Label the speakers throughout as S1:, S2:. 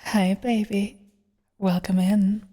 S1: Hi, baby. Welcome in.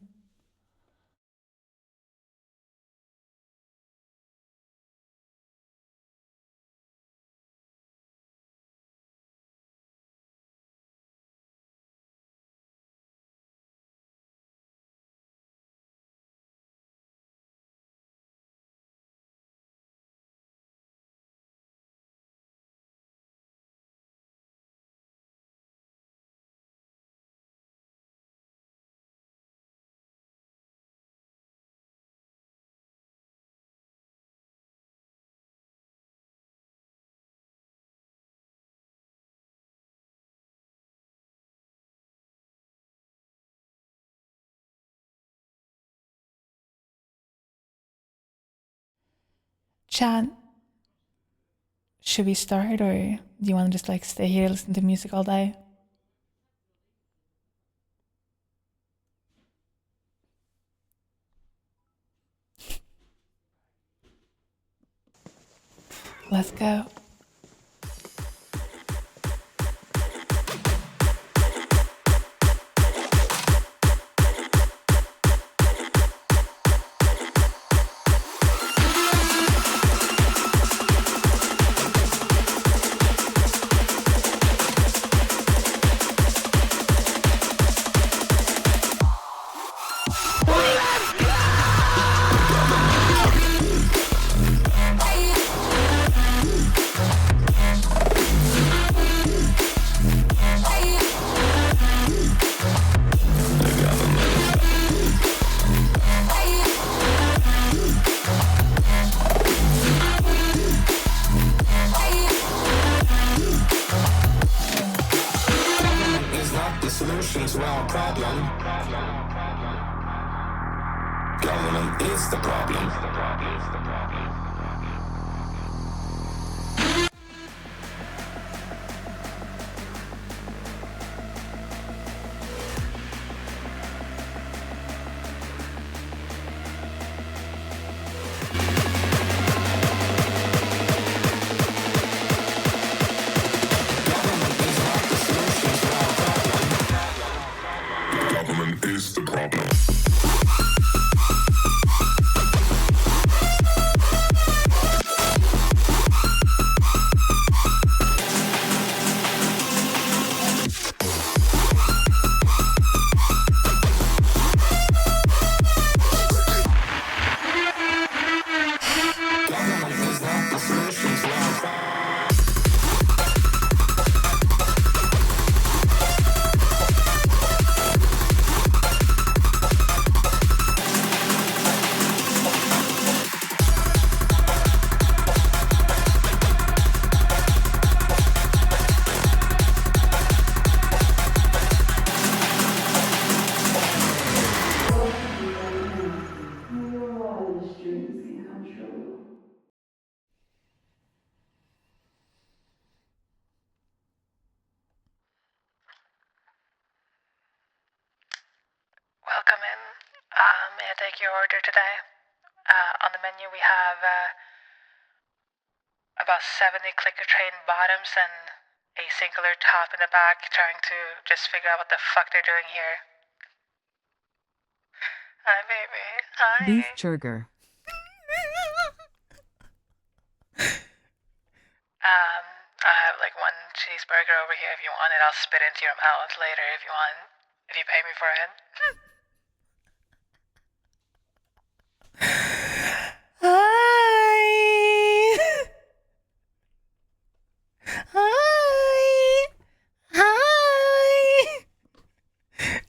S1: Chan, should we start or do you want to just like stay here, listen to music all day? Let's go.
S2: Solution to our problem. Government is the problem. Government is the problem.
S1: Welcome in. May I take your order today? On the menu we have about 70 clicker train bottoms and a singular top in the back, trying to just figure out what the fuck they're doing here. Hi, baby. Hi.
S3: Beef burger.
S1: I have like one cheeseburger over here if you want it. I'll spit into your mouth later if you want. If you pay me for it. Hi. Hi. Hi.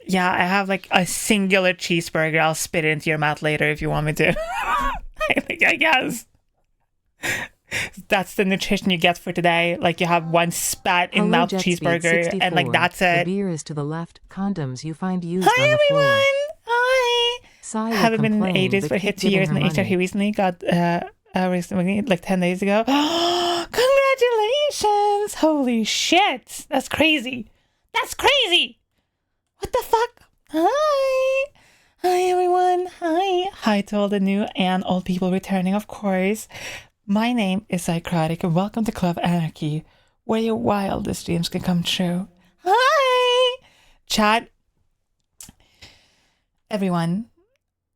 S1: Yeah, I have like a singular cheeseburger. I'll spit it into your mouth later if you want me to. I guess. That's the nutrition you get for today. Like you have one spat in mouth cheeseburger and like that's it.
S3: The beer is to the left. Condoms you find used
S1: Hi
S3: on the floor.
S1: everyone. Hi.
S3: Sai
S1: Haven't been in
S3: complained
S1: ages,
S3: they
S1: but hit
S3: keep
S1: 2 years
S3: giving
S1: in
S3: her
S1: HRT
S3: money.
S1: recently. Got recently like 10 days ago. Congratulations! Holy shit! That's crazy. That's crazy. What the fuck? Hi. Hi everyone. Hi. Hi to all the new and old people returning, of course. My name is Szycrotic and welcome to Club Anarchy, where your wildest dreams can come true. Hi! Chat, everyone,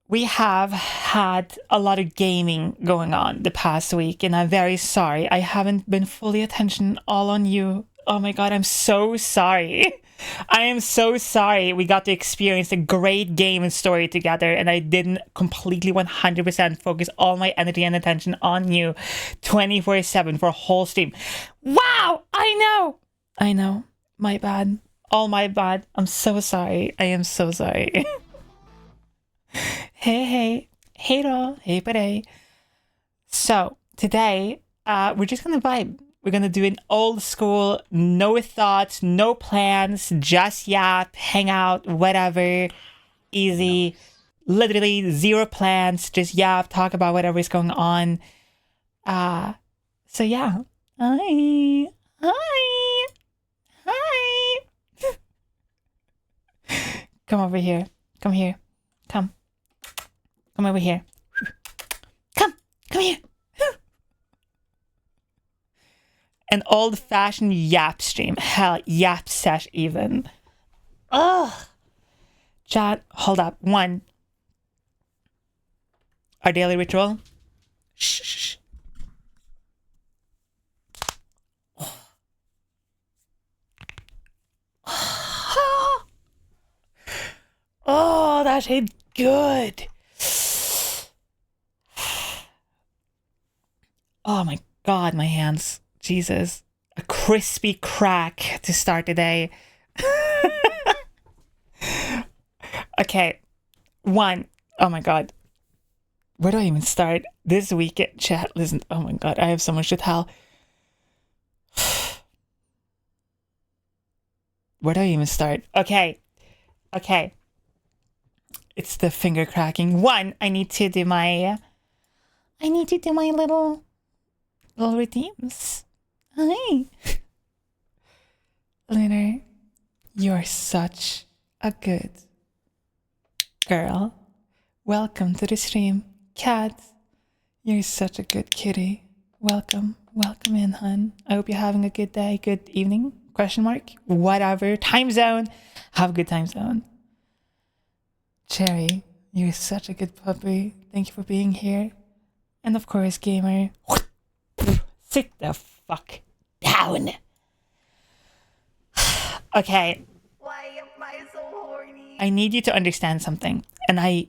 S1: we have had a lot of gaming going on the past week, and I'm very sorry. I haven't been fully attention all on you. Oh my god, I'm so sorry. I am so sorry we got to experience a great game and story together, and I didn't completely 100% focus all my energy and attention on you 24/7 for a whole stream. Wow! I know. My bad. All my bad. I'm so sorry. I am so sorry. Hey då. Hey paday. So, today, we're just gonna vibe. We're gonna do an old school, no thoughts, no plans, just yap, hang out, whatever. Easy. Literally zero plans, just yap, talk about whatever's going on. So yeah. Hi. Come over here. Come here. Come over here. Come here. An old-fashioned yap stream. Hell, yap sesh even. Ugh. Chat, hold up. 1. Our daily ritual. Shh. Oh, that hit good. Oh my god, my hands. Jesus. A crispy crack to start the day. Okay. 1. Oh my god. Where do I even start? This weekend, chat, listen. Oh my god, I have so much to tell. Where do I even start? Okay. It's the finger cracking. 1, I need to do my little routines. Hi. Lunar, you're such a good girl. Welcome to the stream. Cat, you're such a good kitty. Welcome in, hun. I hope you're having a good day, good evening, ? Whatever. Time zone. Have a good time zone. Cherry, you're such a good puppy. Thank you for being here. And of course, Gamer, sit the fuck down. Okay.
S4: Why am I so horny?
S1: I need you to understand something. And I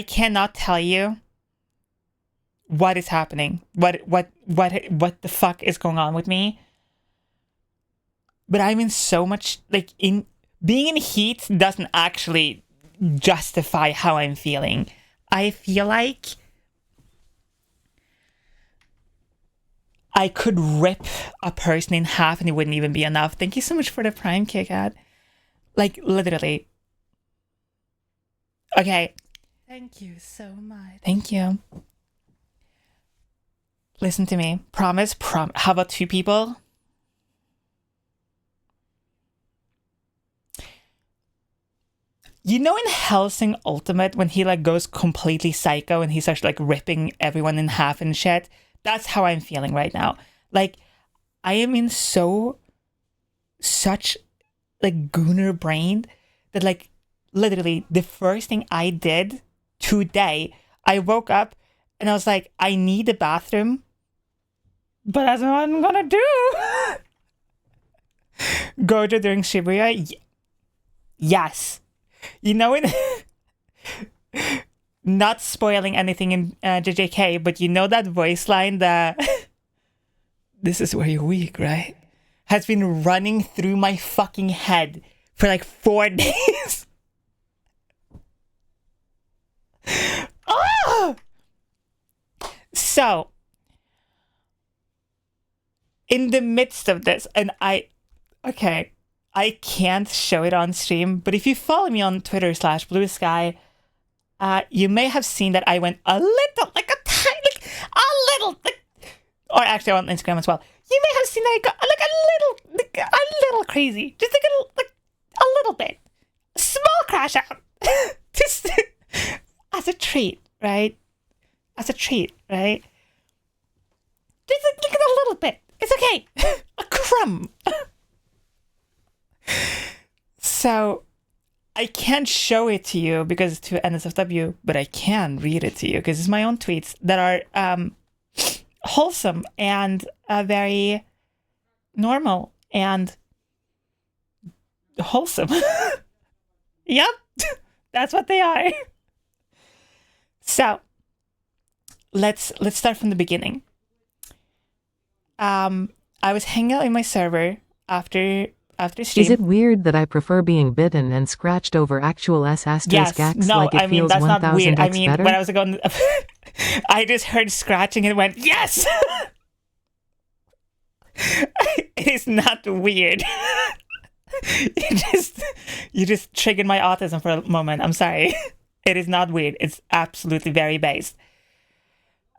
S1: cannot tell you what is happening. What the fuck is going on with me? But I'm in so much, like, in being in heat doesn't actually justify how I'm feeling. I feel like I could rip a person in half and it wouldn't even be enough. Thank you so much for the Prime kick ad. Like, literally. Okay. Thank you so much. Thank you. Listen to me. Promise. How about 2 people? You know in Hellsing Ultimate when he like goes completely psycho and he starts like ripping everyone in half and shit? That's how I'm feeling right now. Like, I am in such like gooner brain that like literally the first thing I did today, I woke up and I was like, I need a bathroom, but that's not what I'm gonna do. Gojo during Shibuya? Yes. You know, not spoiling anything in JJK, but you know that voice line that this is where you're weak, right? Has been running through my fucking head for like 4 days. Oh! So, in the midst of this, and I can't show it on stream, but if you follow me on Twitter /Blue Sky, you may have seen that I went a little, or actually on Instagram as well. You may have seen that I got a little crazy, just a little bit, a small crash out, just as a treat, right? Just a little bit. It's okay. A crumb. So I can't show it to you because it's to NSFW, but I can read it to you because it's my own tweets that are wholesome and very normal and wholesome. Yep, that's what they are. So let's start from the beginning. I was hanging out in my server after stream.
S3: Is it weird that I prefer being bitten and scratched over actual S asterisk
S1: Yes,
S3: X
S1: no,
S3: like it
S1: I mean
S3: feels
S1: that's not
S3: 1000
S1: weird. I
S3: X
S1: mean
S3: better?
S1: when I was going, I just heard scratching and went yes. It is not weird. You just triggered my autism for a moment. I'm sorry. It is not weird. It's absolutely very based.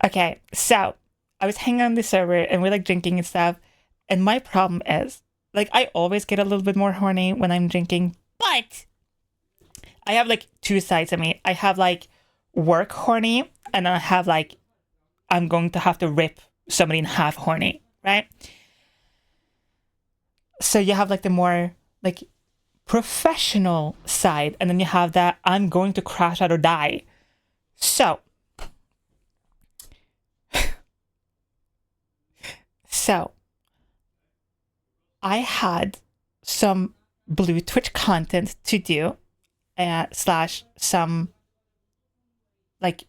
S1: Okay, so I was hanging on the server and we're like drinking and stuff. And my problem is, like, I always get a little bit more horny when I'm drinking, but I have like two sides of me. I have like work horny, and I have like I'm going to have to rip somebody in half horny, right? So you have like the more like professional side, and then you have that I'm going to crash out or die. So I had some blue Twitch content to do, slash some like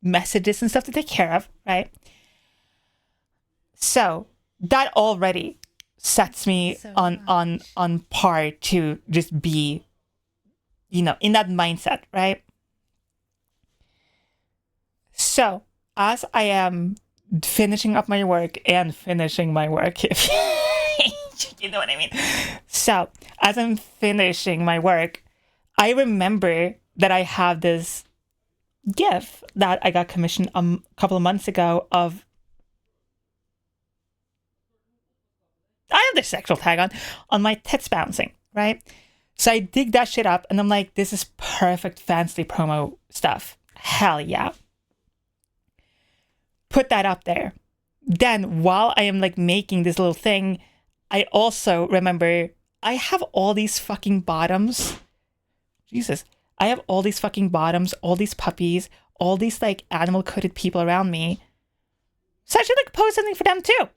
S1: messages and stuff to take care of, right? So that already sets me on par to just be, in that mindset, right? So as I am finishing up my work and finishing my work, if you know what I mean. So as I'm finishing my work, I remember that I have this GIF that I got commissioned a couple of months ago of, I have this sexual tag on my tits bouncing, right? So I dig that shit up and I'm like, this is perfect fancy promo stuff. Hell yeah. Put that up there. Then while I am like making this little thing, I also remember I have all these fucking bottoms. Jesus. I have all these fucking bottoms, all these puppies, all these like animal coated people around me. So I should like post something for them too.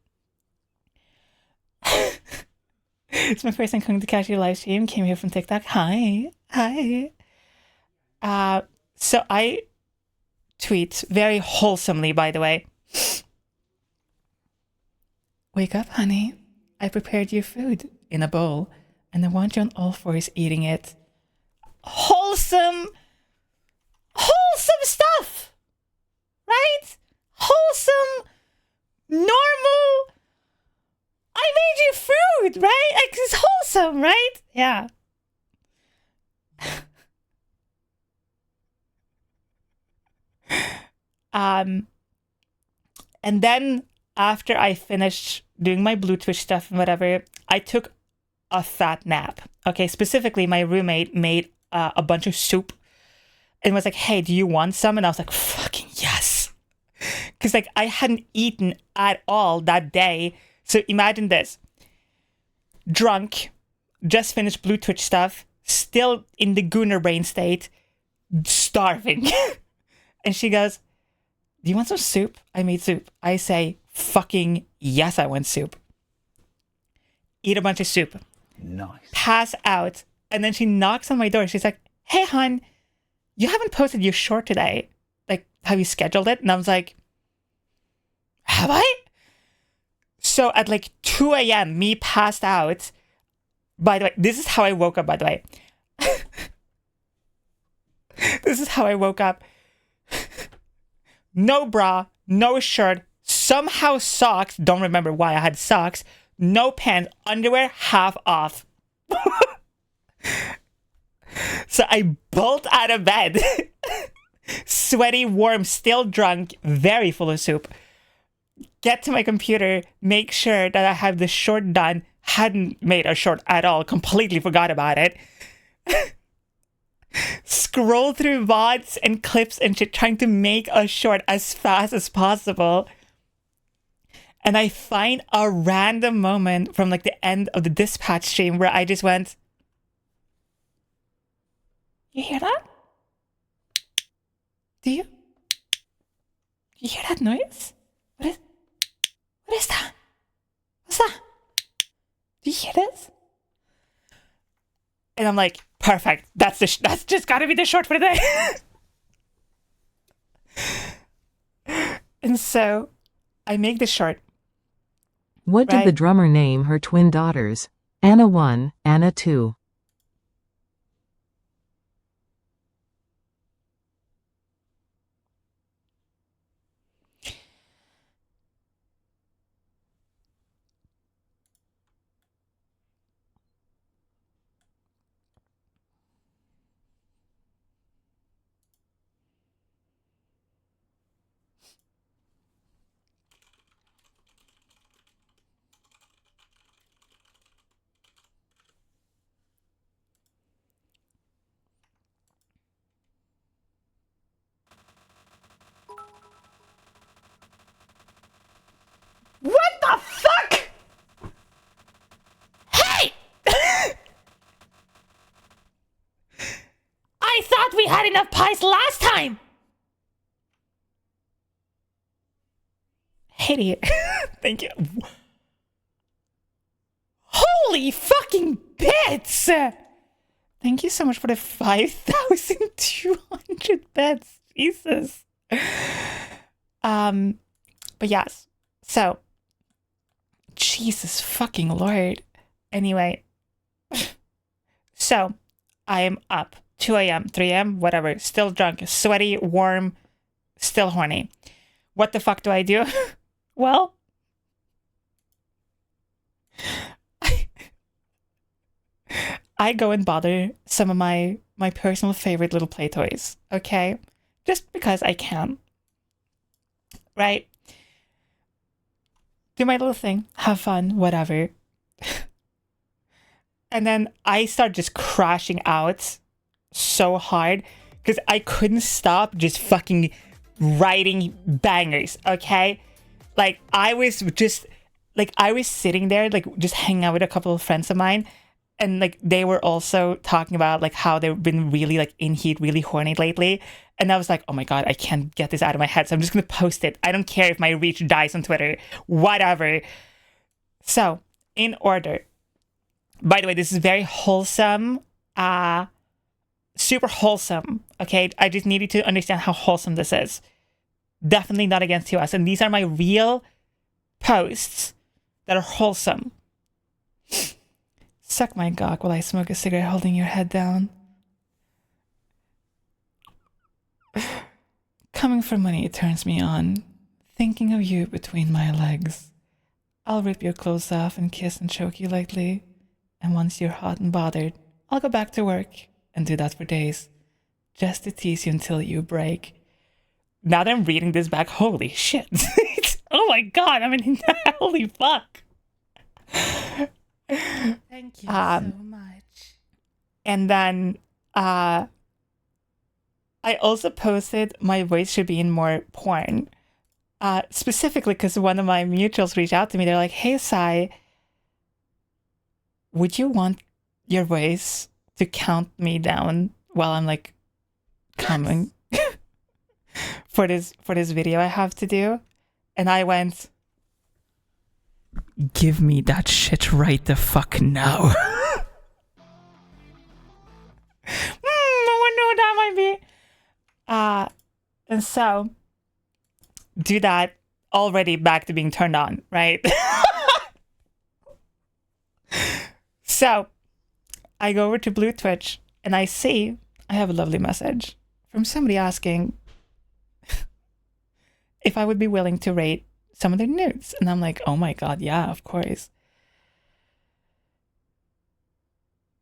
S1: It's my first time coming to catch your live stream. Came here from TikTok. Hi. So I tweet very wholesomely, by the way. Wake up, honey. I prepared your food in a bowl, and I want you on all fours eating it. Wholesome stuff, right? Wholesome, normal. I made you food, right? Like, it's wholesome, right? Yeah. And then after I finished doing my blue Twitch stuff and whatever, I took a fat nap. Okay, specifically, my roommate made a bunch of soup and was like, hey, do you want some? And I was like, fucking yes. Because like I hadn't eaten at all that day. So imagine this. Drunk, just finished blue Twitch stuff, still in the gooner brain state, starving. And she goes, do you want some soup? I made soup. I say, fucking yes, I want soup. Eat a bunch of soup.
S5: Nice.
S1: Pass out. And then she knocks on my door. She's like, hey, hon, you haven't posted your short today. Like, have you scheduled it? And I was like, have I? So at like 2 a.m., me passed out. By the way, this is how I woke up, by the way. This is how I woke up. No bra, no shirt, somehow socks. Don't remember why I had socks. No pants, underwear, half off. So I bolt out of bed. Sweaty, warm, still drunk, very full of soup. Get to my computer, make sure that I have the short done. Hadn't made a short at all, completely forgot about it. Scroll through VODs and clips and shit, trying to make a short as fast as possible. And I find a random moment from like the end of the dispatch stream where I just went, You hear that? Do you? You hear that noise? What is that? What's that? Do you hear this? And I'm like, perfect. That's just gotta be the short for the day. And so I make the short.
S3: What did the drummer name her twin daughters? Anna 1, Anna 2.
S1: What the fuck? Hey! I thought we had enough pies last time. Idiot. Thank you. Holy fucking bits! Thank you so much for the 5,200 bits. Jesus. But yes. So, Jesus fucking Lord. Anyway. So, I am up. 2 a.m., 3 a.m., whatever. Still drunk, sweaty, warm, still horny. What the fuck do I do? Well, I go and bother some of my personal favorite little play toys, okay? Just because I can. Right? Do my little thing, have fun, whatever. And then I start just crashing out so hard because I couldn't stop just fucking writing bangers, okay? Like, I was sitting there, like, just hanging out with a couple of friends of mine, and, like, they were also talking about, like, how they've been really, like, in heat, really horny lately, and I was like, oh my god, I can't get this out of my head, so I'm just gonna post it. I don't care if my reach dies on Twitter, whatever. So, in order. By the way, this is very wholesome, super wholesome, okay? I just needed to understand how wholesome this is. Definitely not against us. And these are my real posts that are wholesome. Suck my cock while I smoke a cigarette holding your head down. Coming for money turns me on. Thinking of you between my legs. I'll rip your clothes off and kiss and choke you lightly. And once you're hot and bothered, I'll go back to work and do that for days. Just to tease you until you break. Now that I'm reading this back, holy shit. Oh my god, I mean, holy fuck.
S4: Thank you so much.
S1: And then I also posted my voice should be in more porn. Specifically because one of my mutuals reached out to me. They're like, hey, Sai, would you want your voice to count me down while I'm like coming? for this video I have to do? And I went, give me that shit right the fuck now. I wonder what that might be. And so do that, already back to being turned on, right? So I go over to Blue Twitch and I see I have a lovely message from somebody asking if I would be willing to rate some of their nudes. And I'm like, oh my god, yeah, of course.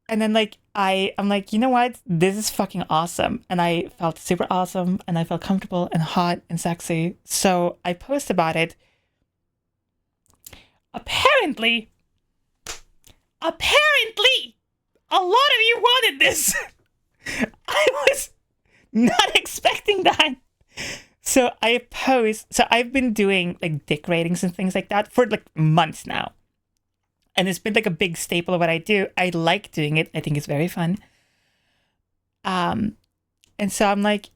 S1: And then like I'm like, you know what? This is fucking awesome. And I felt super awesome and I felt comfortable and hot and sexy. So I post about it. Apparently, a lot of you wanted this. I was not expecting that. So I've been doing like dick ratings and things like that for like months now. And it's been like a big staple of what I do. I like doing it. I think it's very fun. And so I'm like,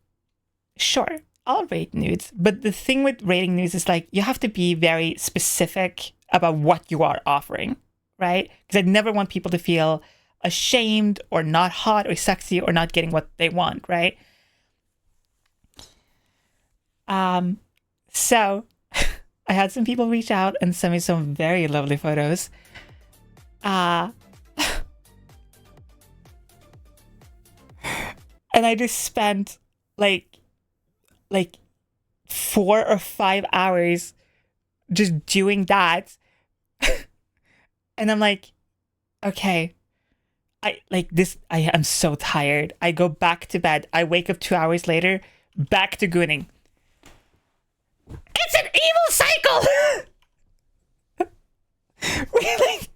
S1: sure, I'll rate nudes. But the thing with rating nudes is like, you have to be very specific about what you are offering, right? Because I never want people to feel ashamed or not hot or sexy or not getting what they want, right? So I had some people reach out and send me some very lovely photos. And I just spent like 4 or 5 hours just doing that. And I'm like, okay, I am so tired. I go back to bed. I wake up 2 hours later, back to gooning. It's an evil cycle. Really?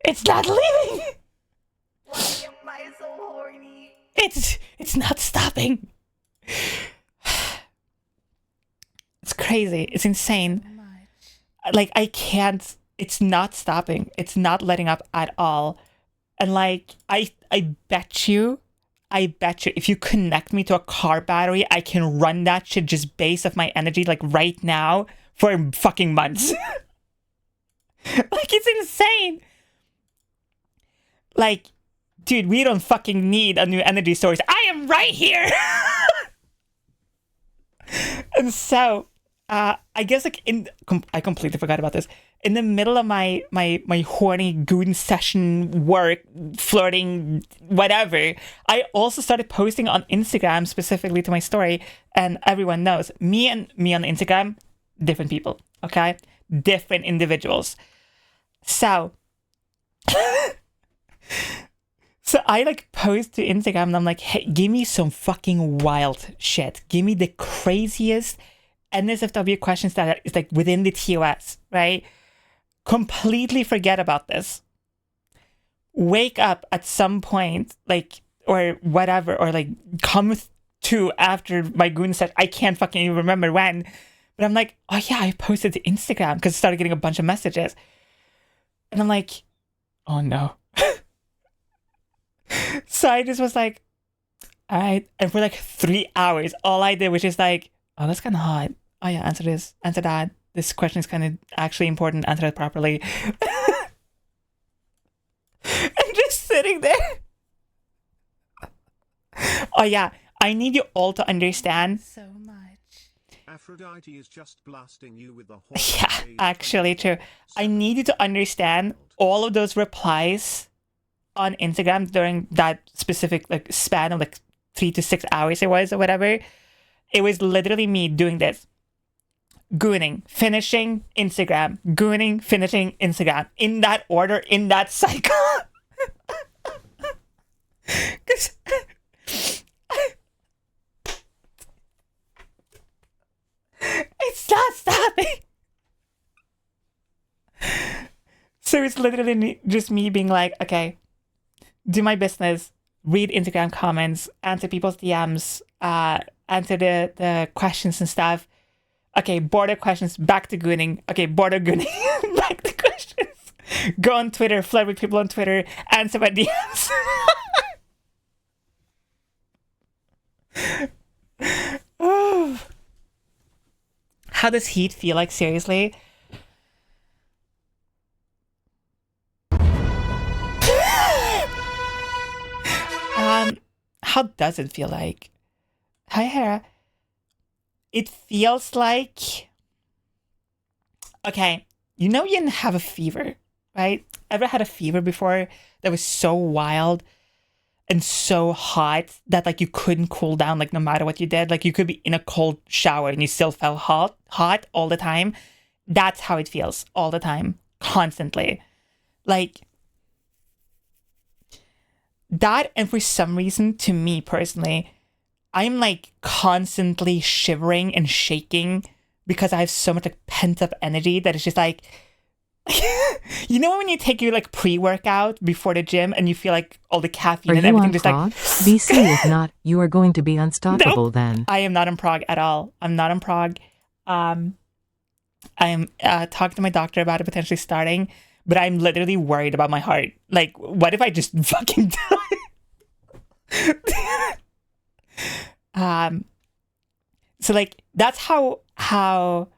S1: It's not leaving.
S4: Why am I so horny?
S1: It's not stopping. It's crazy. It's insane.
S4: So much.
S1: Like, I can't. It's not stopping. It's not letting up at all. And like, I bet you, if you connect me to a car battery, I can run that shit just based off my energy, like right now, for fucking months. Like, it's insane. Like, dude, we don't fucking need a new energy source. I am right here. And so, I guess like I completely forgot about this. In the middle of my horny goon session work, flirting, whatever, I also started posting on Instagram specifically to my story, and everyone knows me on Instagram, different people, okay? Different individuals. So I like post to Instagram and I'm like, hey, give me some fucking wild shit. Give me the craziest NSFW questions that is like within the TOS, right? Completely forget about this. Wake up at some point, like, or whatever, or like come to after my goon set. I can't fucking even remember when. But I'm like, oh yeah, I posted to Instagram because I started getting a bunch of messages. And I'm like, oh no. So I just was like, all right. And for like 3 hours, all I did was just like, oh, that's kind of hot. Oh yeah, answer this, answer that. This question is kind of actually important. Answer it properly. I'm just sitting there. Oh yeah, I need you all to understand.
S4: So much.
S5: Aphrodite is just blasting you with the
S1: Yeah, actually true. I need you to understand all of those replies on Instagram during that specific like span of like 3 to 6 hours it was or whatever. It was literally me doing this. Gooning, finishing Instagram, gooning, finishing Instagram. In that order, in that cycle. 'Cause it's not stopping. So it's literally just me being like, okay, do my business, read Instagram comments, answer people's DMs, answer the questions and stuff. Okay, border questions, back to gooning. Okay, border gooning, back to questions. Go on Twitter, flirt with people on Twitter, answer my DMs. Oh. How does heat feel like, seriously? How does it feel like? Hi, Hera. It feels like... Okay, you know you didn't have a fever, right? Ever had a fever before that was so wild and so hot that like you couldn't cool down like no matter what you did? Like you could be in a cold shower and you still felt hot all the time. That's how it feels all the time, constantly. Like... that, and for some reason, to me personally, I'm like constantly shivering and shaking because I have so much like pent up energy that it's just like, you know, when you take your like pre-workout before the gym and you feel like all the caffeine
S3: Are
S1: and
S3: you
S1: everything
S3: on
S1: just
S3: Prague?
S1: like.
S3: BC, if not, you are going to be unstoppable
S1: Nope.
S3: then.
S1: I am not in Prague at all. I'm not in Prague. I am talking to my doctor about it potentially starting, but I'm literally worried about my heart. Like, what if I just fucking die? So like that's how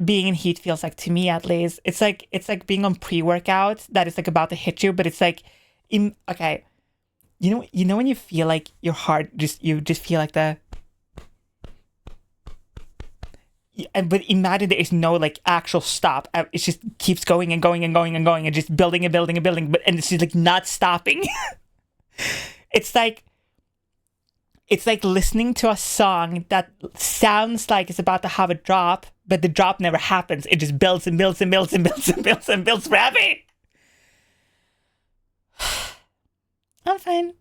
S1: being in heat feels like to me, at least. It's like being on pre-workout that is like about to hit you, but it's like okay. You know when you feel like your heart you just feel like but imagine there is no like actual stop. It just keeps going and going and going and going and just building and building and building, but and it's just like not stopping. It's like listening to a song that sounds like it's about to have a drop, but the drop never happens. It just builds and builds and builds and builds and builds and builds forever. I'm fine.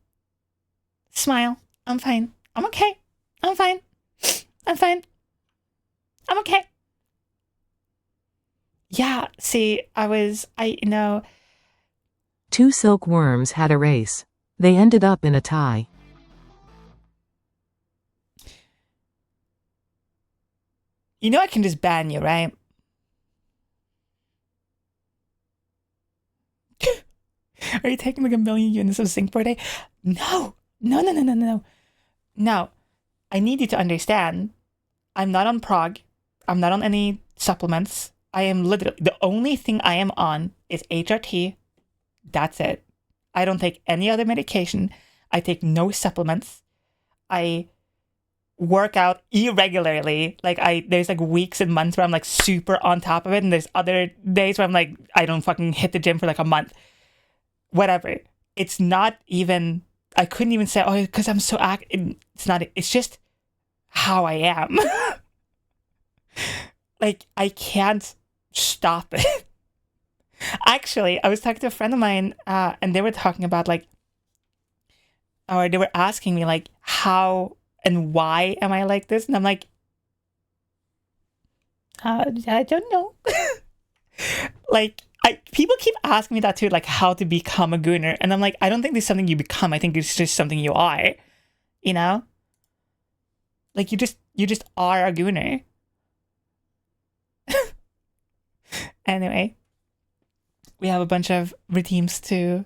S1: Smile. I'm fine. I'm okay. I'm fine. I'm fine. I'm okay. Yeah, see,
S3: Two silkworms had a race. They ended up in a tie.
S1: I can just ban you, right? Are you taking like 1 million units of zinc per day? No. No. I need you to understand. I'm not on prog. I'm not on any supplements. I am literally, the only thing I am on is HRT. That's it. I don't take any other medication. I take no supplements. I work out irregularly. Like there's like weeks and months where I'm like super on top of it, and there's other days where I'm like, I don't fucking hit the gym for like a month. Whatever. It's not even, I couldn't even say, oh, because I'm so it's not, it's just how I am. Like, I can't stop it. Actually, I was talking to a friend of mine, and they were talking about like, or they were asking me like, how and why am I like this? And I'm like, I don't know. Like, people keep asking me that too, like how to become a gooner. And I'm like, I don't think there's something you become. I think it's just something you are, you know? Like, you just are a gooner. Anyway, we have a bunch of redeems to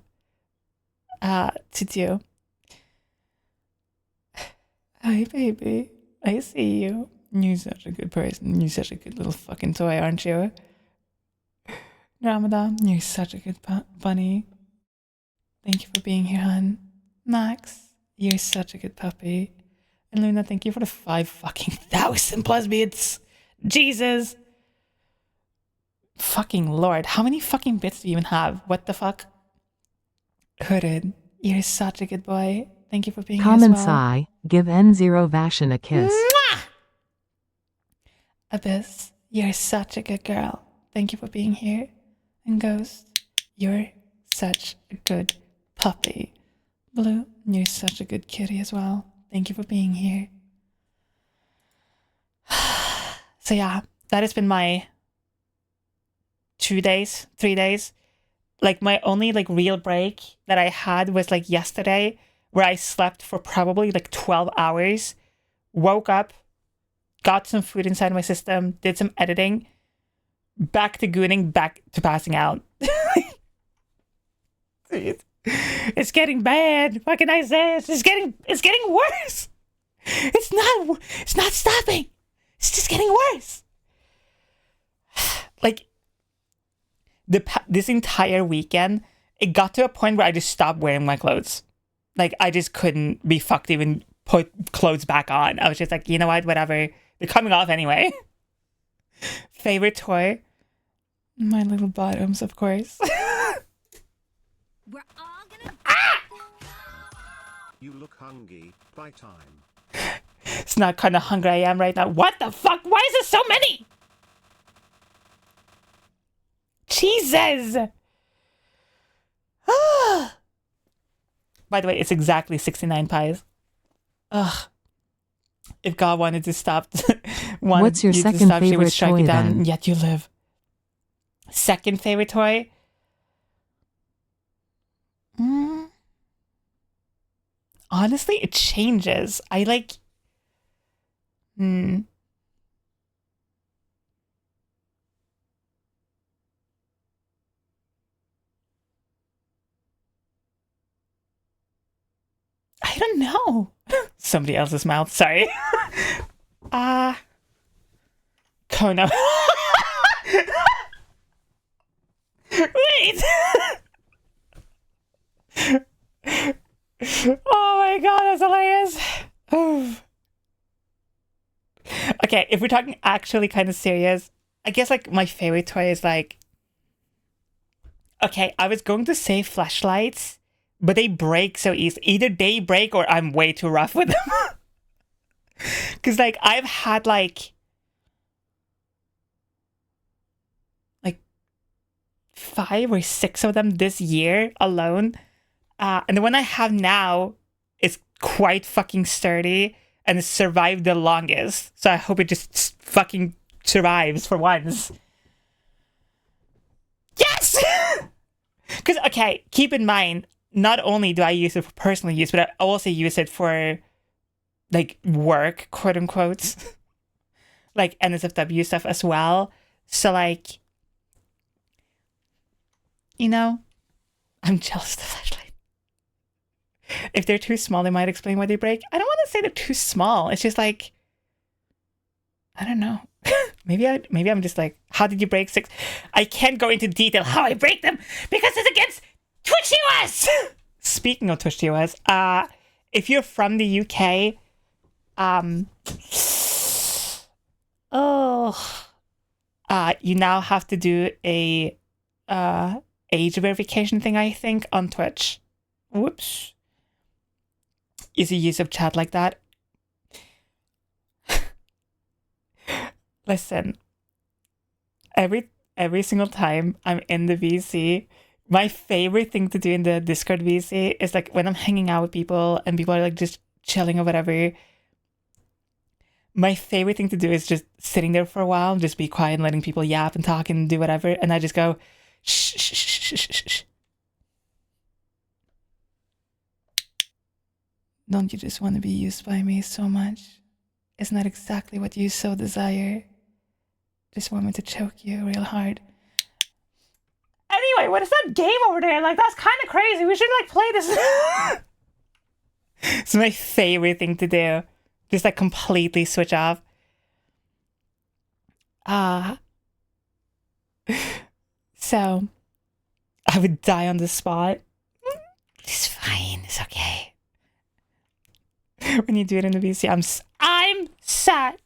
S1: do. Hi, baby. I see you. You're such a good person. You're such a good little fucking toy, aren't you? Ramadan, you're such a good bunny. Thank you for being here, hon. Max, you're such a good puppy. And Luna, thank you for the 5,000 plus bits. Jesus. Fucking Lord. How many fucking bits do you even have? What the fuck? Hooded, you're such a good boy. Thank you for being here as
S3: Common
S1: well.
S3: sigh, give N0 Vashan a kiss.
S1: Mwah! Abyss, you're such a good girl. Thank you for being here. And Ghost, you're such a good puppy. Blue, you're such a good kitty as well. Thank you for being here. So yeah, that has been my 3 days. Like, my only like real break that I had was like yesterday, where I slept for probably like 12 hours, woke up, got some food inside my system, did some editing, back to gooning, back to passing out. It's getting bad. What can I say? It's getting worse. It's not stopping. It's just getting worse. Like, this entire weekend, it got to a point where I just stopped wearing my clothes. Like, I just couldn't be fucked even put clothes back on. I was just like, you know what, whatever. They're coming off anyway. Favorite toy? My little bottoms, of course.
S4: We're all gonna.
S5: You look hungry. By time.
S1: It's not kind of hungry I am right now. What the fuck? Why is there so many? Jesus! By the way, it's exactly 69 pies. Ugh. If God wanted to stop,
S3: What's your second favorite toy then?
S1: Yet you live. Second favorite toy? Honestly, it changes. I like. don't know. Somebody else's mouth. Sorry. Kono. Wait. Oh my god, that's hilarious. Okay, if we're talking actually kind of serious, I guess like my favorite toy is like, okay, I was going to say flashlights, but they break so easy. Either they break or I'm way too rough with them. Because like I've had like 5 or 6 of them this year alone. And the one I have now is quite fucking sturdy and it's survived the longest. So I hope it just fucking survives for once. Yes! Because, okay, keep in mind, not only do I use it for personal use, but I also use it for, like, work, quote unquote. Like, NSFW stuff as well. So, like, you know, I'm jealous of the flashlight. If they're too small, they might explain why they break. I don't want to say they're too small. It's just like, I don't know. maybe I'm just like, how did you break 6? I can't go into detail how I break them because it's against TwitchUS. Speaking of TwitchUS, if you're from the UK, you now have to do a age verification thing, I think, on Twitch. Whoops. Easy use of chat like that. Listen, every single time I'm in the VC, my favorite thing to do in the Discord VC is like when I'm hanging out with people and people are like just chilling or whatever. My favorite thing to do is just sitting there for a while, just be quiet and letting people yap and talk and do whatever. And I just go, shh, shh, shh, shh, shh, shh. Don't you just want to be used by me so much? Isn't that exactly what you so desire? Just want me to choke you real hard. Anyway, what is that game over there? Like, that's kind of crazy. We should, like, play this. It's my favorite thing to do. Just, like, completely switch off. So, I would die on the spot. It's fine. It's okay. When you do it in the VC, I'm sad.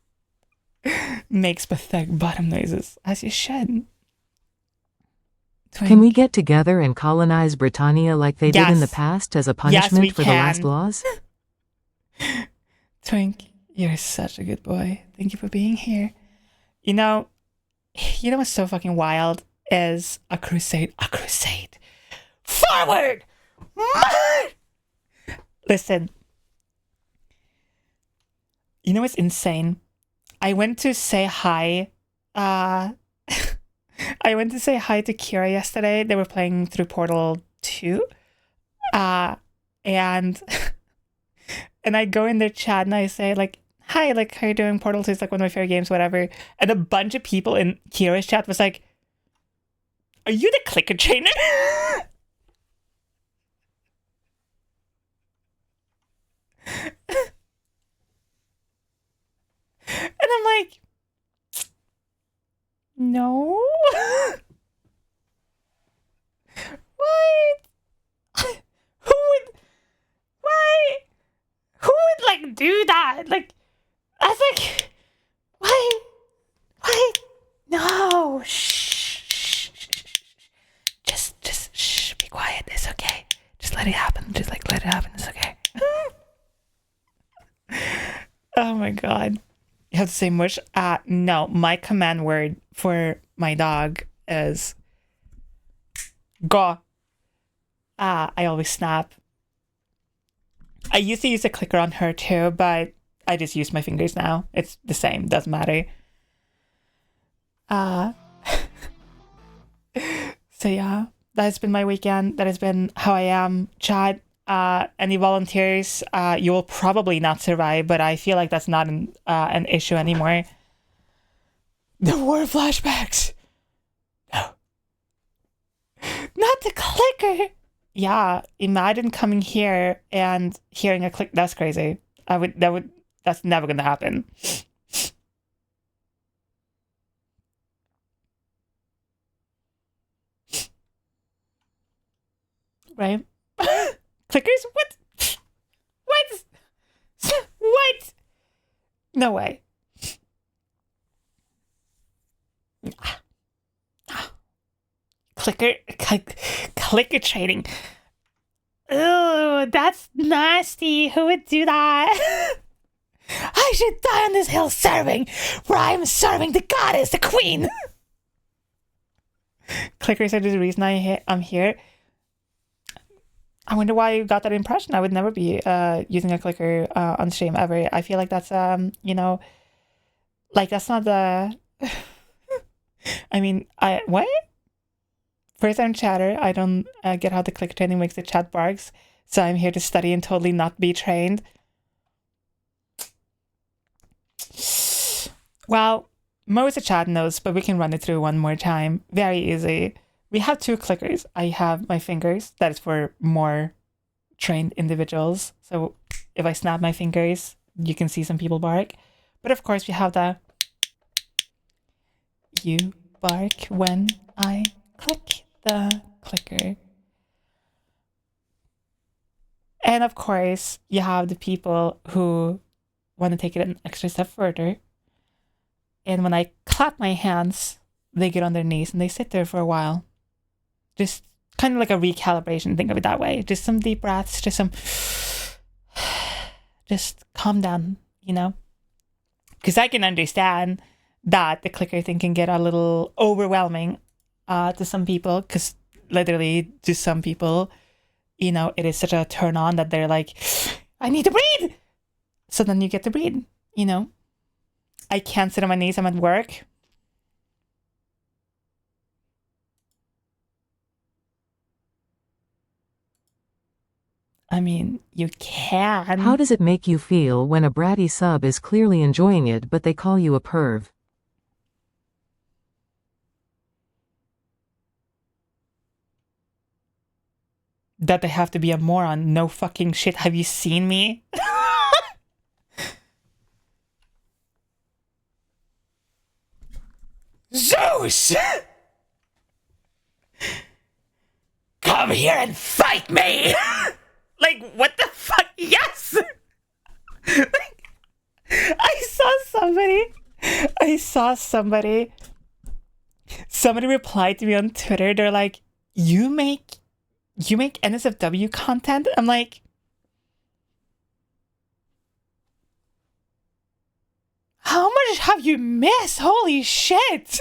S1: Makes pathetic bottom noises, as you should.
S3: Can we get together and colonize Britannia like they did in the past as a punishment for the last laws?
S1: Twink, you're such a good boy. Thank you for being here. You know what's so fucking wild is a crusade. Forward! Listen. You know what's insane? I went to say hi. I went to say hi to Kira yesterday. They were playing through Portal 2. And I go in their chat and I say like, hi, like, how you doing? Portal 2 is like one of my favorite games, whatever. And a bunch of people in Kira's chat was like, are you the clicker trainer? And I'm like, no. What? Who would? Why? Who would like do that? Like, I was like, why? No. Shh. Just shh. Be quiet. It's okay. Just let it happen. Just like let it happen. It's okay. Oh my god. You have to say mush? No. My command word for my dog is go. I always snap. I used to use a clicker on her too, but I just use my fingers now. It's the same. Doesn't matter. So yeah, that has been my weekend. That has been how I am. Chat. Any volunteers? You will probably not survive, but I feel like that's not an issue anymore. The war flashbacks. No. Not the clicker. yeah, imagine coming here and hearing a click. That's crazy. That's never gonna happen. Right? Clickers? What? What? What? No way. Clicker trading. Ooh, that's nasty. Who would do that? I should die on this hill serving, where I'm serving the goddess, the queen. Clickers are the reason I'm here. I wonder why you got that impression. I would never be using a clicker on stream ever. I feel like that's like that's not the. I mean, what? First I'm chatter. I don't get how the clicker training makes the chat barks. So I'm here to study and totally not be trained. Well, most of the chat knows, but we can run it through one more time. Very easy. We have 2 clickers. I have my fingers. That is for more trained individuals. So if I snap my fingers, you can see some people bark. But of course, we have the you bark when I click the clicker. And of course, you have the people who want to take it an extra step further. And when I clap my hands, they get on their knees and they sit there for a while. Just kind of like a recalibration, think of it that way. Just some deep breaths, just calm down, you know? Because I can understand that the clicker thing can get a little overwhelming to some people, because literally to some people, you know, it is such a turn on that they're like, I need to breathe. So then you get to breathe, you know? I can't sit on my knees, I'm at work. I mean, you can.
S3: How does it make you feel when a bratty sub is clearly enjoying it but they call you a perv?
S1: That they have to be a moron. No fucking shit. Have you seen me? Zeus! Come here and fight me! Like, what the fuck? Yes! Like, I saw somebody replied to me on Twitter. They're like, you make NSFW content? I'm like, how much have you missed? Holy shit!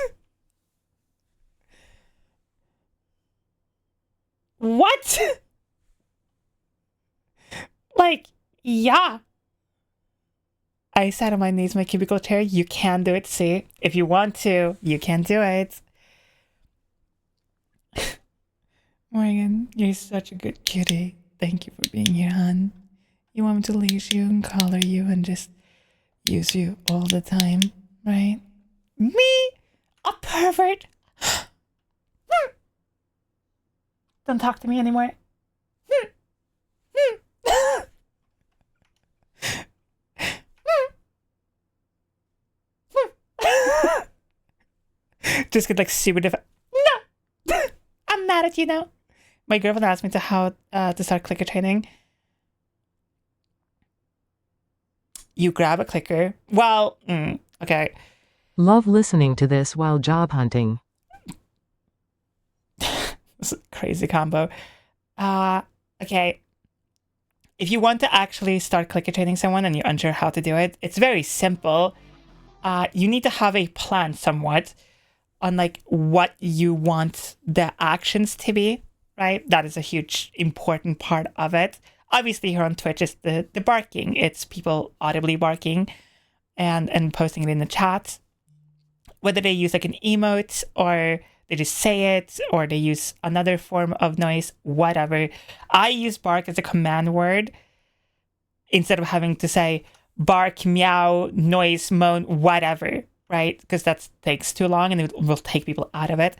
S1: What? Like, yeah. I sat on my knees in my cubicle chair. You can do it, see? If you want to, you can do it. Morgan, you're such a good cutie. Thank you for being here, hon. You want me to leash you and collar you and just use you all the time, right? Me? A pervert? Don't talk to me anymore. Just get like super different. No! I'm mad at you now. My girlfriend asked me how to start clicker training. You grab a clicker. Well, okay.
S3: Love listening to this while job hunting.
S1: This is a crazy combo. Okay. If you want to actually start clicker training someone and you're unsure how to do it, it's very simple. You need to have a plan somewhat on like what you want the actions to be, right? That is a huge important part of it. Obviously here on Twitch is the barking. It's people audibly barking and posting it in the chat. Whether they use like an emote or they just say it or they use another form of noise, whatever. I use bark as a command word instead of having to say bark, meow, noise, moan, whatever, right? Because that takes too long and it will take people out of it.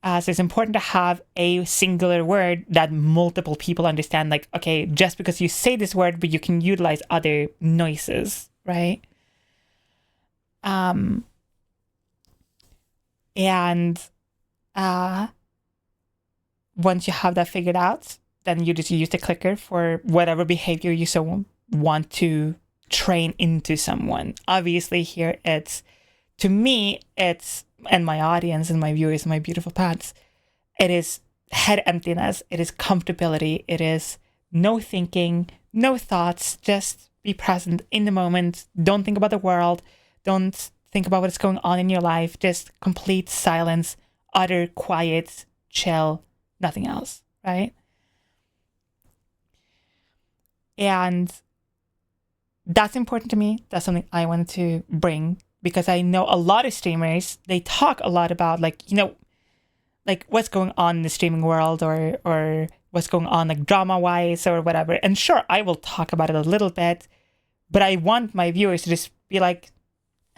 S1: So it's important to have a singular word that multiple people understand. Like, okay, just because you say this word, but you can utilize other noises, right? And once you have that figured out, then you just use the clicker for whatever behavior you so want to train into someone. Obviously, here to me, and my audience and my viewers and my beautiful pets, it is head emptiness, it is comfortability, it is no thinking, no thoughts, just be present in the moment. Don't think about the world. Don't think about what's going on in your life. Just complete silence, utter quiet, chill, nothing else, right? And that's important to me. That's something I wanted to bring, because I know a lot of streamers, they talk a lot about like what's going on in the streaming world or what's going on like drama wise or whatever. And sure, I will talk about it a little bit, but I want my viewers to just be like,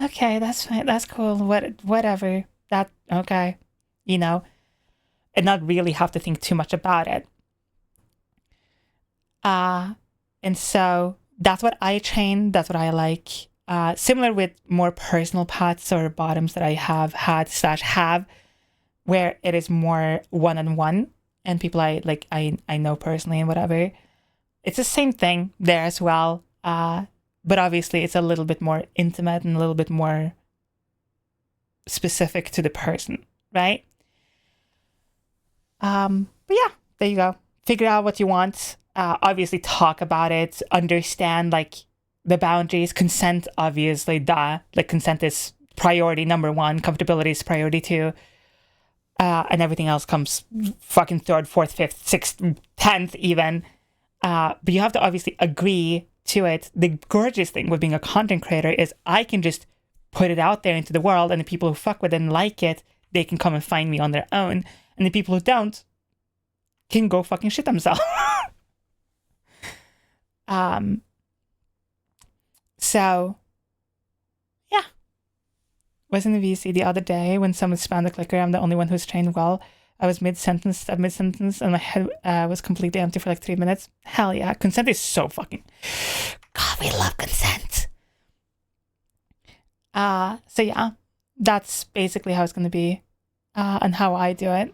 S1: okay, that's fine, that's cool, whatever, that okay, and not really have to think too much about it. And so that's what I train, that's what I like. Similar with more personal paths or bottoms that I have had / have, where it is more one-on-one and people I know personally and whatever. It's the same thing there as well. But obviously it's a little bit more intimate and a little bit more specific to the person, right? But yeah, there you go. Figure out what you want. Obviously talk about it, understand like the boundaries, consent, obviously, consent is priority number 1, comfortability is priority 2, and everything else comes fucking 3rd, 4th, 5th, 6th, 10th even. But you have to obviously agree to it. The gorgeous thing with being a content creator is I can just put it out there into the world, and the people who fuck with it and like it, they can come and find me on their own, and the people who don't can go fucking shit themselves. So, yeah. Was in the VC the other day when someone spammed the clicker. I'm the only one who's trained well. I was mid-sentence, and my head was completely empty for like 3 minutes. Hell yeah. Consent is so fucking... God, we love consent. So yeah, that's basically how it's going to be, and how I do it.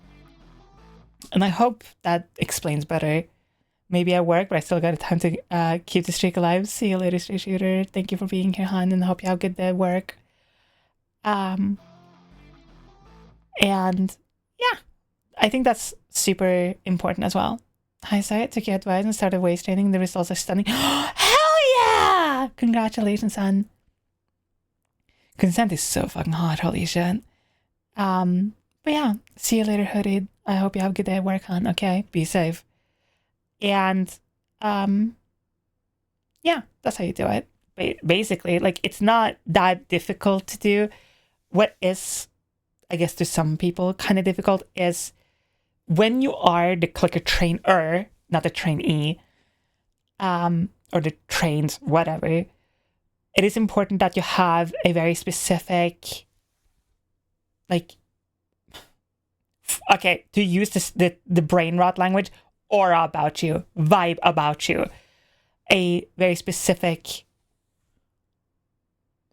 S1: And I hope that explains better. Maybe at work, but I still got time to keep the streak alive. See you later, Street Shooter. Thank you for being here, hon, and I hope you have a good day at work. And yeah, I think that's super important as well. Hi, sorry, I took your advice and started waist training. The results are stunning. Hell yeah! Congratulations, son. Consent is so fucking hot, holy shit. But yeah, see you later, hoodie. I hope you have a good day at work, hon. Okay, be safe. And yeah, that's how you do it. Basically, like, it's not that difficult to do. What is, I guess, to some people kind of difficult is when you are the clicker trainer, not the trainee, or the trained, whatever. It is important that you have a very specific, like, okay, to use this, the brain rot language, aura about you, vibe about you, a very specific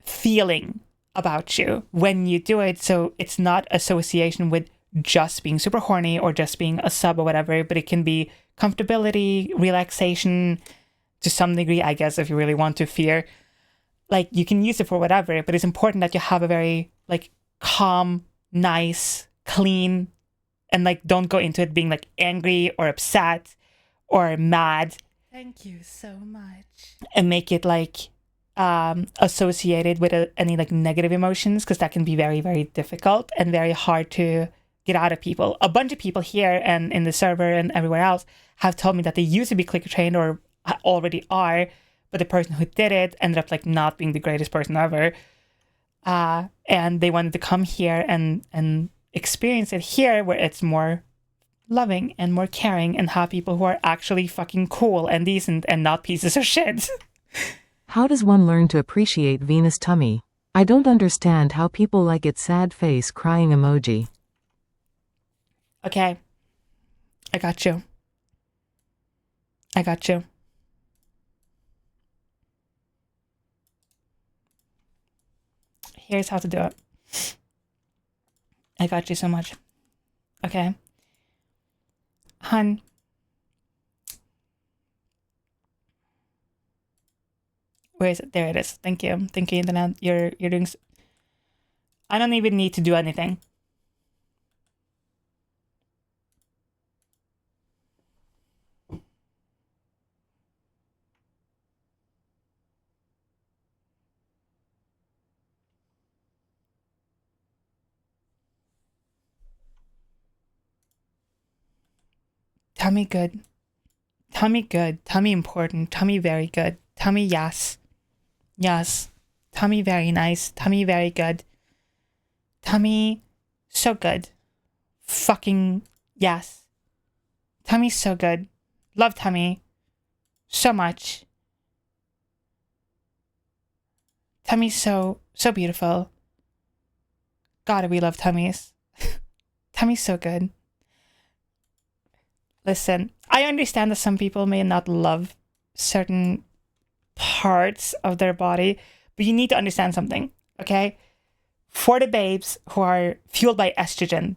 S1: feeling about you when you do it. So it's not association with just being super horny or just being a sub or whatever, but it can be comfortability, relaxation to some degree, I guess, if you really want to fear. Like, you can use it for whatever, but it's important that you have a very, like, calm, nice, clean, and, like, don't go into it being, like, angry or upset or mad. Thank you so much. And make it, like, associated with any, like, negative emotions, because that can be very, very difficult and very hard to get out of people. A bunch of people here and in the server and everywhere else have told me that they used to be clicker trained or already are, but the person who did it ended up, like, not being the greatest person ever. And they wanted to come here and experience it here, where it's more loving and more caring and have people who are actually fucking cool and decent and not pieces of shit.
S3: How does one learn to appreciate Venus tummy? I don't understand how people like its sad face crying emoji.
S1: Okay. I got you. I got you. Here's how to do it. I got you so much. Okay. Hun. Where is it? There it is. Thank you. Thank you, internet. You're doing... I don't even need to do anything. Tummy good. Tummy good. Tummy important. Tummy very good. Tummy yes. Yes. Tummy very nice. Tummy very good. Tummy so good. Fucking yes. Tummy so good. Love tummy so much. Tummy so beautiful. God, we love tummies. Tummy's so good. Listen, I understand that some people may not love certain parts of their body, but you need to understand something, okay? For the babes who are fueled by estrogen,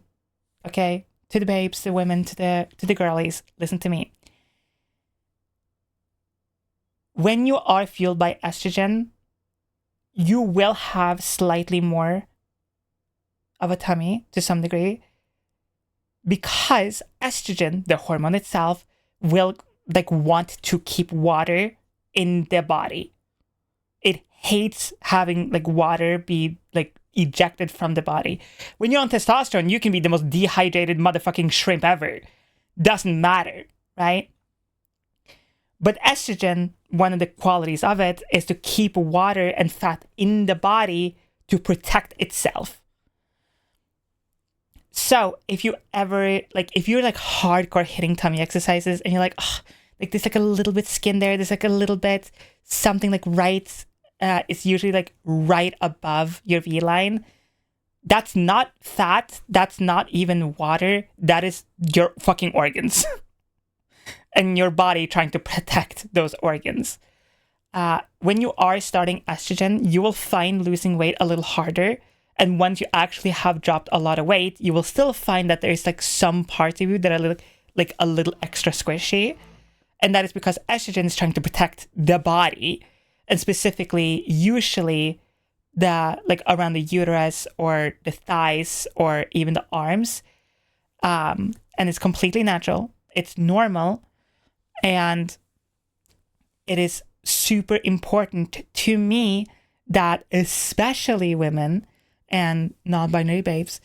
S1: okay? To the babes, the women, to the girlies, listen to me. When you are fueled by estrogen, you will have slightly more of a tummy to some degree, because estrogen, the hormone itself, will like want to keep water in the body. It hates having like water be like ejected from the body. When you're on testosterone, you can be the most dehydrated motherfucking shrimp ever. Doesn't matter, right? But estrogen, one of the qualities of it is to keep water and fat in the body to protect itself. So if you ever, like, if you're like hardcore hitting tummy exercises and you're like, oh, like there's like a little bit skin there, there's like a little bit something like right, it's usually like right above your V-line. That's not fat. That's not even water. That is your fucking organs and your body trying to protect those organs. When you are starting estrogen, you will find losing weight a little harder. And once you actually have dropped a lot of weight, you will still find that there's like some parts of you that are like a little extra squishy. And that is because estrogen is trying to protect the body, and specifically, usually the like around the uterus or the thighs or even the arms. And it's completely natural. It's normal. And it is super important to me that especially women and non-binary babes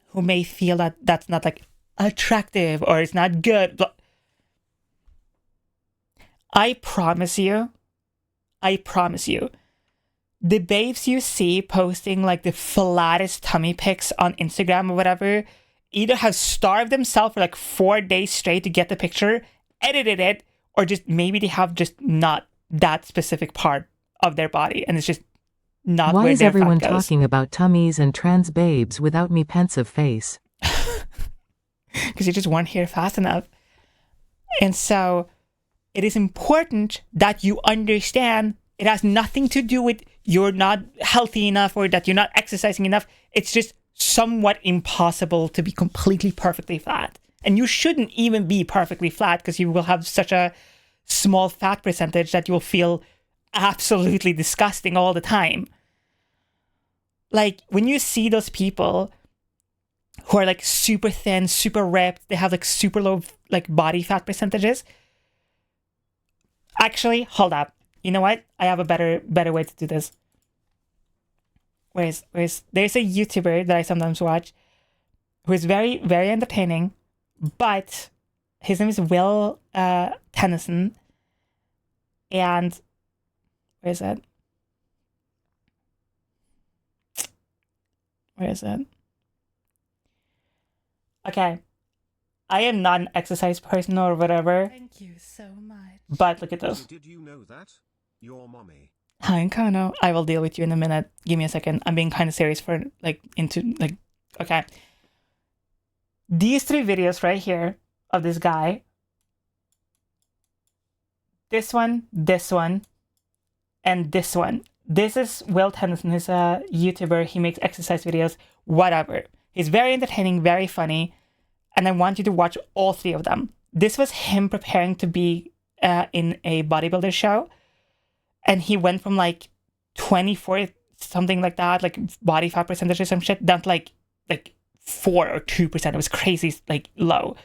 S1: who may feel that that's not like attractive or it's not good. But I promise you, the babes you see posting like the flattest tummy pics on Instagram or whatever either have starved themselves for like 4 days straight to get the picture, edited it, or just maybe they have just not that specific part of their body and it's just not
S3: Why
S1: where
S3: is
S1: their
S3: everyone
S1: fat goes.
S3: talking about tummies and trans babes without me pensive face?
S1: Because you just weren't here fast enough. And so it is important that you understand it has nothing to do with you're not healthy enough or that you're not exercising enough. It's just somewhat impossible to be completely perfectly flat. And you shouldn't even be perfectly flat because you will have such a small fat percentage that you will feel absolutely disgusting all the time. Like when you see those people who are like super thin, super ripped, they have like super low like body fat percentages. Actually, hold up. You know what? I have a better way to do this. Where's there's a YouTuber that I sometimes watch who is very, very entertaining, but his name is Will Tennyson. And where is it? Where is it? Okay. I am not an exercise person or whatever. Thank you so much. But look at this.
S5: Did you know that? Your mommy.
S1: Hi, Kano. I will deal with you in a minute. Give me a second. I'm being kind of serious for like into like okay. these 3 videos right here of this guy, this one, and this one. This is Will Tennyson. He's a YouTuber. He makes exercise videos, whatever. He's very entertaining, very funny, and I want you to watch all 3 of them. This was him preparing to be in a bodybuilder show, and he went from like 24, something like that, like body fat percentage or some shit, down to like 4 or 2%. It was crazy, like low.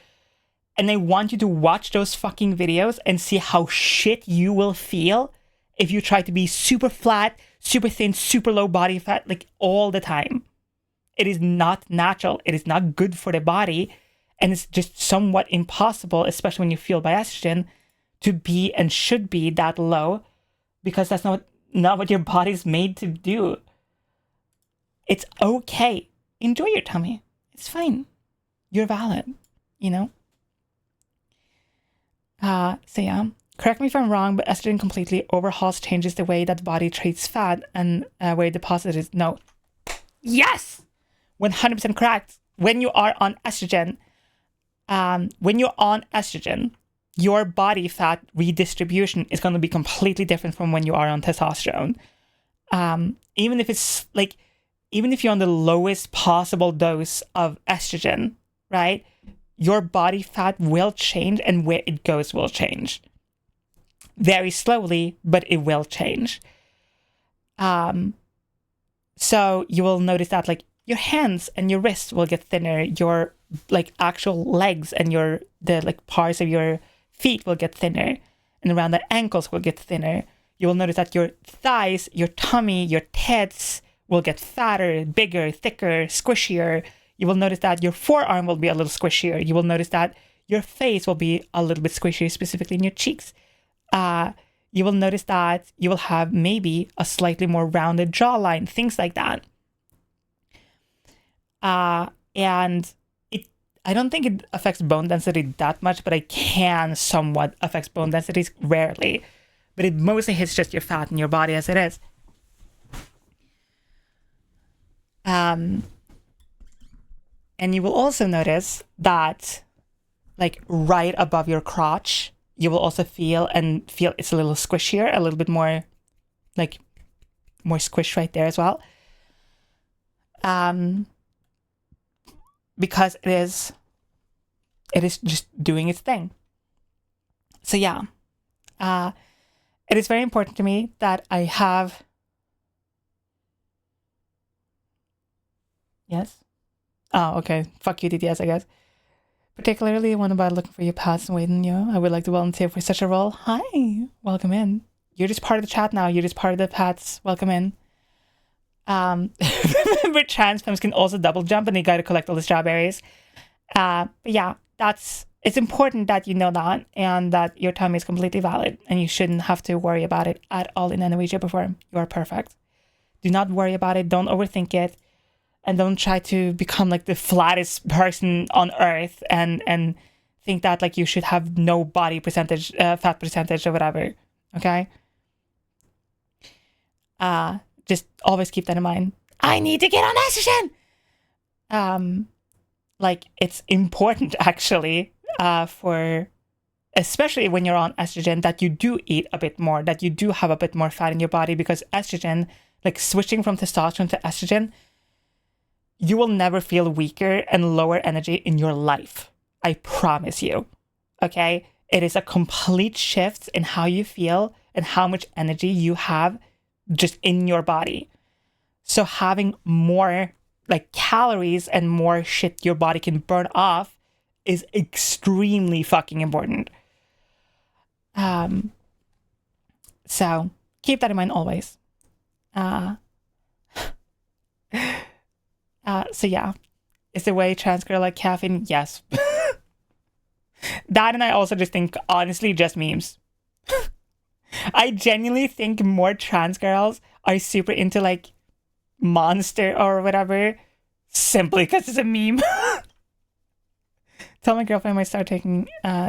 S1: And I want you to watch those fucking videos and see how shit you will feel if you try to be super flat, super thin, super low body fat, like all the time. It is not natural. It is not good for the body. And it's just somewhat impossible, especially when you feel by estrogen, to be and should be that low, because that's not what your body's made to do. It's okay. Enjoy your tummy. It's fine. You're valid, you know? So yeah, correct me if I'm wrong, but estrogen completely overhauls, changes the way that the body treats fat and where it deposits it. No. Yes! 100% correct. When you are on estrogen, your body fat redistribution is going to be completely different from when you are on testosterone. Even if you're on the lowest possible dose of estrogen, right? Your body fat will change, and where it goes will change. Very slowly, but it will change. So you will notice that like your hands and your wrists will get thinner, your like actual legs and the like parts of your feet will get thinner, and around the ankles will get thinner. You will notice that your thighs, your tummy, your tits will get fatter, bigger, thicker, squishier. You will notice that your forearm will be a little squishier. You will notice that your face will be a little bit squishier, specifically in your cheeks. You will notice that you will have maybe a slightly more rounded jawline, things like that. And I don't think it affects bone density that much, but it can somewhat affect bone densities, rarely. But it mostly hits just your fat in your body as it is. And you will also notice that like right above your crotch, you will also feel it's a little squishier, a little bit more like more squish right there as well. Because it is just doing its thing. So yeah, it is very important to me that I have. Yes. Oh, okay. Fuck you, DTS, I guess. Particularly one about looking for your past and waiting you. I would like to volunteer for such a role. Hi, welcome in. You're just part of the chat now. You're just part of the Pats. Welcome in. Remember, trans femmes can also double jump and they gotta collect all the strawberries. But yeah, it's important that you know that and that your tummy is completely valid and you shouldn't have to worry about it at all in any way, shape, or form. You are perfect. Do not worry about it. Don't overthink it. And don't try to become like the flattest person on earth and think that like you should have no body percentage, fat percentage or whatever. Okay? Just always keep that in mind. I need to get on estrogen! Like it's important actually, for especially when you're on estrogen, that you do eat a bit more, that you do have a bit more fat in your body, because estrogen, like switching from testosterone to estrogen, you will never feel weaker and lower energy in your life. I promise you. Okay? It is a complete shift in how you feel and how much energy you have just in your body. So having more like calories and more shit your body can burn off is extremely fucking important. So keep that in mind always. So yeah, is the way trans girl like caffeine? Yes. That, and I also just think, honestly, just memes. I genuinely think more trans girls are super into like Monster or whatever, simply because it's a meme. Tell my girlfriend I might start taking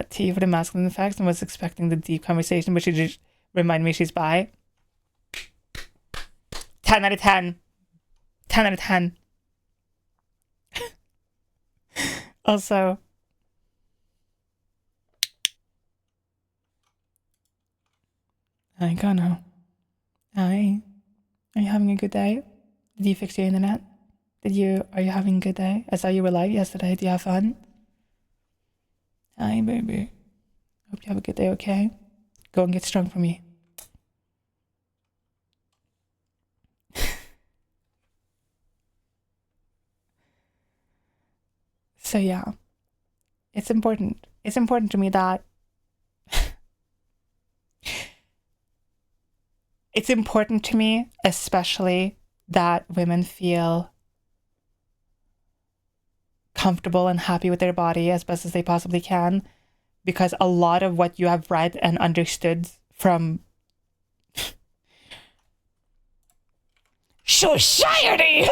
S1: tea for the masculine effects and was expecting the deep conversation, but she just reminded me she's bi. 10 out of 10. 10 out of 10. Also, I don't know. Hi. Are you having a good day? Did you fix your internet? Are you having a good day? I saw you were live yesterday. Do you have fun? Hi, baby. Hope you have a good day, okay? Go and get strong for me. So yeah, it's important. It's important to me that it's important to me, especially that women feel comfortable and happy with their body as best as they possibly can, because a lot of what you have read and understood from society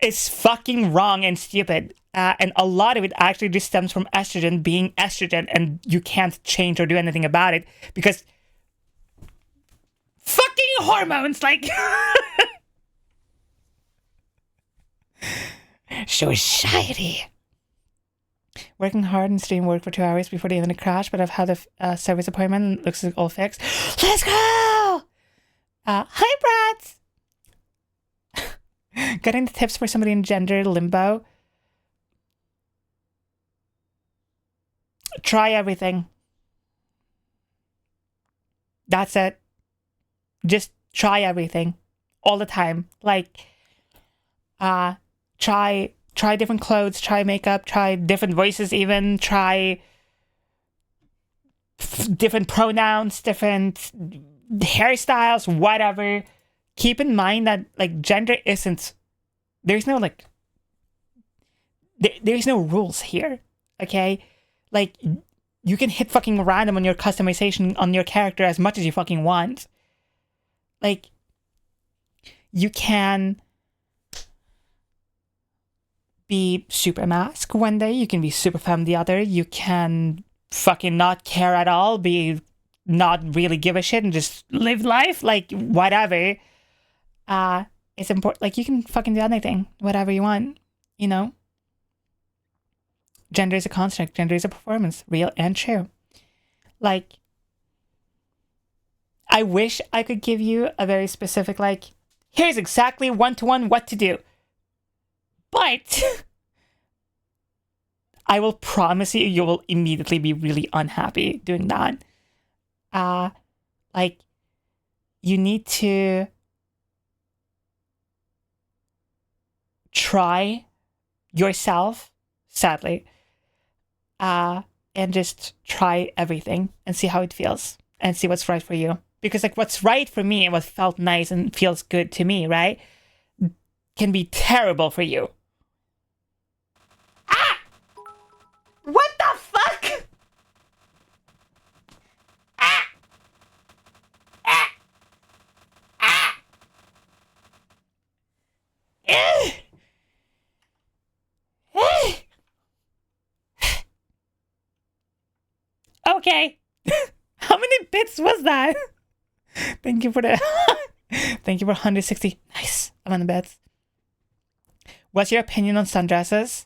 S1: is fucking wrong and stupid. And a lot of it actually just stems from estrogen being estrogen, and you can't change or do anything about it because fucking hormones, like society. Working hard and staying work for 2 hours before the internet crash, but I've had a service appointment and it looks like all fixed. Let's go! Hi, brats! Getting the tips for somebody in gender limbo. Try everything. That's it. Just try everything all the time. Like, try different clothes, try makeup, try different voices, even try different pronouns, different hairstyles, whatever. Keep in mind that like gender isn't, there's no like, there's no rules here, okay? Like, you can hit fucking random on your customization on your character as much as you fucking want. Like, you can be super mask one day, you can be super femme the other, you can fucking not care at all, be not really give a shit and just live life, like, whatever. It's important, like, you can fucking do anything, whatever you want, you know? Gender is a construct, gender is a performance, real and true. Like, I wish I could give you a very specific, like, here's exactly one-to-one what to do. But I will promise you, you will immediately be really unhappy doing that. Like, you need to try yourself, sadly, and just try everything and see how it feels and see what's right for you. Because like what's right for me and what felt nice and feels good to me, right, can be terrible for you. Ah! What the fuck? Ah! Ah! Ah! Eh! Eh! Okay. How many bits was that? Thank you for the thank you for 160. Nice. I'm on the beds. What's your opinion on sundresses?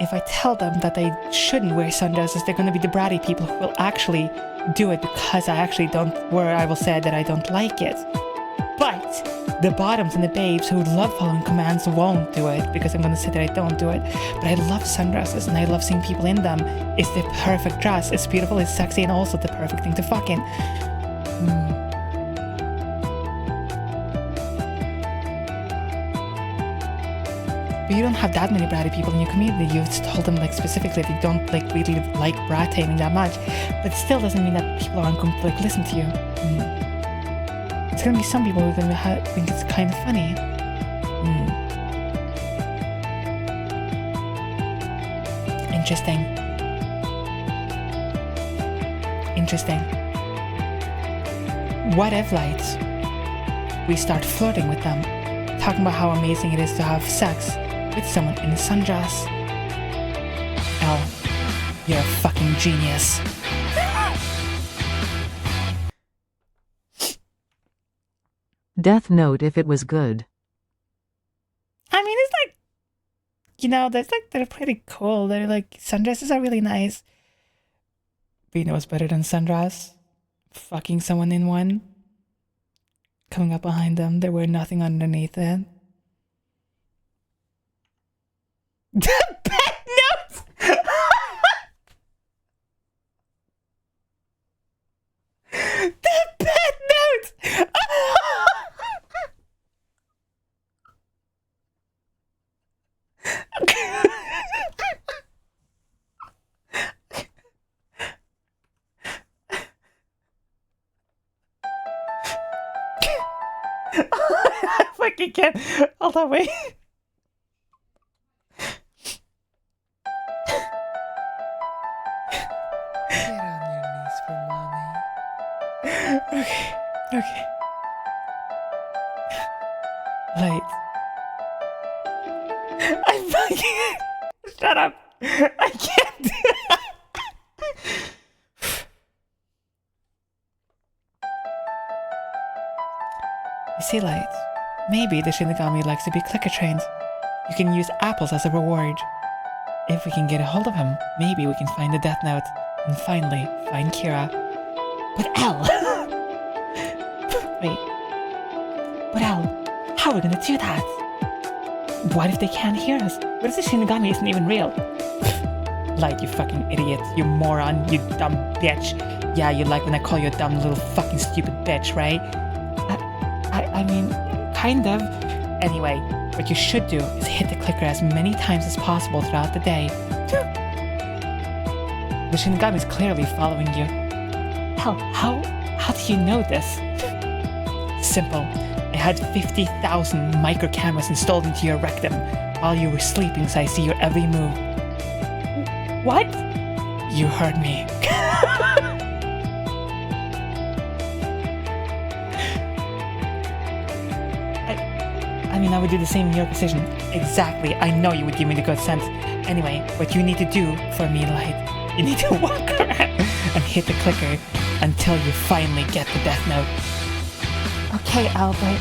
S1: If I tell them that they shouldn't wear sundresses, they're going to be the bratty people who will actually do it because I actually don't, where I will say that I don't like it. But the bottoms and the babes who love following commands won't do it because I'm going to say that I don't do it. But I love sundresses and I love seeing people in them. It's the perfect dress. It's beautiful, it's sexy, and also the perfect thing to fucking. But you don't have that many bratty people in your community. You've told them like specifically that you don't like really like brat taming that much. But it still doesn't mean that people aren't going to like listen to you. It's going to be some people who are going to think it's kind of funny. Interesting. Interesting. What if, lights, we start flirting with them, talking about how amazing it is to have sex with someone in a sundress. Elle, you're a fucking genius.
S3: Death note if it was good.
S1: I mean, it's like, you know, they're pretty cool. They're like, sundresses are really nice. But you know what's better than sundress? Fucking someone in one. Coming up behind them, there were nothing underneath it. The pet notes! The pet notes! I fucking can't. Hold on, wait. Get on your knees for mommy. Okay. Light. I fucking. Shut up. I can't do it. You see, Light, maybe the Shinigami likes to be clicker trained. You can use apples as a reward. If we can get a hold of him, maybe we can find the Death Note and finally find Kira. But Elle! Wait. But Elle, how are we gonna do that? What if they can't hear us? What if the Shinigami isn't even real? Light, you fucking idiot. You moron. You dumb bitch. Yeah, you like when I call you a dumb little fucking stupid bitch, right? I mean, kind of. Anyway, what you should do is hit the clicker as many times as possible throughout the day. The Shinigami is clearly following you. Hell, how do you know this? Simple. I had 50,000 micro cameras installed into your rectum while you were sleeping, so I see your every move. What? You heard me. I mean, I would do the same in your position. Exactly. I know you would give me the good sense. Anyway, what you need to do for me, Light, you need to walk around and hit the clicker until you finally get the Death Note. Okay, Albert.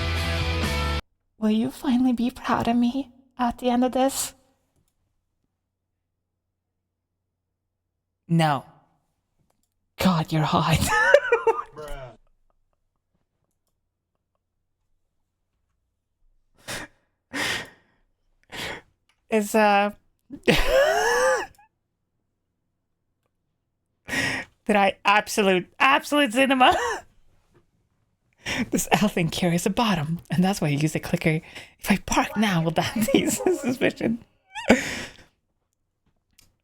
S1: Will you finally be proud of me at the end of this? No. God, you're hot. Is did I absolute cinema? This elfin carries a bottom, and that's why I use the clicker. If I bark now, will that be suspicion?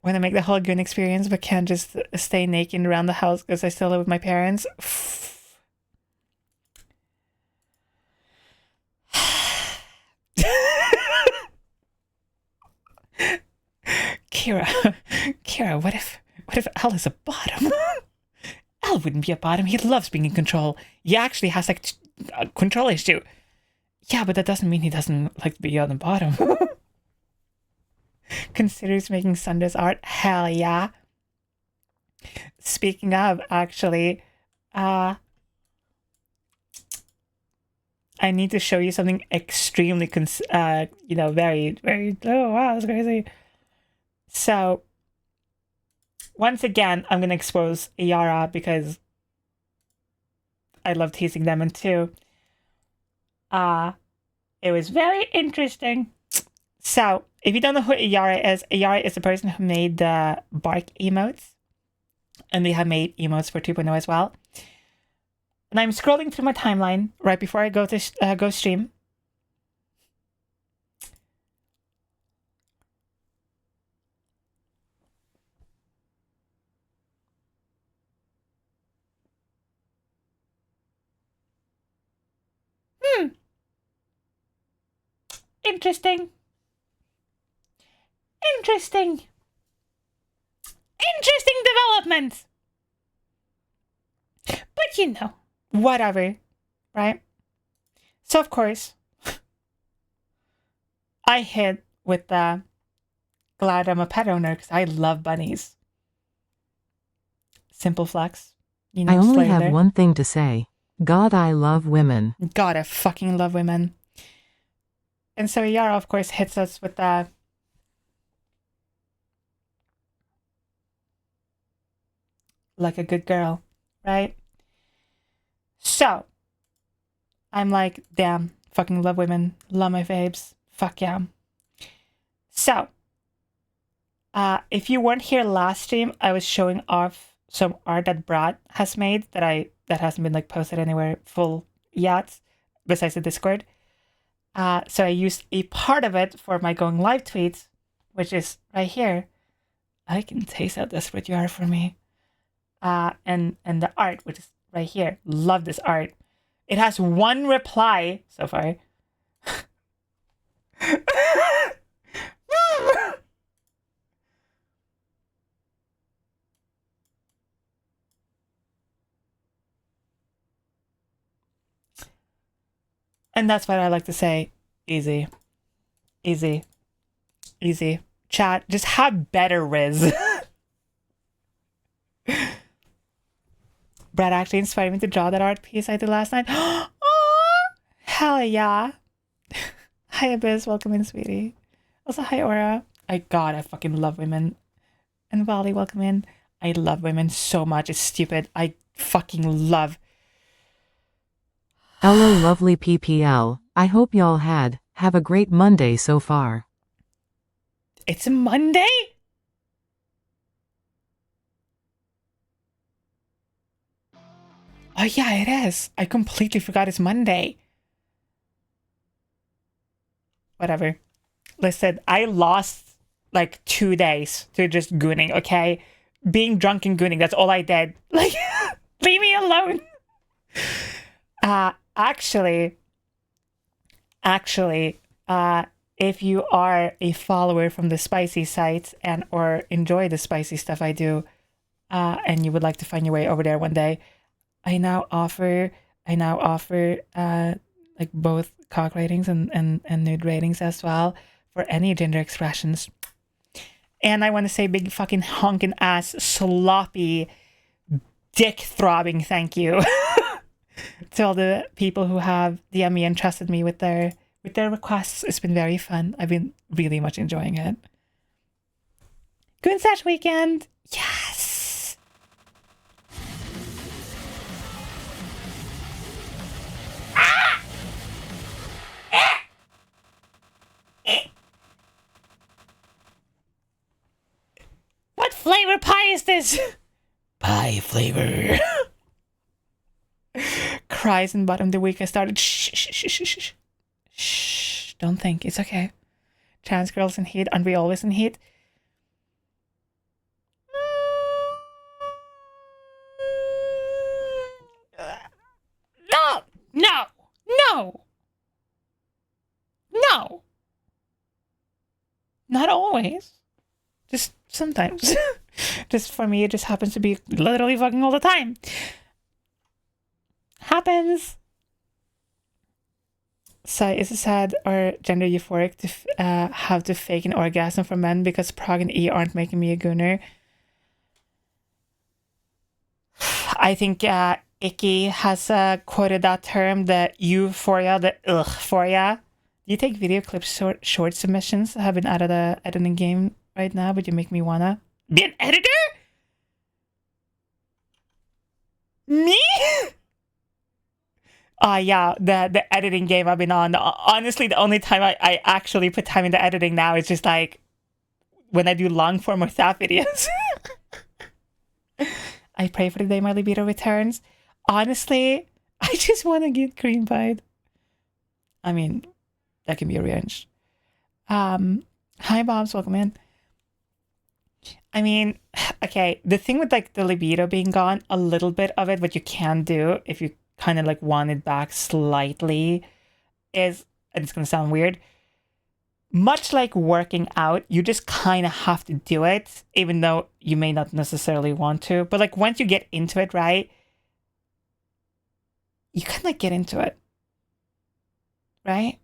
S1: When I make the whole goon experience, but can't just stay naked around the house because I still live with my parents. Kira, what if Al is a bottom? Al wouldn't be a bottom. He loves being in control. He actually has like a control issue. Yeah, but that doesn't mean he doesn't like to be on the bottom. Considers making Sunday's art. Hell yeah. Speaking of, actually, I need to show you something extremely, very, very, oh wow, that's crazy. So, once again, I'm going to expose Yara because I love teasing them and too. It was very interesting. So, if you don't know who Yara is the person who made the bark emotes. And they have made emotes for 2.0 as well. And I'm scrolling through my timeline right before I go to go stream. Interesting. Interesting development. But whatever, right? So of course, I hit with the glad I'm a pet owner because I love bunnies. Simple flex. You know,
S3: I only
S1: slay
S3: have
S1: there.
S3: one thing to say. God, I love women.
S1: God, I fucking love women. And so Yara, of course, hits us with the like a good girl, right? So I'm like, damn, fucking love women, love my babes, fuck yeah. So, if you weren't here last stream, I was showing off some art that Brad has made that hasn't been like posted anywhere full yet, besides the Discord. So I used a part of it for my going live tweets, which is right here. I can taste how desperate you are for me. And the art, which is right here. Love this art. It has one reply so far. And that's what I like to say. Easy. Easy. Easy. Chat, just have better Riz. Brad actually inspired me to draw that art piece I did last night. Oh, hell yeah. Hi, Abyss. Welcome in, sweetie. Also, hi, Aura. I fucking love women. And Wally, welcome in. I love women so much. It's stupid. I fucking love.
S3: Hello, lovely PPL. I hope y'all have a great Monday so far.
S1: It's a Monday? Oh, yeah, it is. I completely forgot it's Monday. Whatever. Listen, I lost like 2 days to just gooning, okay? Being drunk and gooning, that's all I did. Like, leave me alone. Actually, if you are a follower from the spicy sites and or enjoy the spicy stuff I do, and you would like to find your way over there one day, I now offer like both cock ratings and nude ratings as well for any gender expressions. And I want to say big fucking honking ass sloppy dick throbbing thank you to all the people who have DM'd me and trusted me with their requests. It's been very fun. I've been really much enjoying it. Good Sash weekend. Yes. What flavor pie is this? Pie flavor. Cries in bottom the week I started. Shh. Don't think. It's okay. Trans girls in heat. Aren't we always in heat? No. Not always. Just sometimes. Just for me, it just happens to be literally fucking all the time. Happens. So is it sad or gender euphoric to have to fake an orgasm for men because Prague and E aren't making me a gooner? I think Icky has quoted that term, the euphoria, the ugh-phoria. Do you take video clips short submissions? I have been out of the editing game right now, but you make me wanna be an editor? Me? Yeah, the editing game I've been on. Honestly, the only time I actually put time into editing now is just like when I do long form or thought videos. I pray for the day my libido returns. Honestly, I just want to get cream pied. I mean, that can be arranged. Hi, Bobs, welcome in. I mean, okay, the thing with like the libido being gone, a little bit of it, what you can do if you kind of like want it back slightly is, and it's going to sound weird, much like working out, you just kind of have to do it, even though you may not necessarily want to. But like once you get into it, right, you kind of like get into it, right?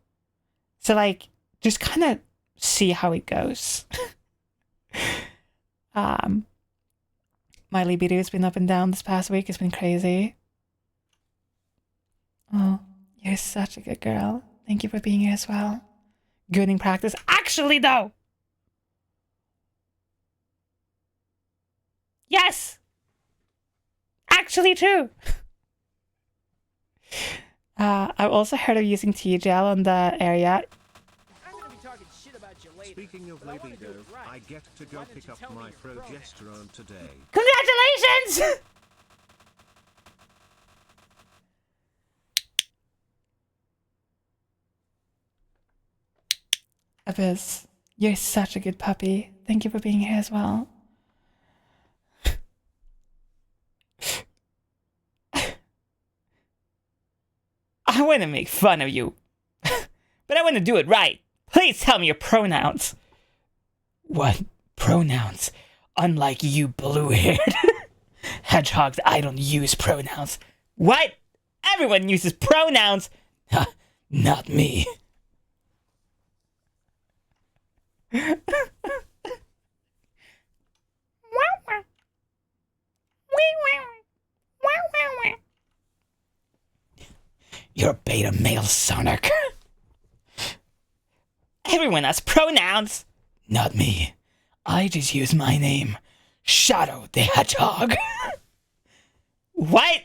S1: So like just kind of see how it goes. My libido has been up and down this past week. It's been crazy. Oh, you're such a good girl. Thank you for being here as well. Good in practice. Actually, though. Yes. Actually true. I've also heard of using tea gel on the area.
S5: Speaking of libido, I get to go pick up my progesterone today.
S1: Congratulations! Abyss, you're such a good puppy. Thank you for being here as well. I want to make fun of you, but I want to do it right. Please tell me your pronouns. What pronouns? Unlike you blue-haired hedgehogs, I don't use pronouns. What? Everyone uses pronouns. Not me. You're a beta male Sonic. Everyone has pronouns. Not me. I just use my name. Shadow the Hedgehog. What?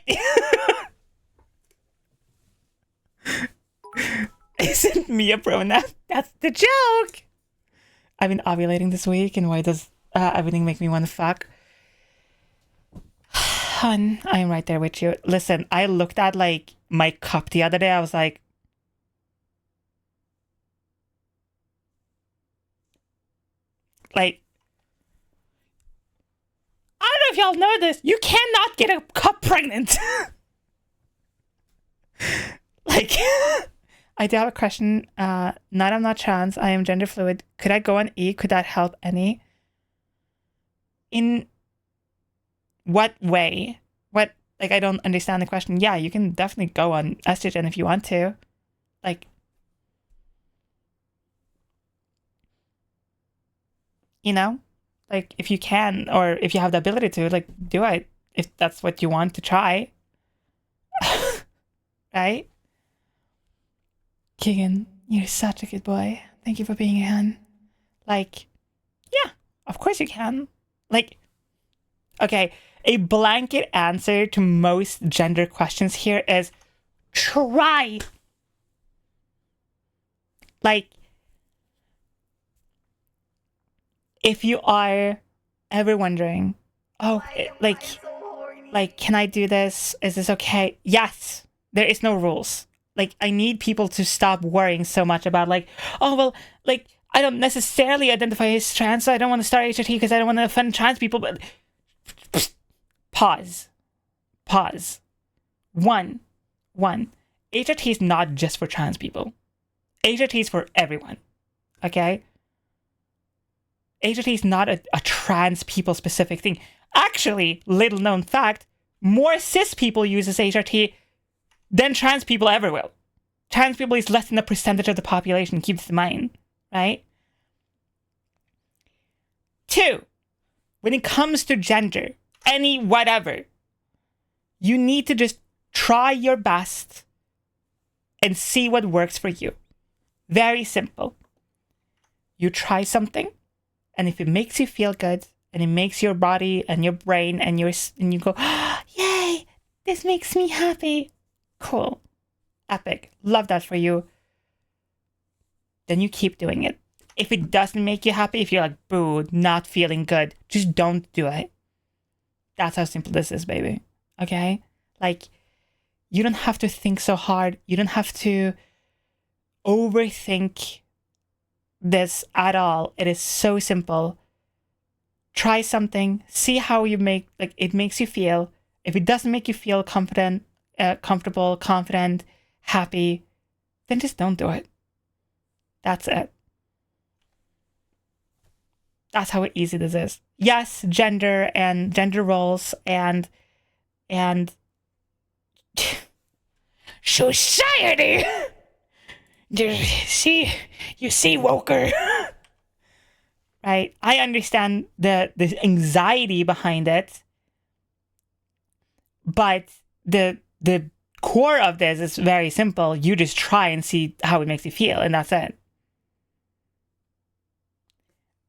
S1: Isn't me a pronoun? That's the joke. I've been ovulating this week, and why does everything make me want to fuck? Hun, I am right there with you. Listen, I looked at like my cup the other day. I was like, I don't know if y'all know this. You cannot get a cup pregnant. Like, I do have a question. I'm not trans. I am gender fluid. Could I go on E? Could that help any? In what way? What, like, I don't understand the question. Yeah, you can definitely go on estrogen if you want to. Like, you know, like if you can, or if you have the ability to, like, do it if that's what you want to try. Right? Keegan, you're such a good boy. Thank you for being here. Like, yeah, of course you can. Like, okay, a blanket answer to most gender questions here is try. Like, if you are ever wondering, oh, like, can I do this? Is this okay? Yes, there is no rules. Like, I need people to stop worrying so much about, like, oh, well, like, I don't necessarily identify as trans, so I don't want to start HRT because I don't want to offend trans people, but pause. One, HRT is not just for trans people. HRT is for everyone, okay? HRT is not a trans people specific thing. Actually, little known fact, more cis people uses HRT than trans people ever will. Trans people is less than a percentage of the population, keep this in mind, right? 2, when it comes to gender, any whatever, you need to just try your best and see what works for you. Very simple. You try something, and if it makes you feel good, and it makes your body and your brain and you go, oh, yay, this makes me happy. Cool. Epic. Love that for you. Then you keep doing it. If it doesn't make you happy, if you're like, boo, not feeling good, just don't do it. That's how simple this is, baby. Okay? Like, you don't have to think so hard. You don't have to overthink this at all. It is so simple. Try something. See how it makes you feel. If it doesn't make you feel confident, comfortable, confident, happy, then just don't do it. That's it. That's how easy this is. Yes, gender and gender roles and society. See, you see, Woker. Right? I understand the anxiety behind it, but the core of this is very simple. You just try and see how it makes you feel, and that's it.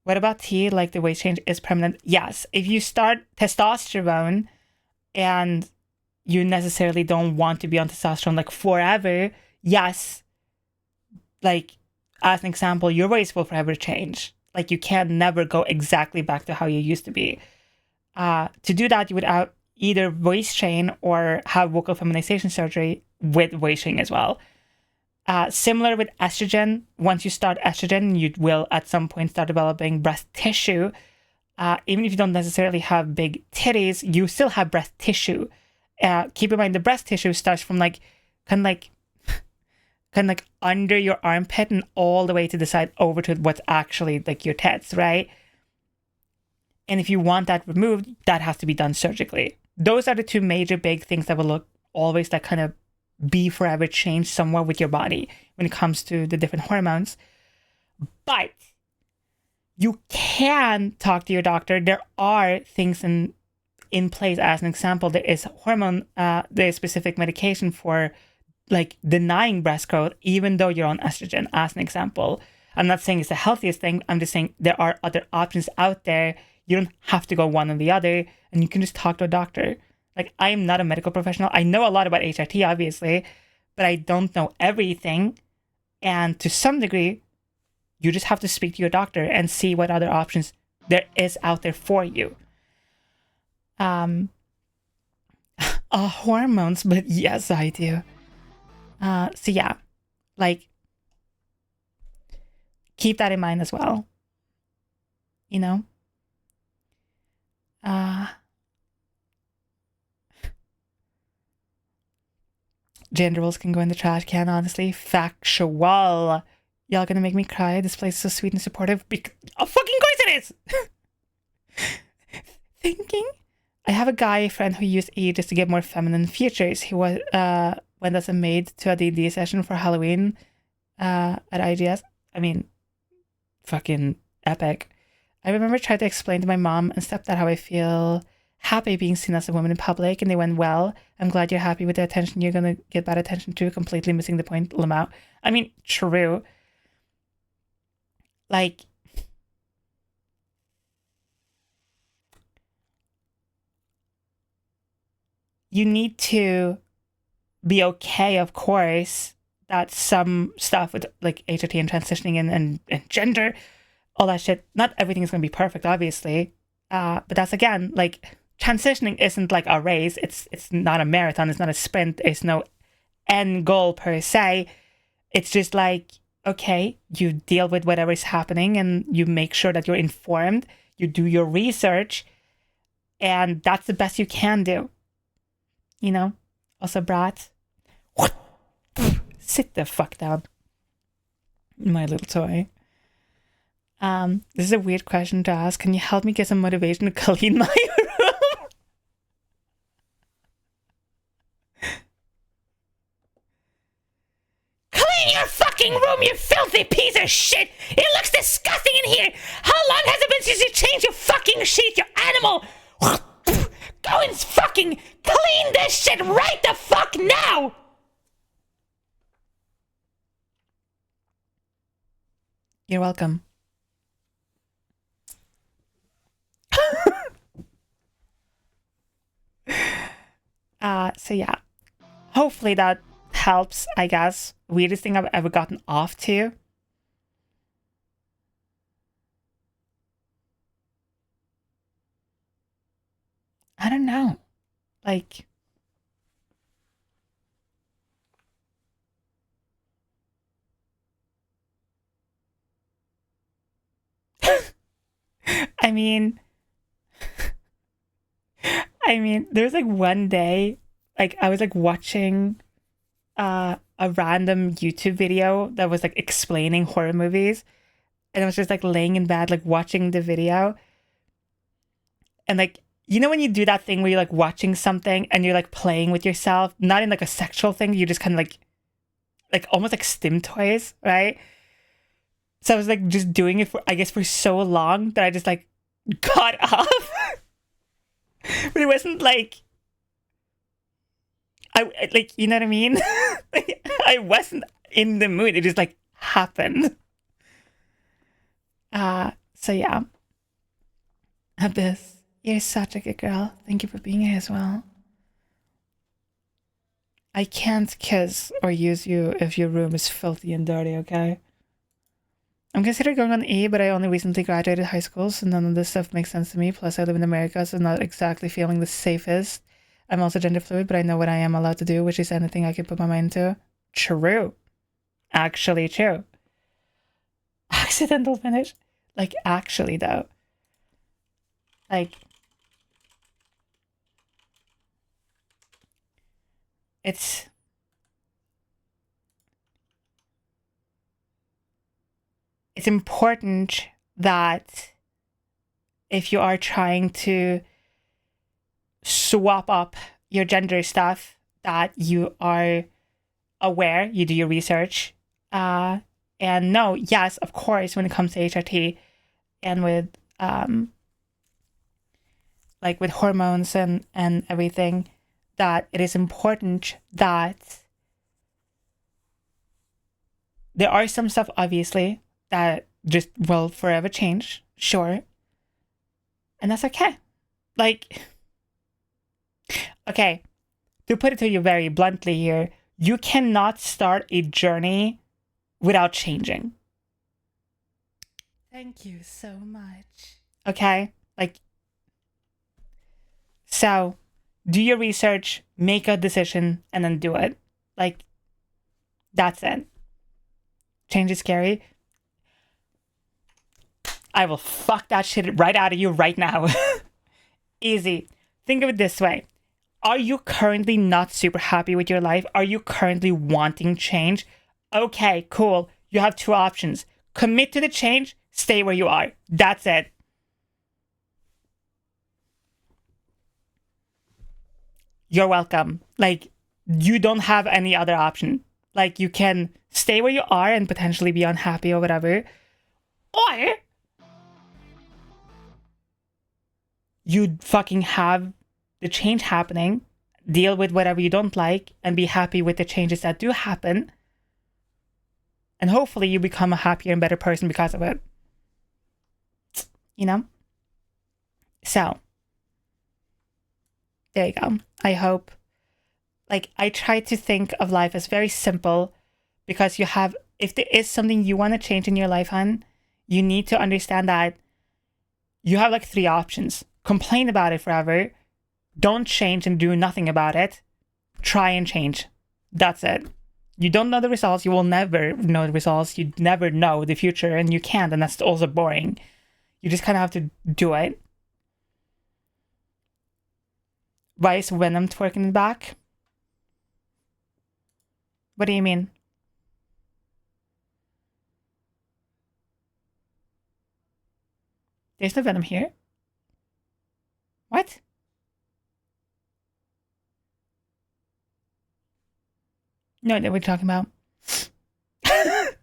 S1: What about T? Like the weight change is permanent? Yes. If you start testosterone and you necessarily don't want to be on testosterone like forever, yes. Like, as an example, your waist will forever change. Like, you can never go exactly back to how you used to be. To do that, you would either waist train or have vocal feminization surgery with waist training as well. Similar with estrogen, once you start estrogen, you will at some point start developing breast tissue. Even if you don't necessarily have big titties, you still have breast tissue. Keep in mind, the breast tissue starts from kind of like under your armpit and all the way to the side over to what's actually like your tits, right? And if you want that removed, that has to be done surgically. Those are the two major big things that will look always like kind of be forever changed somewhat with your body when it comes to the different hormones. But you can talk to your doctor. There are things in place. As an example, there is there is specific medication for like denying breast growth, even though you're on estrogen, as an example. I'm not saying it's the healthiest thing. I'm just saying there are other options out there. You don't have to go one or the other, and you can just talk to a doctor. Like, I am not a medical professional. I know a lot about HRT, obviously, but I don't know everything. And to some degree, you just have to speak to your doctor and see what other options there is out there for you. Hormones, but yes, I do. So yeah, like, keep that in mind as well. You know? Gender roles can go in the trash can, honestly. Factual. Y'all gonna make me cry. This place is so sweet and supportive. Of fucking course it is! Thinking? I have a guy friend who used E just to get more feminine features. He was went as a maid to a D&D session for Halloween at IGS. I mean, fucking epic. I remember trying to explain to my mom and stepdad how I feel happy being seen as a woman in public, and they went, well, I'm glad you're happy with the attention you're going to get bad attention to, completely missing the point, Lamau. I mean, true. Like, you need to be okay, of course, that some stuff with like HRT and transitioning and gender, all that shit, not everything is going to be perfect, obviously. But that's, again, like, transitioning isn't like a race. It's not a marathon. It's not a sprint. It's no end goal per se. It's just like, okay, you deal with whatever is happening and you make sure that you're informed. You do your research, and that's the best you can do. You know? Also, brat, sit the fuck down. My little toy. This is a weird question to ask. Can you help me get some motivation to clean my room? Clean your fucking room, you filthy piece of shit! It looks disgusting in here! How long has it been since you changed your fucking sheet, you animal? Go and fucking clean this shit right the fuck now! You're welcome. So yeah, hopefully that helps, I guess. Weirdest thing I've ever gotten off to. I don't know. Like, I mean, there's like one day, like, I was like watching a random YouTube video that was like explaining horror movies, and I was just like laying in bed, like watching the video, and like, you know when you do that thing where you're like watching something and you're like playing with yourself, not in like a sexual thing, you just kind of like almost like stim toys, right? So I was like just doing it for, I guess, for so long that I just like got off. But it wasn't like, like, you know what I mean? Like, I wasn't in the mood. It just like happened. So yeah. Abyss, you're such a good girl. Thank you for being here as well. I can't kiss or use you if your room is filthy and dirty, okay? I'm considering going on E, but I only recently graduated high school, so none of this stuff makes sense to me. Plus, I live in America, so not exactly feeling the safest. I'm also gender fluid, but I know what I am allowed to do, which is anything I can put my mind to. True. Actually true. Accidental finish. Like, actually, though. Like, it's important that if you are trying to swap up your gender stuff, that you are aware, you do your research, and no, yes, of course, when it comes to HRT and with like with hormones and everything, that it is important that there are some stuff, obviously, that just will forever change, sure. And that's okay. Like, okay, to put it to you very bluntly here, you cannot start a journey without changing. Thank you so much. Okay? Like, so do your research, make a decision, and then do it. Like, that's it. Change is scary. I will fuck that shit right out of you right now. Easy. Think of it this way. Are you currently not super happy with your life? Are you currently wanting change? Okay, cool. You have two options. Commit to the change, stay where you are. That's it. You're welcome. Like, you don't have any other option. Like, you can stay where you are and potentially be unhappy or whatever. Or you fucking have the change happening, deal with whatever you don't like, and be happy with the changes that do happen. And hopefully you become a happier and better person because of it. You know? So, there you go. I hope. Like, I try to think of life as very simple, because you have, if there is something you want to change in your life, hon, you need to understand that you have like three options. Complain about it forever, don't change and do nothing about it, try and change. That's it. You don't know the results, you will never know the results, you never know the future, and you can't, and that's also boring. You just kind of have to do it. Why is Venom twerking in the back? What do you mean? There's no Venom here. What? No idea what you're talking about. What?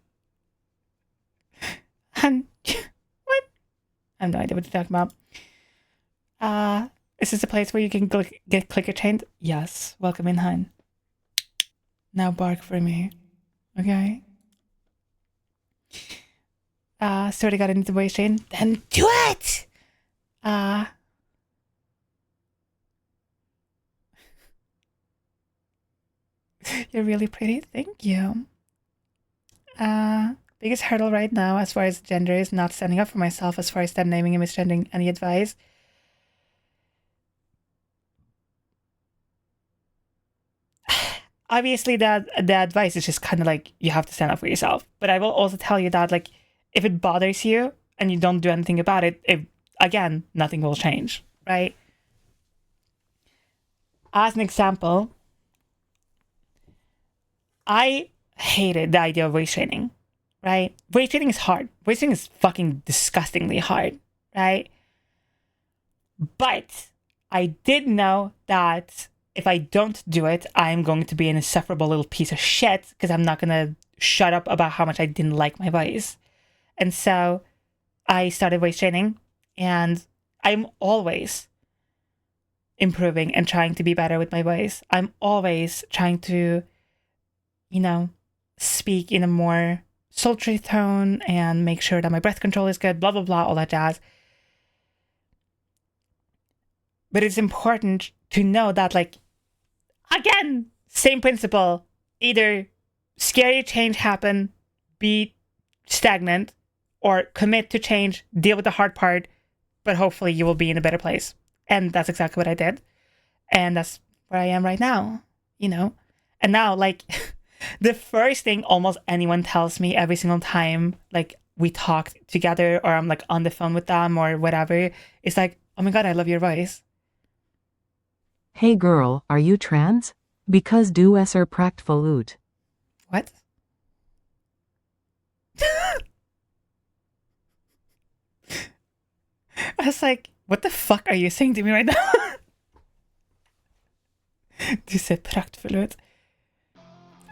S1: I have no idea what you're talking about. Is this a place where you can get clicker chained? Yes. Welcome in, hun. Now bark for me. Okay? Sort of got into the voice chain. Then do it! You're really pretty. Thank you. Biggest hurdle right now as far as gender is not standing up for myself as far as them naming and misgendering. Any advice? Obviously, the advice is just kind of like, you have to stand up for yourself. But I will also tell you that, like, if it bothers you and you don't do anything about it, again, nothing will change, right? As an example, I hated the idea of weight training, right? Weight training is hard. Weight training is fucking disgustingly hard, right? But I did know that if I don't do it, I'm going to be an insufferable little piece of shit because I'm not going to shut up about how much I didn't like my voice. And so I started voice training, and I'm always improving and trying to be better with my voice. I'm always trying to, speak in a more sultry tone and make sure that my breath control is good, blah, blah, blah, all that jazz. But it's important to know that, again, same principle. Either scary change happen, be stagnant, or commit to change, deal with the hard part, but hopefully you will be in a better place. And that's exactly what I did. And that's where I am right now, And now, the first thing almost anyone tells me every single time, we talk together or I'm, on the phone with them or whatever, is oh my God, I love your voice.
S3: Hey girl, are you trans? Because du är praktfull ut.
S1: What? I was like, what the fuck are you saying to me right now? Du ser praktfull ut.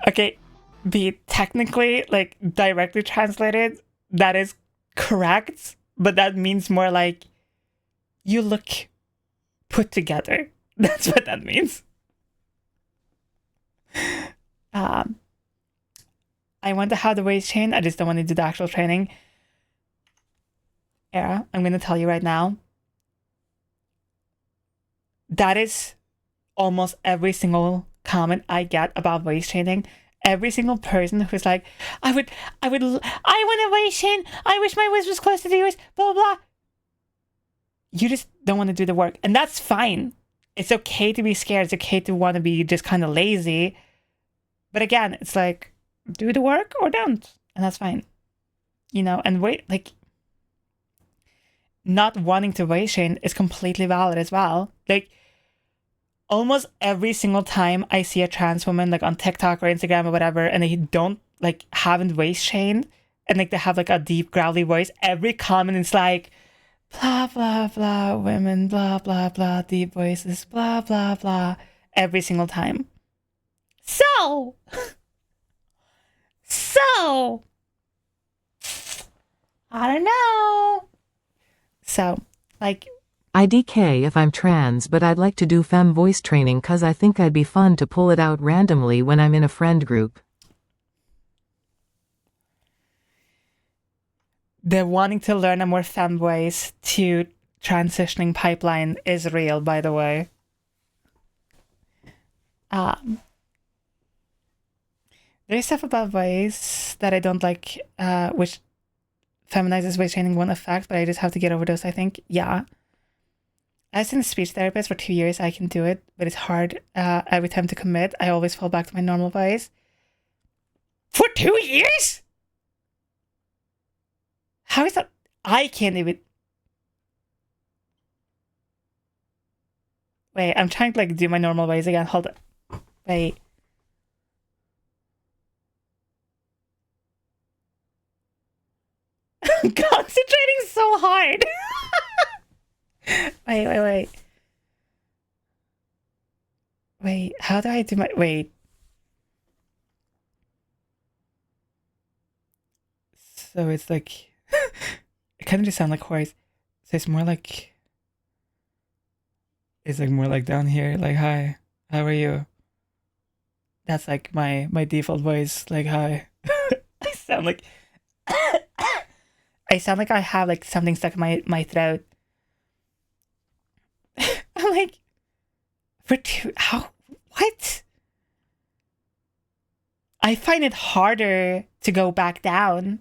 S1: Okay, be technically, directly translated, that is correct, but that means more you look put together. That's what that means. I want to have the waist chain. I just don't want to do the actual training. Era, I'm going to tell you right now. That is almost every single comment I get about waist training. Every single person who's I want a waist chain. I wish my waist was close to yours. Blah, blah, blah. You just don't want to do the work. And that's fine. It's okay to be scared. It's okay to want to be just kind of lazy. But again, it's do the work or don't. And that's fine. And wait, not wanting to waist train is completely valid as well. Almost every single time I see a trans woman on TikTok or Instagram or whatever, and they don't haven't waist trained and they have a deep growly voice, every comment is blah, blah, blah, women, blah, blah, blah, deep voices, blah, blah, blah, every single time. So, I don't know. So,
S3: IDK if I'm trans, but I'd like to do femme voice training cause I think I'd be fun to pull it out randomly when I'm in a friend group.
S1: The wanting to learn a more femme voice to transitioning pipeline is real, by the way. There's stuff about voice that I don't like, which feminizes voice training won't affect, but I just have to get over those, I think. Yeah. As in a speech therapist for 2 years, I can do it, but it's hard every time to commit. I always fall back to my normal voice. For 2 years? How is that? I can't even... Wait, I'm trying to do my normal voice again. Hold on. Wait. I'm concentrating so hard. Wait. Wait, how do I do my... Wait. So it's it kind of just sounds like hoarse. So it's more it's more down here, hi, how are you? That's my default voice, hi. I sound I sound like I have something stuck in my throat. I'm what? I find it harder to go back down.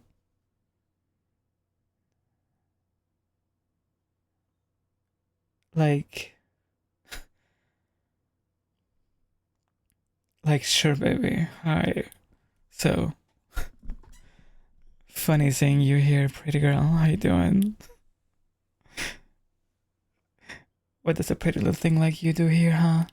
S1: Sure, baby. Hi. So, funny seeing you here, pretty girl. How you doing? What does a pretty little thing like you do here, huh?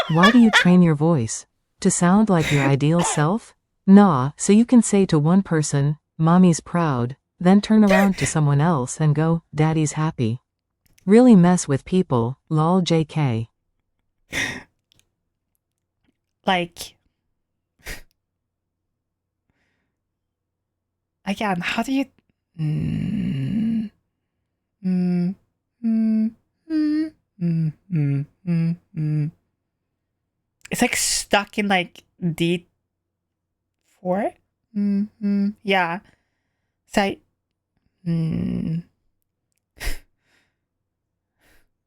S3: Why do you train your voice? To sound like your ideal self? Nah, so you can say to one person, mommy's proud, then turn around to someone else and go, daddy's happy. Really mess with people, lol JK.
S1: Like, again, how do you... Mm, mm, mm, mm, mm, mm, mm, mm. It's like stuck in like D4? Yeah. So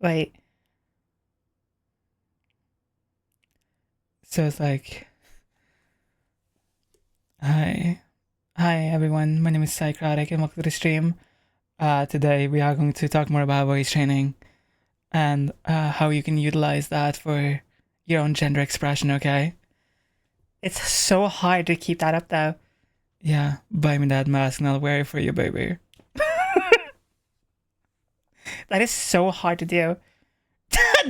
S1: wait. So it's like, hi everyone, my name is Szycrotic and welcome to the stream. Today we are going to talk more about voice training and how you can utilize that for your own gender expression, okay? It's so hard to keep that up though. Yeah, buy me that mask and I'll wear it for you, baby. That is so hard to do.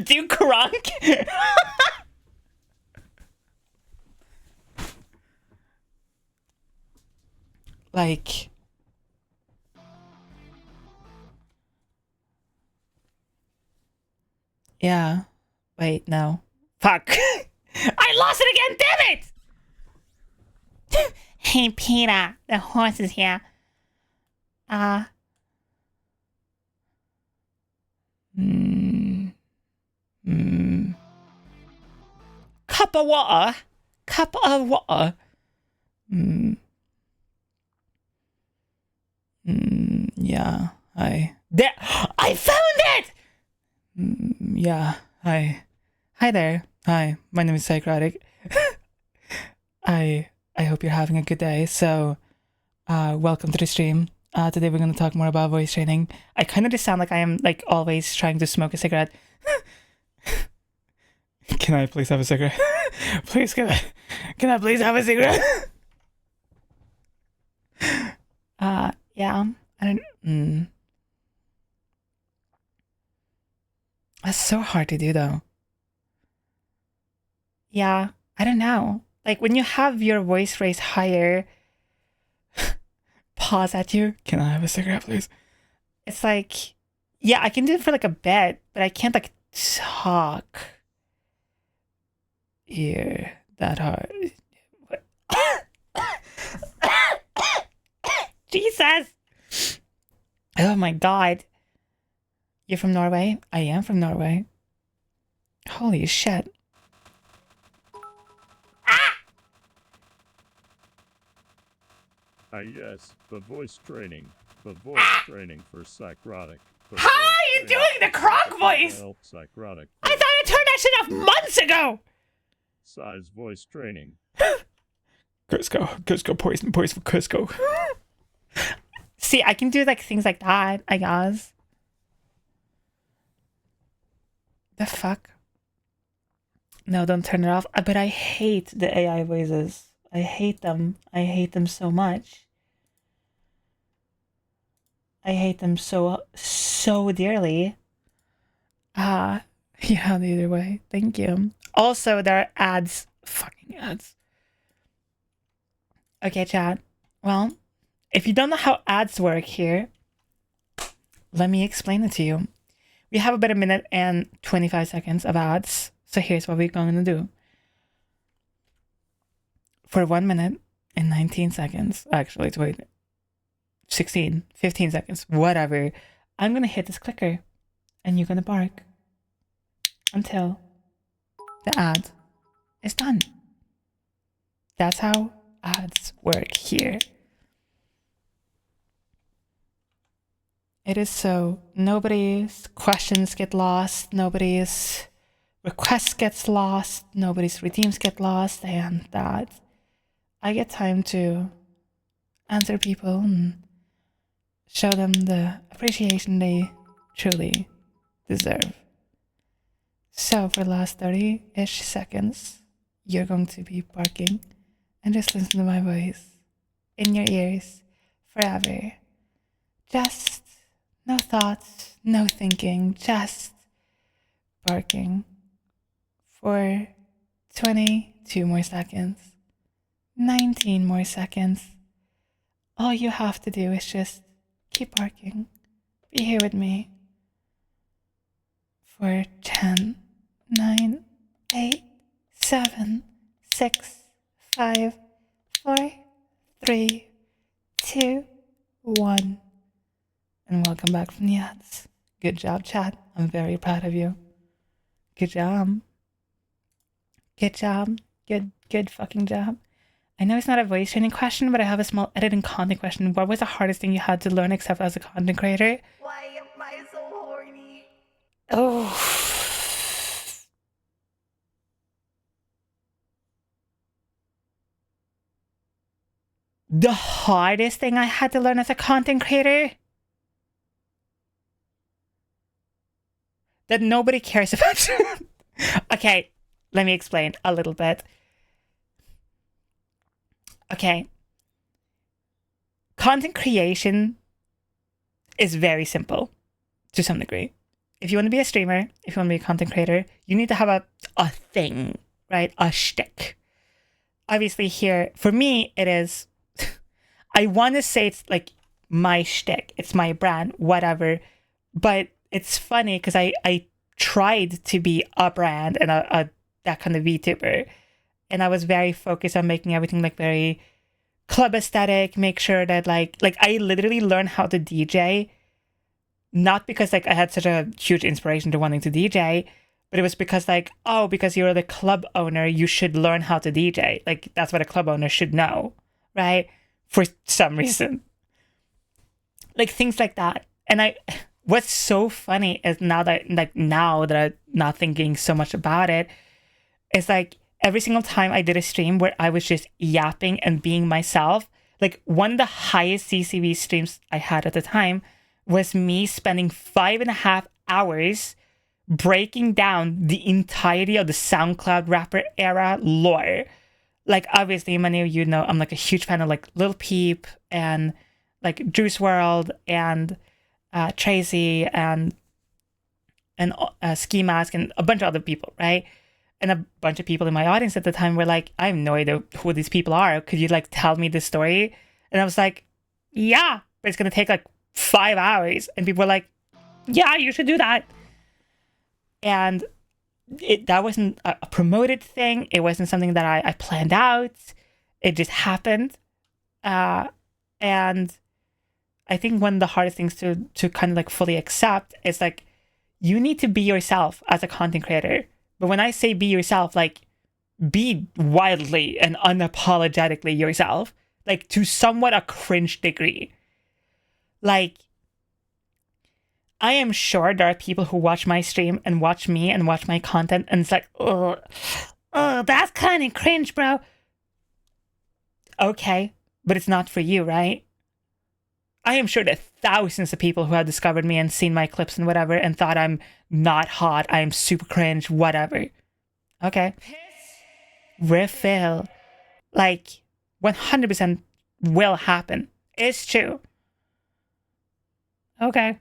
S1: Do crunk? Like, yeah. Wait, no. Fuck. I lost it again, damn it! Hey, Peter, the horse is here. Cup of water. Cup of water. Yeah, I found it! Yeah, hi there. Hi, my name is Szycrotic. I hope you're having a good day. So, welcome to the stream. Today we're gonna talk more about voice training. I kind of just sound like I am like always trying to smoke a cigarette. Can I please have a cigarette? Please, can I please have a cigarette? Yeah. I don't. That's so hard to do, though. Yeah, I don't know. Like when you have your voice raised higher, pause at you. Can I have a cigarette, please? It's like, yeah, I can do it for like a bit, but I can't like talk here that hard. Jesus! Oh my god. You're from Norway? I am from Norway. Holy shit.
S6: Yes, the voice training. The voice training for Szycrotic.
S1: How are you doing the croc voice?
S6: Szycrotic.
S1: I thought I turned that shit off months ago!
S6: Size voice training.
S1: Cusco, poison for Cusco. See, I can do like things like that, I guess. The fuck? No, don't turn it off. But I hate the AI voices. I hate them. I hate them so much. I hate them so dearly. Yeah, either way. Thank you. Also, there are ads. Fucking ads. Okay, chat. Well, if you don't know how ads work here, let me explain it to you. We have about a minute and 25 seconds of ads. So here's what we're going to do. For 1 minute and 19 seconds, actually, wait, 16, 15 seconds, whatever, I'm going to hit this clicker and you're going to bark until the ad is done. That's how ads work here. It is so nobody's questions get lost, nobody's requests gets lost, nobody's redeems get lost, and that I get time to answer people and show them the appreciation they truly deserve. So for the last 30-ish seconds, you're going to be barking and just listen to my voice in your ears forever. Just no thoughts, no thinking, just barking for 22 more seconds, 19 more seconds. All you have to do is just keep barking. Be here with me for 10, 9, 8, 7, 6, 5, 4, 3, 2, 1. And welcome back from the ads. Good job, chat. I'm very proud of you. Good job. Good job. Good fucking job. I know it's not a voice training question, but I have a small editing content question. What was the hardest thing you had to learn except as a content creator?
S7: Why am I so horny?
S1: Oh. The hardest thing I had to learn as a content creator? That nobody cares about. Okay, let me explain a little bit. Okay. Content creation is very simple to some degree. If you want to be a streamer, if you want to be a content creator, you need to have a thing, right? A shtick. Obviously here, for me, it is, I want to say it's like my shtick. It's my brand, whatever. But it's funny because I tried to be a brand and that kind of VTuber. And I was very focused on making everything like very club aesthetic, make sure that like I literally learned how to DJ, not because like I had such a huge inspiration to wanting to DJ, but it was because like, oh, because you're the club owner, you should learn how to DJ. Like that's what a club owner should know, right? For some reason. Like things like that. And what's so funny is now that I'm not thinking so much about it, it's like every single time I did a stream where I was just yapping and being myself, like one of the highest CCV streams I had at the time was me spending 5.5 hours breaking down the entirety of the SoundCloud rapper era lore. Like obviously many of you know I'm like a huge fan of like Lil Peep and like Juice WRLD and Tracy and Ski Mask and a bunch of other people, right? And a bunch of people in my audience at the time were like, I have no idea who these people are. Could you like tell me the story? And I was like, yeah, but it's gonna take like 5 hours. And people were like, yeah, you should do that. And that wasn't a promoted thing. It wasn't something that I planned out. It just happened. And I think one of the hardest things to kind of like fully accept is like, you need to be yourself as a content creator. But when I say be yourself, like be wildly and unapologetically yourself, like to somewhat a cringe degree. Like, I am sure there are people who watch my stream and watch me and watch my content and it's like, oh, that's kind of cringe, bro. Okay, but it's not for you, right? I am sure that thousands of people who have discovered me and seen my clips and whatever and thought I'm not hot, I'm super cringe, whatever. Okay. Refill. Like, 100% will happen. It's true. Okay.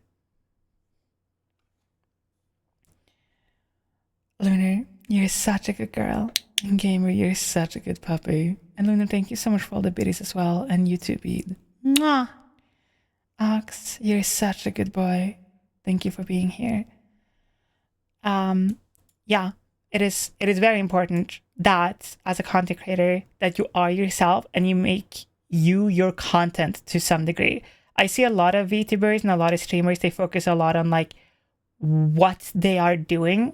S1: Lunar, you're such a good girl. And Gamer, you're such a good puppy. And Lunar, thank you so much for all the biddies as well. And you too, Bead. Mwah! Ox, you're such a good boy. Thank you for being here. Yeah, it is very important that as a content creator that you are yourself and you make your content to some degree. I see a lot of VTubers and a lot of streamers, they focus a lot on like what they are doing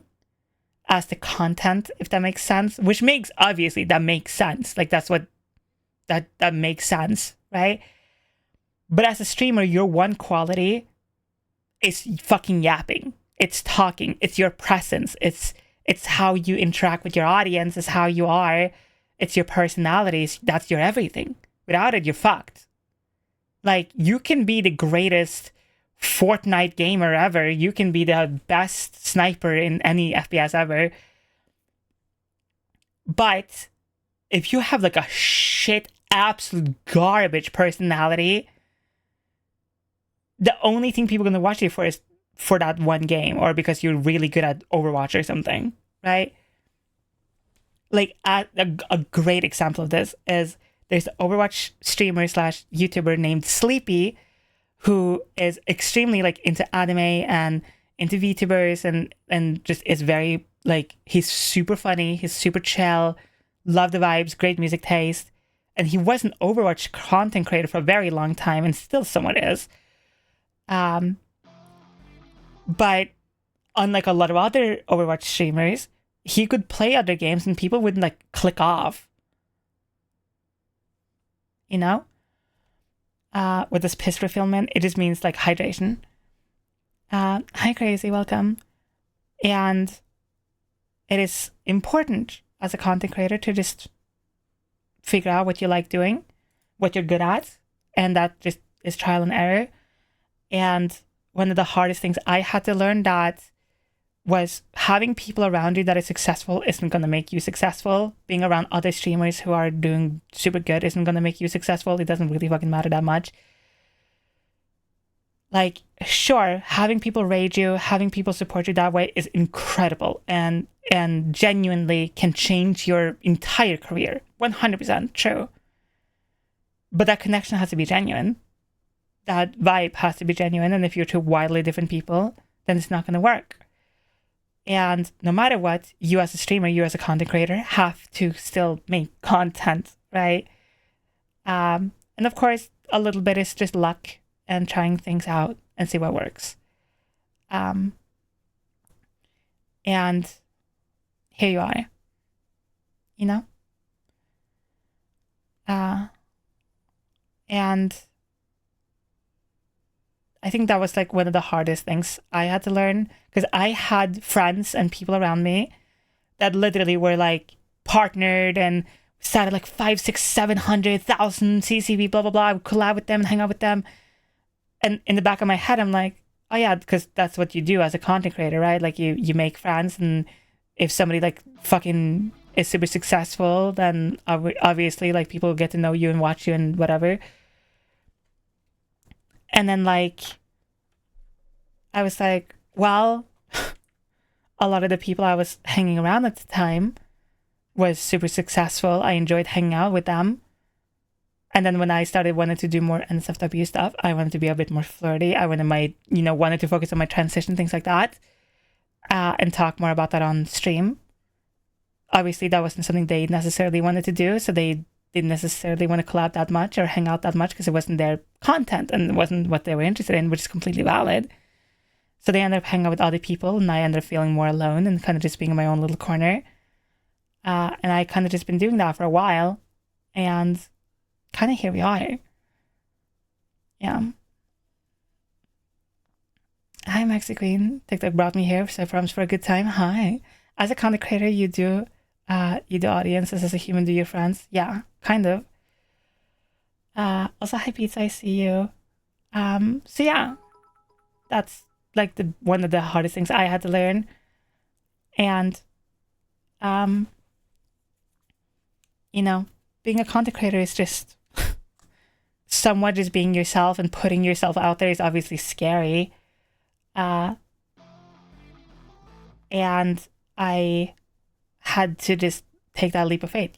S1: as the content, if that makes sense, which makes, obviously that makes sense. Like that's what that makes sense, right? But as a streamer, your one quality is fucking yapping. It's talking. It's your presence. It's how you interact with your audience. It's how you are. It's your personalities. That's your everything. Without it, you're fucked. Like, you can be the greatest Fortnite gamer ever. You can be the best sniper in any FPS ever. But if you have like a shit, absolute garbage personality, the only thing people are going to watch you for is for that one game or because you're really good at Overwatch or something, right? Like, a great example of this is there's an Overwatch streamer / YouTuber named Sleepy who is extremely like into anime and into VTubers and just is very like, he's super funny, he's super chill, love the vibes, great music taste. And he was an Overwatch content creator for a very long time and still somewhat is. But unlike a lot of other Overwatch streamers, he could play other games and people wouldn't like click off. You know? With this piss refillment, it just means like hydration. Hi Crazy, welcome. And it is important as a content creator to just figure out what you like doing, what you're good at, and that just is trial and error. And one of the hardest things I had to learn that was having people around you that are successful isn't going to make you successful. Being around other streamers who are doing super good isn't going to make you successful. It doesn't really fucking matter that much. Like, sure, having people rate you, having people support you that way is incredible and genuinely can change your entire career. 100% true. But that connection has to be genuine. That vibe has to be genuine. And if you're two wildly different people, then it's not going to work. And no matter what, you as a streamer, you as a content creator have to still make content, right? And of course, a little bit is just luck and trying things out and see what works. And here you are, you know? And I think that was like one of the hardest things I had to learn, because I had friends and people around me that literally were like partnered and started like 500, 600, 700,000 CCV, blah, blah, blah. I would collab with them and hang out with them. And in the back of my head, I'm like, oh yeah, because that's what you do as a content creator, right? Like you make friends, and if somebody like fucking is super successful, then obviously like people get to know you and watch you and whatever. And then like, I was like, well, a lot of the people I was hanging around at the time was super successful. I enjoyed hanging out with them. And then when I started wanting to do more NSFW stuff, I wanted to be a bit more flirty. I wanted to focus on my transition, things like that, and talk more about that on stream. Obviously, that wasn't something they necessarily wanted to do, so they didn't necessarily want to collab that much or hang out that much because it wasn't their content and it wasn't what they were interested in, which is completely valid. So they ended up hanging out with other people, and I ended up feeling more alone and kind of just being in my own little corner. And I kind of just been doing that for a while, and kind of here we are. Yeah. Hi, Maxi Queen. TikTok brought me here, so I promise for a good time. Hi. As a content creator, you do audiences. As a human, do your friends? Yeah, kind of. Also, hi Pizza, I see you. So yeah, that's like one of the hardest things I had to learn. And being a content creator is just somewhat just being yourself, and putting yourself out there is obviously scary. And I had to just take that leap of faith,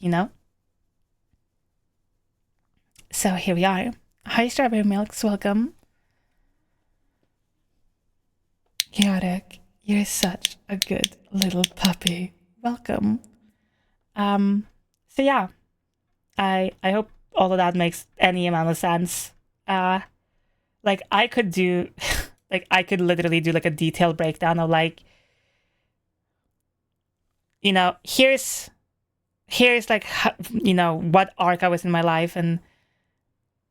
S1: So here we are. Hi, Strawberry Milks, welcome. Chaotic, you're such a good little puppy. Welcome. So yeah, I hope all of that makes any amount of sense. Like I could do, like I could literally do like a detailed breakdown of like, here's like, what arc I was in my life, and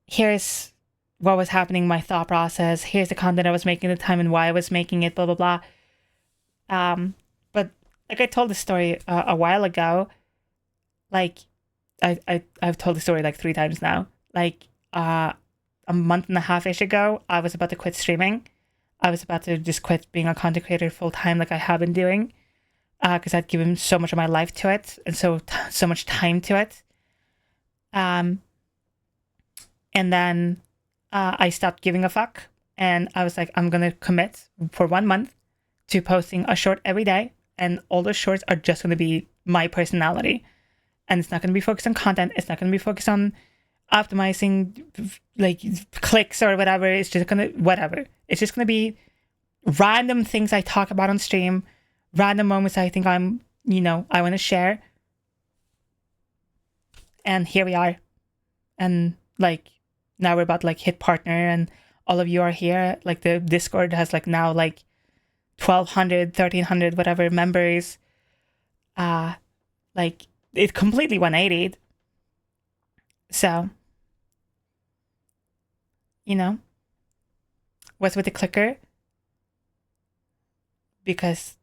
S1: here's what was happening, my thought process. Here's the content I was making at the time and why I was making it, blah, blah, blah. But like I told the story a while ago, like I've told the story like 3 times now. Like a month and a half-ish ago, I was about to quit streaming. I was about to just quit being a content creator full time like I have been doing. Because I'd given so much of my life to it and so much time to it. And then I stopped giving a fuck, and I was like, I'm going to commit for 1 month to posting a short every day, and all those shorts are just going to be my personality. And it's not going to be focused on content. It's not going to be focused on optimizing like clicks or whatever. It's just going to, whatever. It's just going to be random things I talk about on stream, random moments I think I want to share. And here we are. And like now we're about to like hit partner, and all of you are here. Like the Discord has like now like 1,200, 1,300, whatever members. Like it completely 180'd. So, you know, what's with the clicker? Because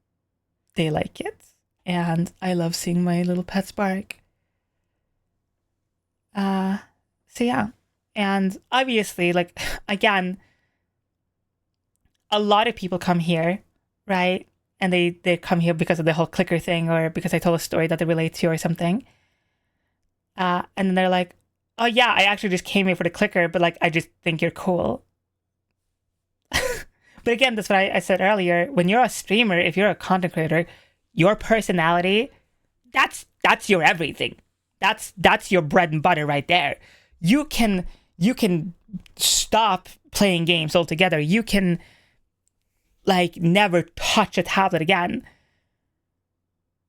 S1: they like it, and I love seeing my little pets bark. So yeah, and obviously, like, again, a lot of people come here, right? And they come here because of the whole clicker thing, or because I told a story that they relate to or something. And then they're like, oh yeah, I actually just came here for the clicker, but like, I just think you're cool. But again, that's what I said earlier. When you're a streamer, if you're a content creator, your personality, that's your everything. That's your bread and butter right there. You can stop playing games altogether. You can like never touch a tablet again.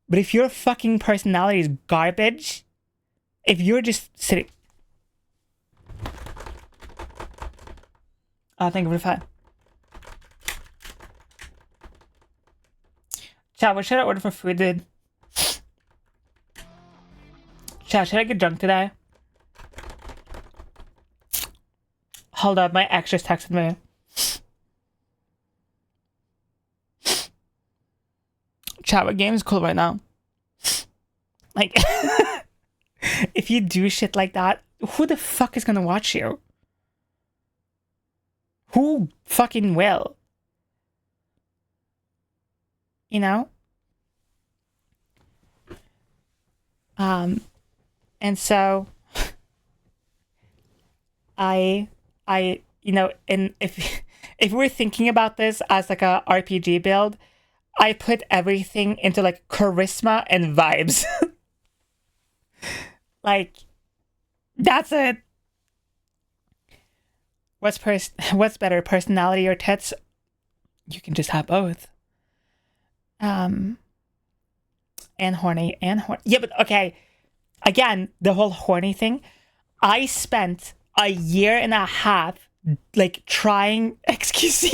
S1: But if your fucking personality is garbage, if you're just sitting, thank you for the fan. Chat, what should I order for food, dude? Chat, should I get drunk today? Hold up, my ex just texted me. Chat, what game is cool right now? Like, if you do shit like that, who the fuck is gonna watch you? Who fucking will? You know? And so I you know, and if we're thinking about this as like a RPG build, I put everything into like charisma and vibes. Like, that's it. What's better, personality or tits? You can just have both. And horny. Yeah, but okay. Again, the whole horny thing. I spent a year and a half like trying. Excuse me,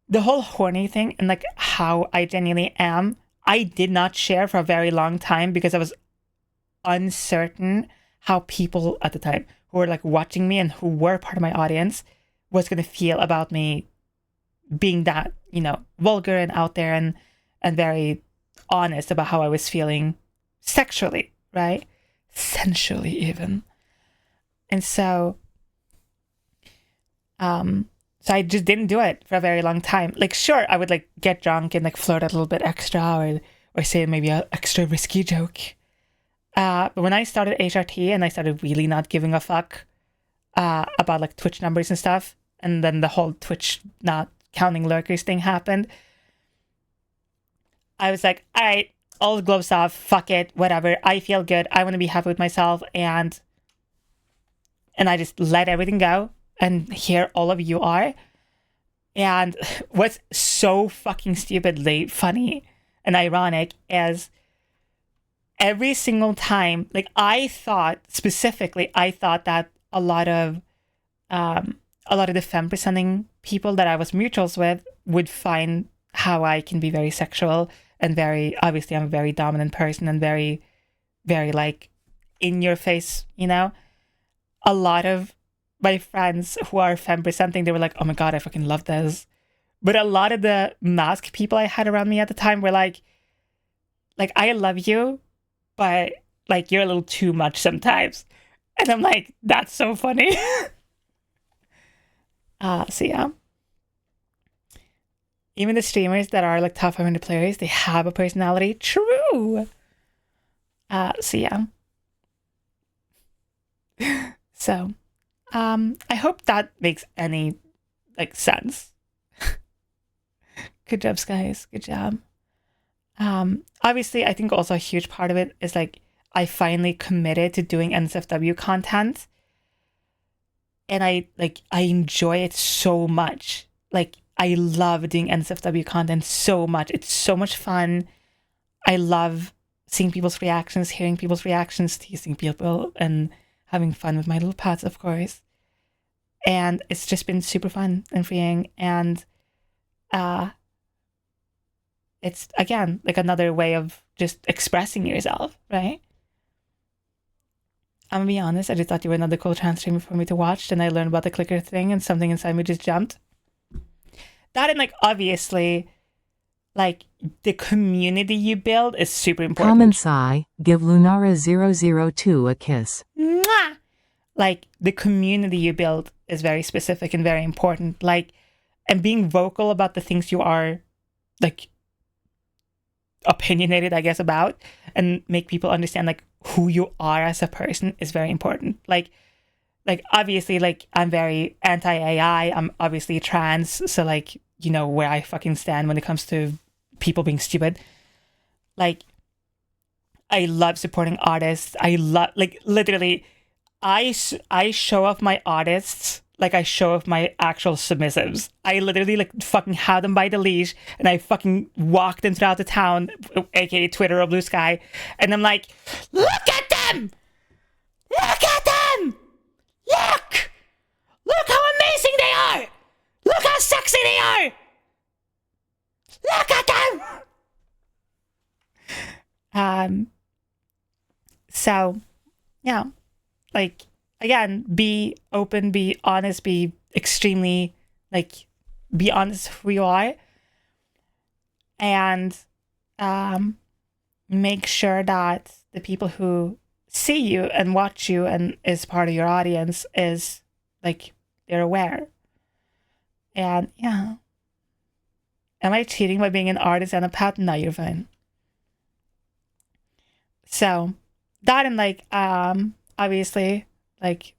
S1: the whole horny thing and like how I genuinely am, I did not share for a very long time because I was uncertain how people at the time who were like watching me and who were part of my audience was going to feel about me being that, you know, vulgar and out there and very honest about how I was feeling sexually, right? Sensually even. And so so I just didn't do it for a very long time. Like, sure, I would like get drunk and like flirt a little bit extra or say maybe an extra risky joke. But when I started HRT and I started really not giving a fuck about like Twitch numbers and stuff, and then the whole Twitch not counting lurkers thing happened, I was like, all right, all the gloves off, fuck it, whatever. I feel good. I want to be happy with myself, and I just let everything go. And here all of you are. And what's so fucking stupidly funny and ironic is every single time, like I thought that a lot of the femme presenting people that I was mutuals with would find how I can be very sexual and very, obviously I'm a very dominant person and very, very like in your face, you know? A lot of my friends who are femme presenting, they were like, oh my God, I fucking love this. But a lot of the mask people I had around me at the time were like, I love you, but like you're a little too much sometimes. And I'm like, that's so funny. So yeah. Even the streamers that are like top 500 players, they have a personality. True. So yeah. So, I hope that makes any like sense. Good job, guys. Good job. Obviously, I think also a huge part of it is like I finally committed to doing NSFW content. and I enjoy it so much. Like, I love doing NSFW content so much. It's so much fun. I love seeing people's reactions, hearing people's reactions, teasing people, and having fun with my little pets, of course. And it's just been super fun and freeing. And it's, again, like another way of just expressing yourself, right? I'm gonna be honest, I just thought you were another cool trans streamer for me to watch. Then I learned about the clicker thing and something inside me just jumped. That, and like, obviously, like, the community you build is super important.
S3: Common sigh, give Lunara002 a kiss.
S1: Mwah! Like, the community you build is very specific and very important. Like, and being vocal about the things you are, like, opinionated, I guess, about, and make people understand, like, who you are as a person is very important. Like obviously, like, I'm very anti-AI. I'm obviously trans, so, like, you know where I fucking stand when it comes to people being stupid. Like, I love supporting artists. I love, like, literally, I show off my artists like I show off my actual submissives. I literally, like, fucking have them by the leash, and I fucking walk them throughout the town, aka Twitter or Blue Sky, and I'm like, look at them! Look at them! Look! Look how amazing they are! Look how sexy they are! Look at them! So, yeah. Like, again, be open, be honest, be extremely, like, be honest who you are. And make sure that the people who see you and watch you and is part of your audience is, like, they're aware. And, yeah. Am I cheating by being an artist and a pet? No, you're fine. So, that, and, like, obviously, like,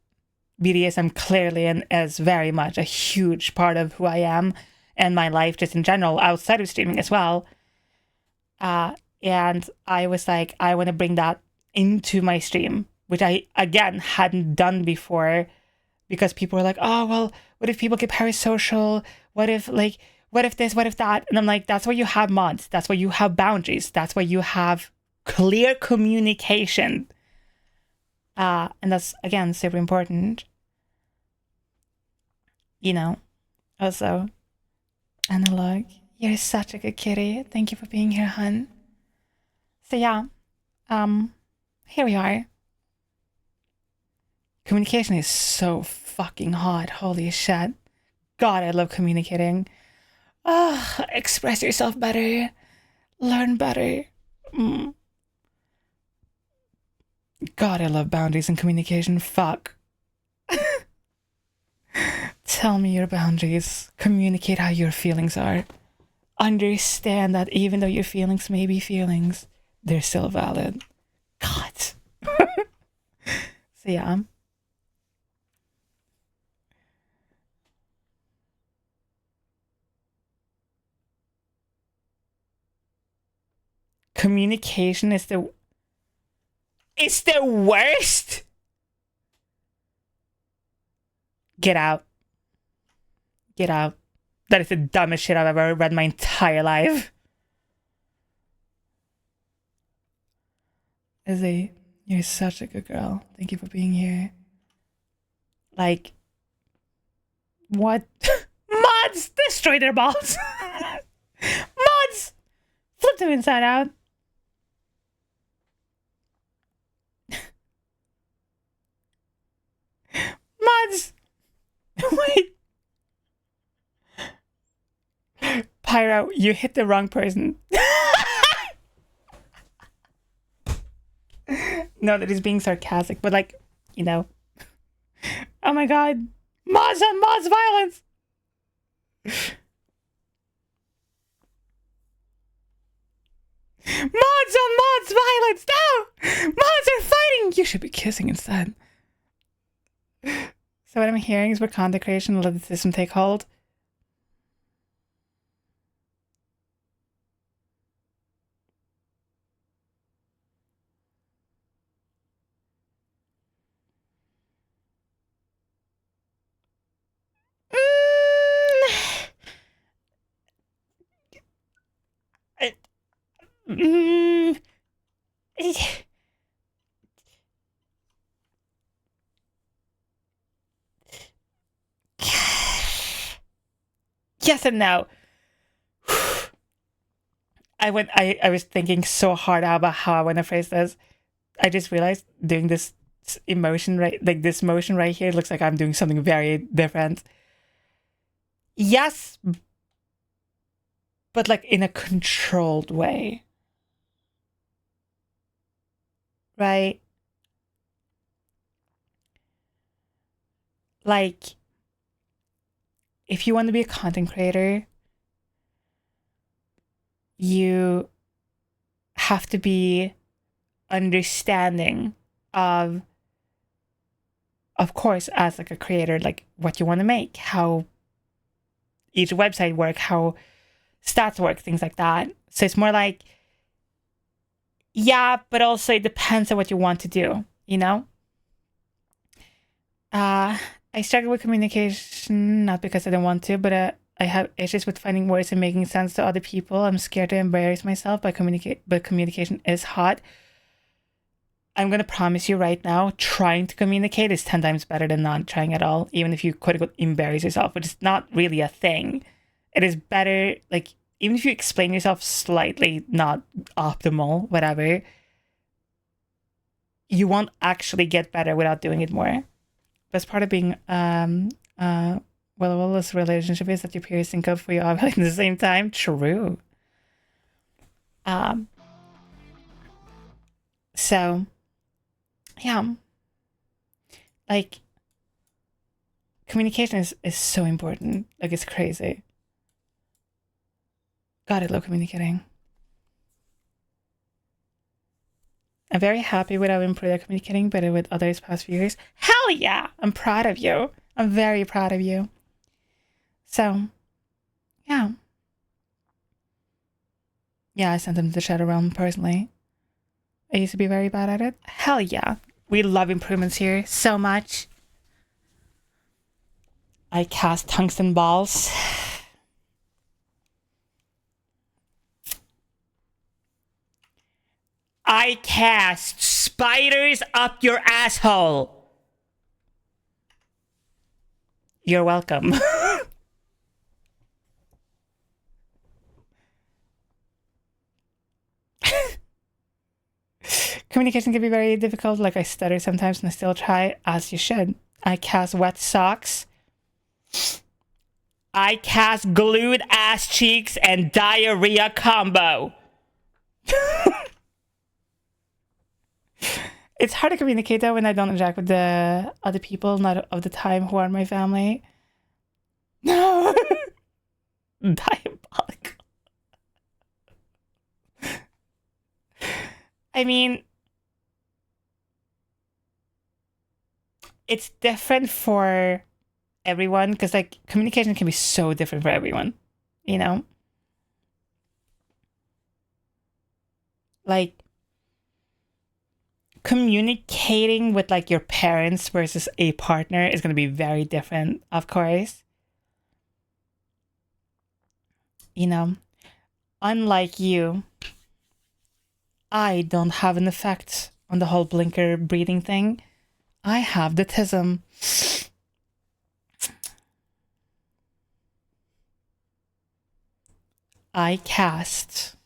S1: BDSM clearly and is very much a huge part of who I am and my life just in general, outside of streaming as well. And I was like, I want to bring that into my stream, which I, again, hadn't done before, because people were like, oh, well, what if people get parasocial? What if this, what if that? And I'm like, that's why you have mods. That's why you have boundaries. That's why you have clear communication. And that's, again, super important. You know, also, Analog, you're such a good kitty. Thank you for being here, hun. So yeah, here we are. Communication is so fucking hot. Holy shit. God, I love communicating. Express yourself better. Learn better. God, I love boundaries and communication. Fuck. Tell me your boundaries. Communicate how your feelings are. Understand that even though your feelings may be feelings, they're still valid. God. So yeah. Communication is the worst. Get out. Get out. That is the dumbest shit I've ever read my entire life. Izzy, you're such a good girl. Thank you for being here. Like, what? Mods! Destroy their balls! Mods! Flip them inside out. Mods! Wait. Pyro, you hit the wrong person. No, that is being sarcastic, but, like, you know. Oh my god. Mods on mods violence! Mods on mods violence! No! Mods are fighting! You should be kissing instead. So what I'm hearing is we're content creation, let the system take hold. Mm, yes and no. I was thinking so hard about how I want to phrase this. I just realized doing this emotion right, like this motion right here, looks like I'm doing something very different. Yes, but like in a controlled way. Right? Like, if you want to be a content creator, you have to be understanding of course, as like a creator, like what you want to make, how each website work, how stats work, things like that. So it's more like, yeah, but also it depends on what you want to do, you know? I struggle with communication, not because I don't want to, but I have issues with finding words and making sense to other people. I'm scared to embarrass myself but communication is hard. I'm going to promise you right now, trying to communicate is 10 times better than not trying at all, even if you quote unquote embarrass yourself, which is not really a thing. It is better, like, even if you explain yourself slightly not optimal, whatever, you won't actually get better without doing it more. Best part of being well, this relationship is that your peers think of for you all at the same time. True. So yeah, like communication is so important. Like, it's crazy. God, I love communicating. I'm very happy with how I improved at communicating better with others past few years. Hell yeah! I'm proud of you. I'm very proud of you. So, yeah. Yeah, I sent them to the Shadow Realm personally. I used to be very bad at it. Hell yeah. We love improvements here so much. I cast tungsten balls. I cast spiders up your asshole. You're welcome. Communication can be very difficult. Like, I stutter sometimes and I still try, as you should. I cast wet socks. I cast glued ass cheeks and diarrhea combo. It's hard to communicate though when I don't interact with the other people, not of the time, who are my family. No. Diabolical. I mean, it's different for everyone because, like, communication can be so different for everyone, you know? Like, communicating with, like, your parents versus a partner is going to be very different, of course. You know? Unlike you, I don't have an effect on the whole blinker breathing thing. I have the tism. I cast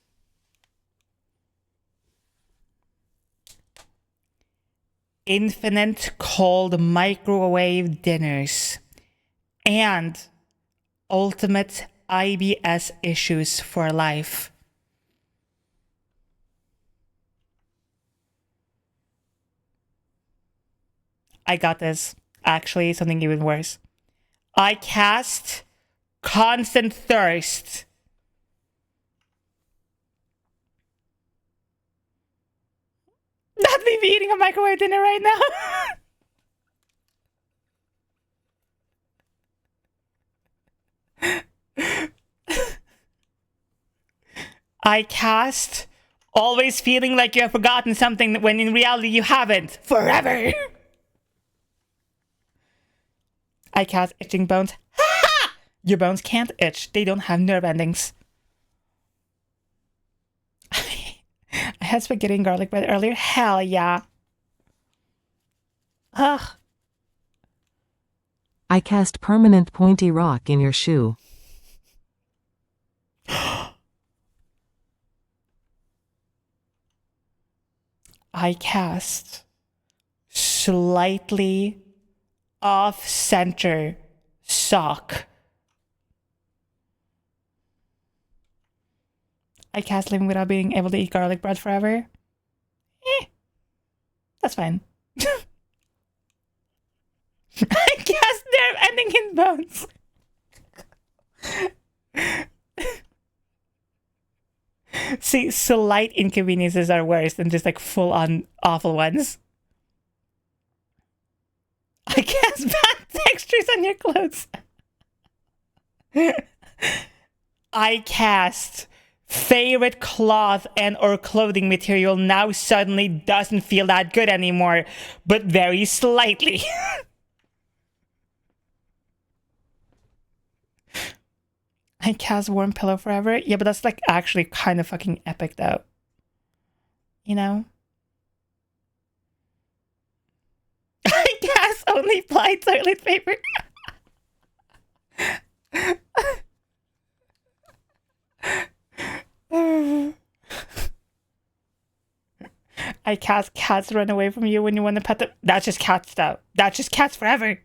S1: infinite cold microwave dinners and ultimate IBS issues for life. I got this. Actually, something even worse. I cast constant thirst. Not me eating a microwave dinner right now. I cast always feeling like you have forgotten something when in reality you haven't. Forever. I cast itching bones. Your bones can't itch. They don't have nerve endings. I had spaghetti and garlic bread earlier. Hell yeah. Ugh.
S3: I cast permanent pointy rock in your shoe.
S1: I cast slightly off-center sock. I cast living without being able to eat garlic bread forever. That's fine. I cast nerve ending in bones. See, slight inconveniences are worse than just like full-on awful ones. I cast bad textures on your clothes. I cast favorite cloth and or clothing material now suddenly doesn't feel that good anymore, but very slightly. I cast warm pillow forever. Yeah, but that's like actually kind of fucking epic though. You know? I cast only ply toilet paper. I cast cats run away from you when you want to pet them. That's just cats though. That's just cats forever.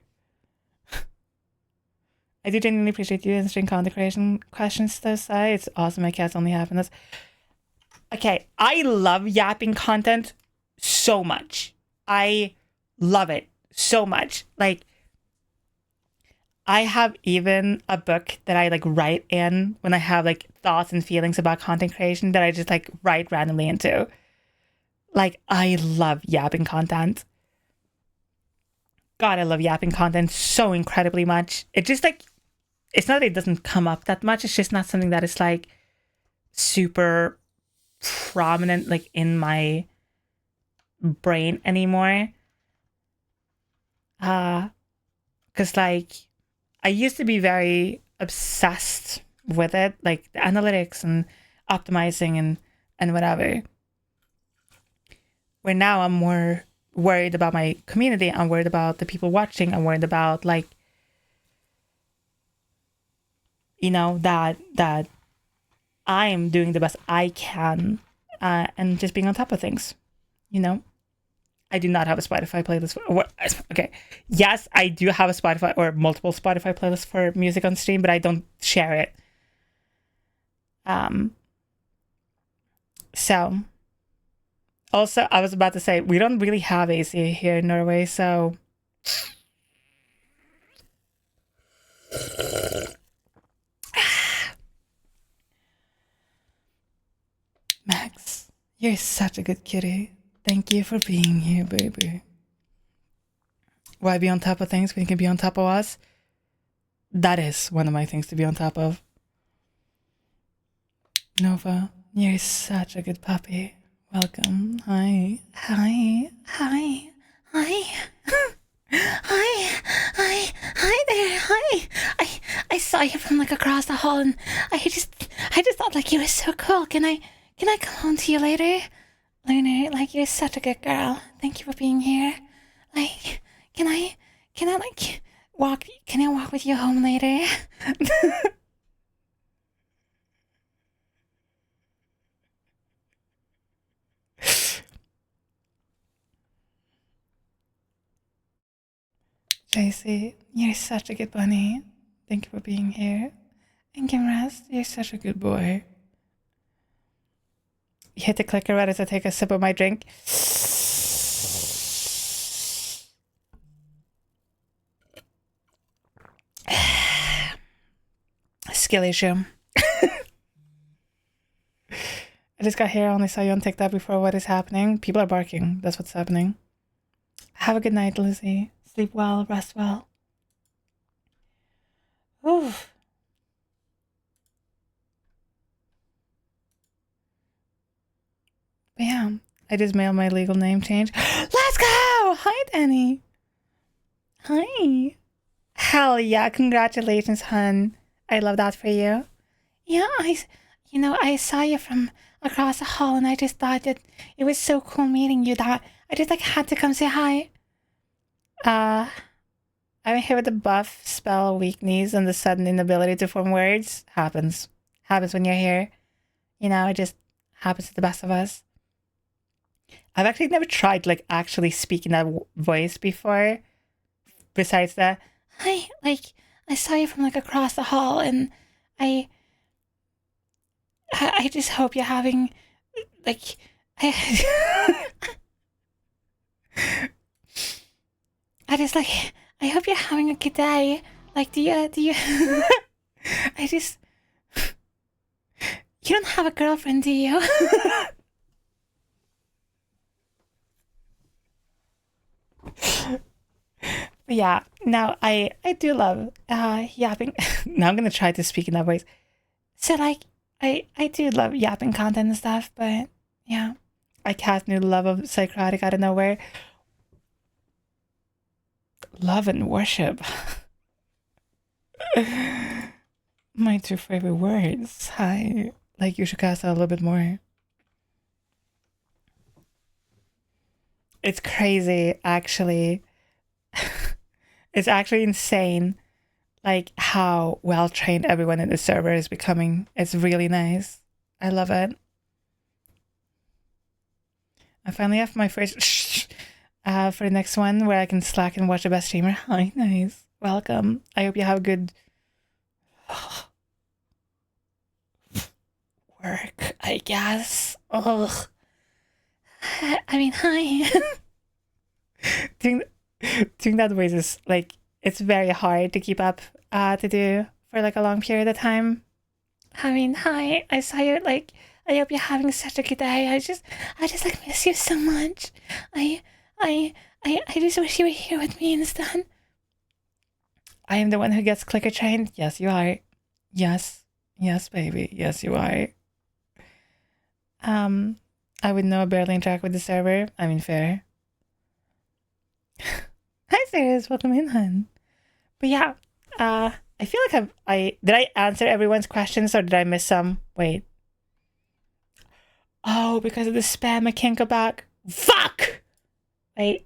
S1: I do genuinely appreciate you answering content creation questions though, Sai. It's awesome my cats only happen this. Okay, I love yapping content so much. I love it so much. Like, I have even a book that I like write in when I have like thoughts and feelings about content creation that I just like write randomly into. Like, I love yapping content. God, I love yapping content so incredibly much. It just like, it's not that it doesn't come up that much. It's just not something that is like super prominent like in my brain anymore. Because like, I used to be very obsessed with it, like the analytics and optimizing and whatever. Where now I'm more worried about my community. I'm worried about the people watching. I'm worried about like, you know, that I'm doing the best I can and just being on top of things, you know? I do not have a Spotify playlist. Okay. Yes, I do have a Spotify or multiple Spotify playlists for music on stream, but I don't share it. So, also, I was about to say, we don't really have AC here in Norway, so... Max, you're such a good kitty. Thank you for being here, baby. Why be on top of things when you can be on top of us? That is one of my things to be on top of. Nova, you're such a good puppy. Welcome. Hi. Hi. Hi. Hi. Hi there. Hi. I saw you from like across the hall and I just thought like you were so cool. Can I come home to you later? Lunar, like you're such a good girl. Thank you for being here. Like, can I like walk with you home later? JC, you're such a good bunny. Thank you for being here. And Kimraz, you're such a good boy. You hit the clicker right as I take a sip of my drink. Skill issue. I just got here. I only saw you on TikTok before. What is happening? People are barking. That's what's happening. Have a good night, Lizzie. Sleep well. Rest well. Oof. But yeah, I just mailed my legal name change. Let's go! Hi, Danny. Hi. Hell yeah, congratulations, hun. I love that for you. Yeah, I saw you from across the hall, and I just thought that it was so cool meeting you that I just like had to come say hi. I'm here with the buff, spell, weak knees, and the sudden inability to form words. Happens when you're here. You know, it just happens to the best of us. I've actually never tried like actually speaking that voice before. Besides that, hi, like I saw you from like across the hall, and I just hope you're having like I just like I hope you're having a good day. Like do you I just you don't have a girlfriend, do you? Yeah, no, I do love yapping. Now I'm gonna try to speak in that voice. So like I do love yapping content and stuff, but yeah, I cast new love of Szycrotic out of nowhere. Love and worship. My two favorite words. Hi. Like you should cast out a little bit more. It's crazy, actually. It's actually insane, like how well trained everyone in the server is becoming. It's really nice. I love it. I finally have my first for the next one where I can slack and watch the best streamer. Hi, nice. Welcome. I hope you have a good work, I guess. Ugh. I mean, hi. Doing that voice is like it's very hard to keep up to do for like a long period of time. I mean, hi. I saw you. Like, I hope you're having such a good day. I just like miss you so much. I just wish you were here with me instead. I am the one who gets clicker trained. Yes, you are. Yes, baby. Yes, you are. I would know barely interact with the server. I mean, fair. Hi, Sarahs. Welcome in, hun. But yeah, I feel like did I answer everyone's questions or did I miss some? Wait. Oh, because of the spam, I can't go back. Fuck! Wait.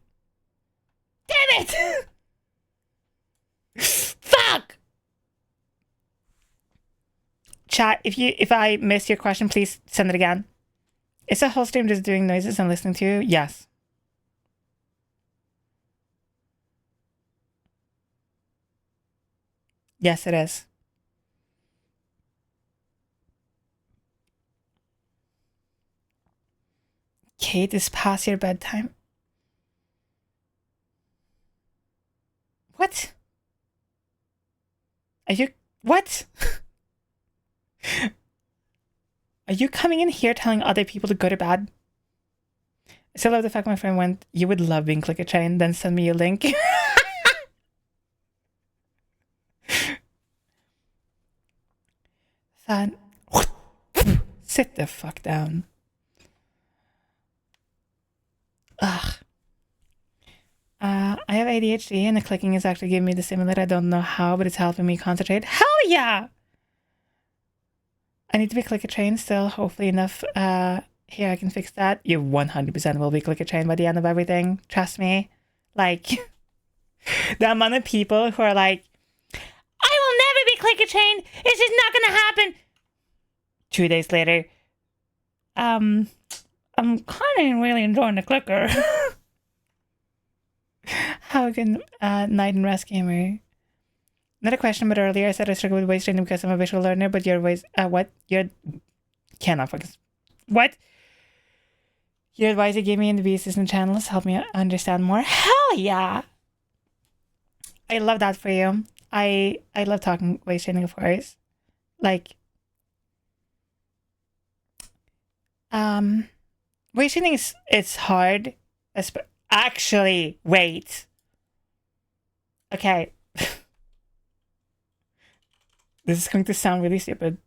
S1: Damn it! Fuck! Chat, if I missed your question, please send it again. Is the whole stream just doing noises and listening to you? Yes. Yes, it is. Kate, is past your bedtime. What? Are you... What? Are you coming in here telling other people to go to bed? I still love the fact my friend went, you would love being clicker trained, then send me a link. Then sit the fuck down. Ugh. I have ADHD and the clicking is actually giving me the simulator. I don't know how, but it's helping me concentrate. Hell yeah! I need to be clicker trained still, hopefully enough. Here, I can fix that. You 100% will be clicker trained by the end of everything. Trust me. Like, the amount of people who are like, I will never be clicker trained. It's just not gonna happen. 2 days later, I'm kind of really enjoying the clicker. How can night and rest gamer? Another question, but earlier I said I struggle with voice training because I'm a visual learner, but your voice, what? Your cannot focus. What? Your advice you gave me in the V-Assistant channels helped me understand more. Hell yeah! I love that for you. I love talking voice training, of course. Like, voice training it's hard. Actually, wait. Okay. This is going to sound really stupid.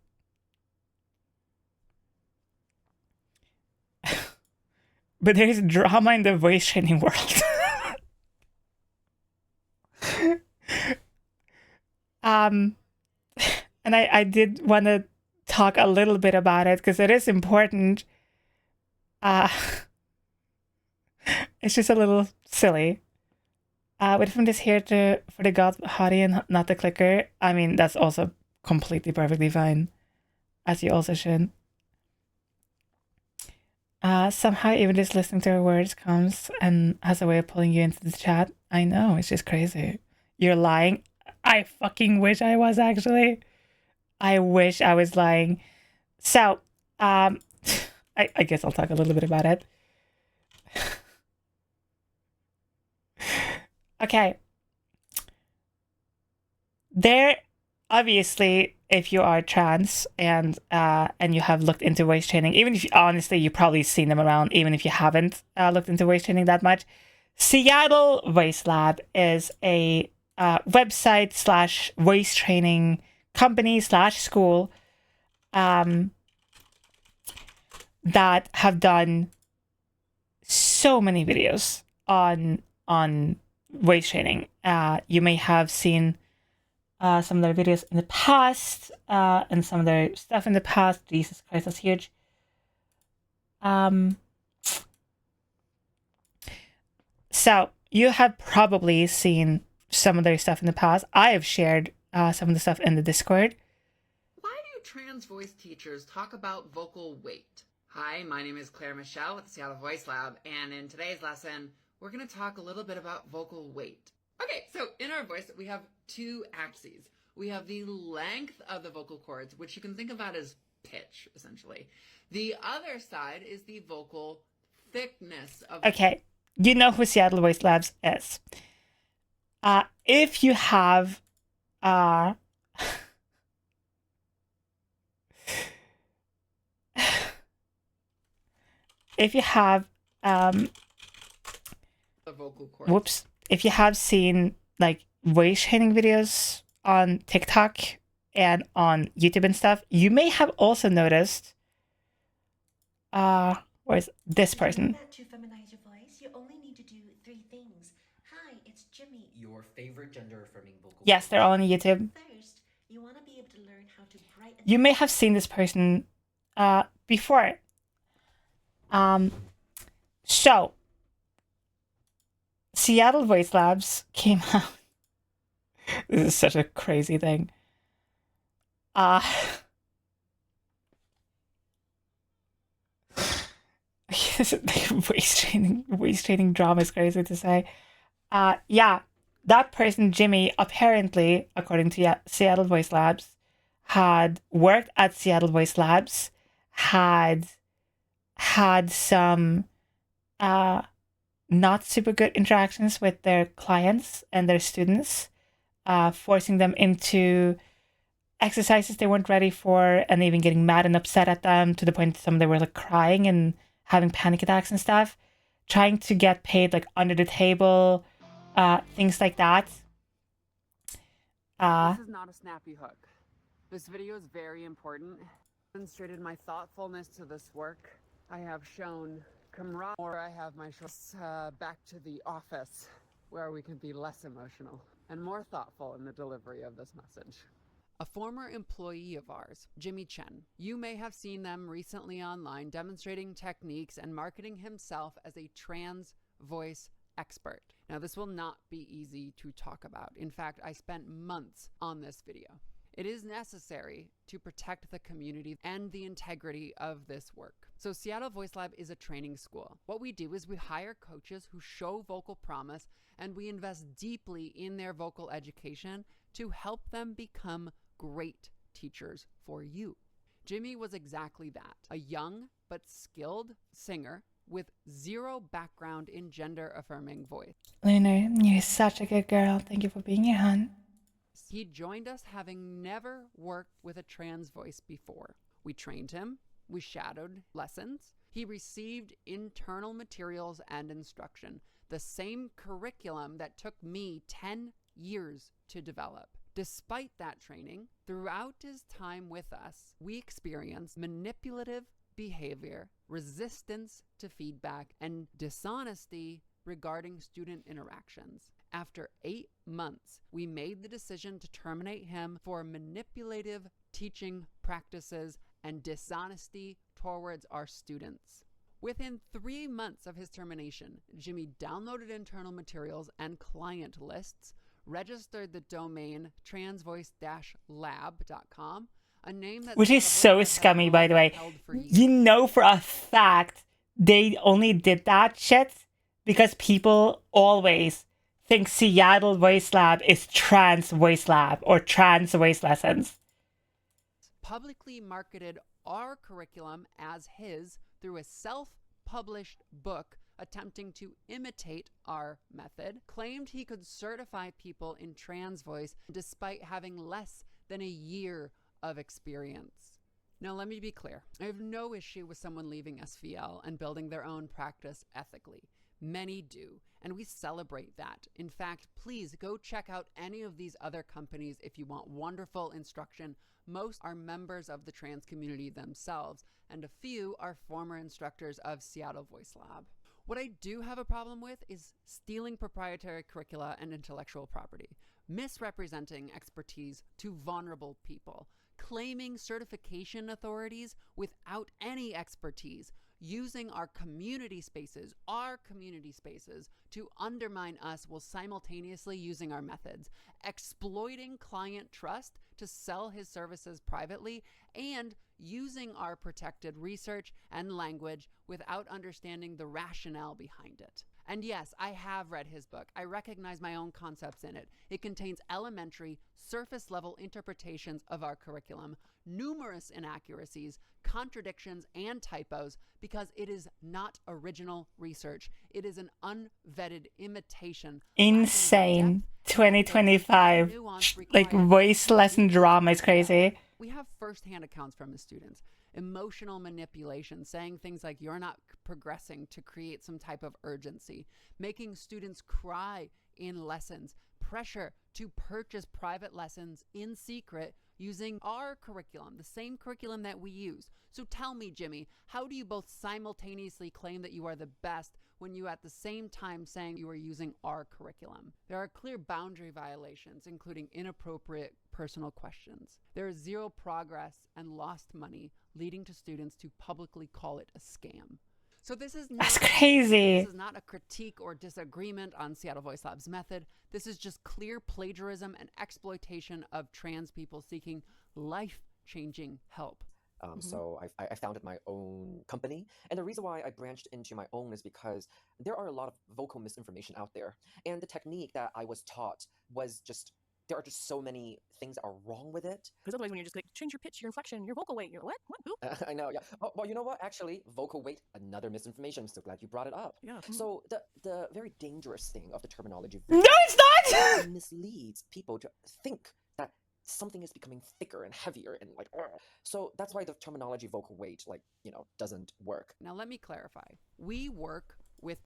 S1: But there's drama in the voice training world. And I did want to talk a little bit about it because it is important. It's just a little silly. Wait from this here for the god hottie and not the clicker. I mean, that's also completely perfectly fine, as you also should. Somehow even just listening to her words comes and has a way of pulling you into the chat. I know, it's just crazy. You're lying. I fucking wish I was, actually. I wish I was lying. So, I guess I'll talk a little bit about it. Okay. There, obviously, if you are trans and you have looked into voice training, even if honestly you've probably seen them around, even if you haven't looked into voice training that much, Seattle Voice Lab is a website / voice training company / school that have done so many videos on voice training. You may have seen some of their videos in the past and some of their stuff in the past. Jesus Christ, that's huge. So you have probably seen some of their stuff in the past. I have shared some of the stuff in the Discord.
S8: Why do trans voice teachers talk about vocal weight? Hi, my name is Claire Michelle with the Seattle Voice Lab, and in today's lesson, we're going to talk a little bit about vocal weight. Okay, so in our voice, we have two axes. We have the length of the vocal cords, which you can think about as pitch, essentially. The other side is the vocal thickness of...
S1: Okay, you know who Seattle Voice Labs is. If you have... if you have...
S8: the vocal cords.
S1: Whoops. If you have seen, like, voice training videos on TikTok and on YouTube and stuff, you may have also noticed... where's this person?
S9: To feminize your voice, you only need to do 3 things. Hi, it's Jimmy.
S10: Your favorite gender-affirming vocal.
S1: Yes, they're all on YouTube.
S9: First, you want to be able to learn how to brighten.
S1: You may have seen this person before. So Seattle Voice Labs came out. This is such a crazy thing. Voice training drama is crazy to say. Yeah, that person, Jimmy, apparently, according to Seattle Voice Labs, had worked at Seattle Voice Labs, had some not super good interactions with their clients and their students, forcing them into exercises they weren't ready for, and even getting mad and upset at them to the point that some of them were like crying and having panic attacks and stuff, trying to get paid like under the table, things like that.
S8: This is not a snappy hook. This video is very important. I demonstrated my thoughtfulness to this work. I have shown camaraderie, or I have my shorts back to the office where we can be less emotional and more thoughtful in the delivery of this message. A former employee of ours, Jimmy Chen, you may have seen them recently online demonstrating techniques and marketing himself as a trans voice expert. Now, this will not be easy to talk about. In fact, I spent months on this video. It is necessary to protect the community and the integrity of this work. So Seattle Voice Lab is a training school. What we do is we hire coaches who show vocal promise, and we invest deeply in their vocal education to help them become great teachers for you. Jimmy was exactly that, a young but skilled singer with zero background in gender-affirming voice.
S1: Lunar, you're such a good girl. Thank you for being here, hon.
S8: He joined us having never worked with a trans voice before. We trained him, we shadowed lessons, he received internal materials and instruction, the same curriculum that took me 10 years to develop. Despite that training, throughout his time with us, we experienced manipulative behavior, resistance to feedback, and dishonesty regarding student interactions. After 8 months, we made the decision to terminate him for manipulative teaching practices and dishonesty towards our students. Within 3 months of his termination, Jimmy downloaded internal materials and client lists, registered the domain transvoice-lab.com, a name that
S1: Which is so scummy, by the way. You know for a fact they only did that shit because people always think Seattle Voice Lab is Trans Voice Lab or Trans Voice Lessons.
S8: Publicly marketed our curriculum as his through a self-published book attempting to imitate our method, claimed he could certify people in trans voice despite having less than a year of experience. Now, let me be clear. I have no issue with someone leaving SVL and building their own practice ethically. Many do, and we celebrate that. In fact, please go check out any of these other companies if you want wonderful instruction. Most are members of the trans community themselves, and a few are former instructors of Seattle Voice Lab. What I do have a problem with is stealing proprietary curricula and intellectual property, misrepresenting expertise to vulnerable people, claiming certification authorities without any expertise, using our community spaces to undermine us while simultaneously using our methods, exploiting client trust to sell his services privately, and using our protected research and language without understanding the rationale behind it. And yes, I have read his book. I recognize my own concepts in it. It contains elementary, surface-level interpretations of our curriculum, numerous inaccuracies, contradictions, and typos because it is not original research. It is an unvetted imitation.
S1: Insane. 2025. Like, voice lesson drama is crazy.
S8: We have firsthand accounts from the students. Emotional manipulation, saying things like you're not progressing to create some type of urgency, making students cry in lessons, pressure to purchase private lessons in secret using our curriculum, the same curriculum that we use. So tell me, Jimmy, how do you both simultaneously claim that you are the best when you at the same time saying you are using our curriculum? There are clear boundary violations, including inappropriate personal questions. There is zero progress and lost money, leading to students to publicly call it a scam. So
S1: That's crazy.
S8: This is not a critique or disagreement on Seattle Voice Lab's method. This is just clear plagiarism and exploitation of trans people seeking life-changing help.
S11: So I founded my own company. And the reason why I branched into my own is because there are a lot of vocal misinformation out there. And the technique that I was taught was just, there are just so many things that are wrong with it.
S12: Because otherwise when you're just like, change your pitch, your inflection, your vocal weight, you're what? Who?
S11: I know, yeah. Oh, well, you know what? Actually, vocal weight, another misinformation. I'm so glad you brought it up.
S12: Yeah.
S11: So the very dangerous thing of the terminology
S1: No, it's not!
S11: misleads people to think that something is becoming thicker and heavier and like, so that's why the terminology vocal weight, like, you know, doesn't work.
S8: Now let me clarify. We work with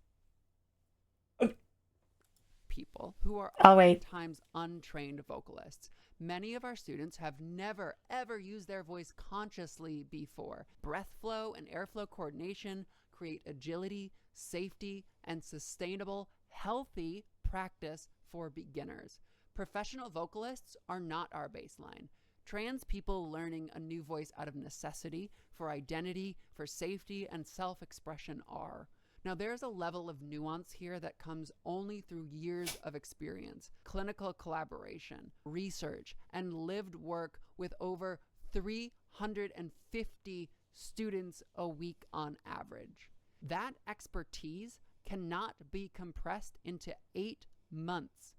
S8: people who are oftentimes untrained vocalists. Many of our students have never ever used their voice consciously before. Breath flow and airflow coordination create agility, safety, and sustainable, healthy practice for beginners. Professional vocalists are not our baseline. Trans people learning a new voice out of necessity, for identity, for safety, and self-expression are. Now, there's a level of nuance here that comes only through years of experience, clinical collaboration, research, and lived work with over 350 students a week on average. That expertise cannot be compressed into 8 months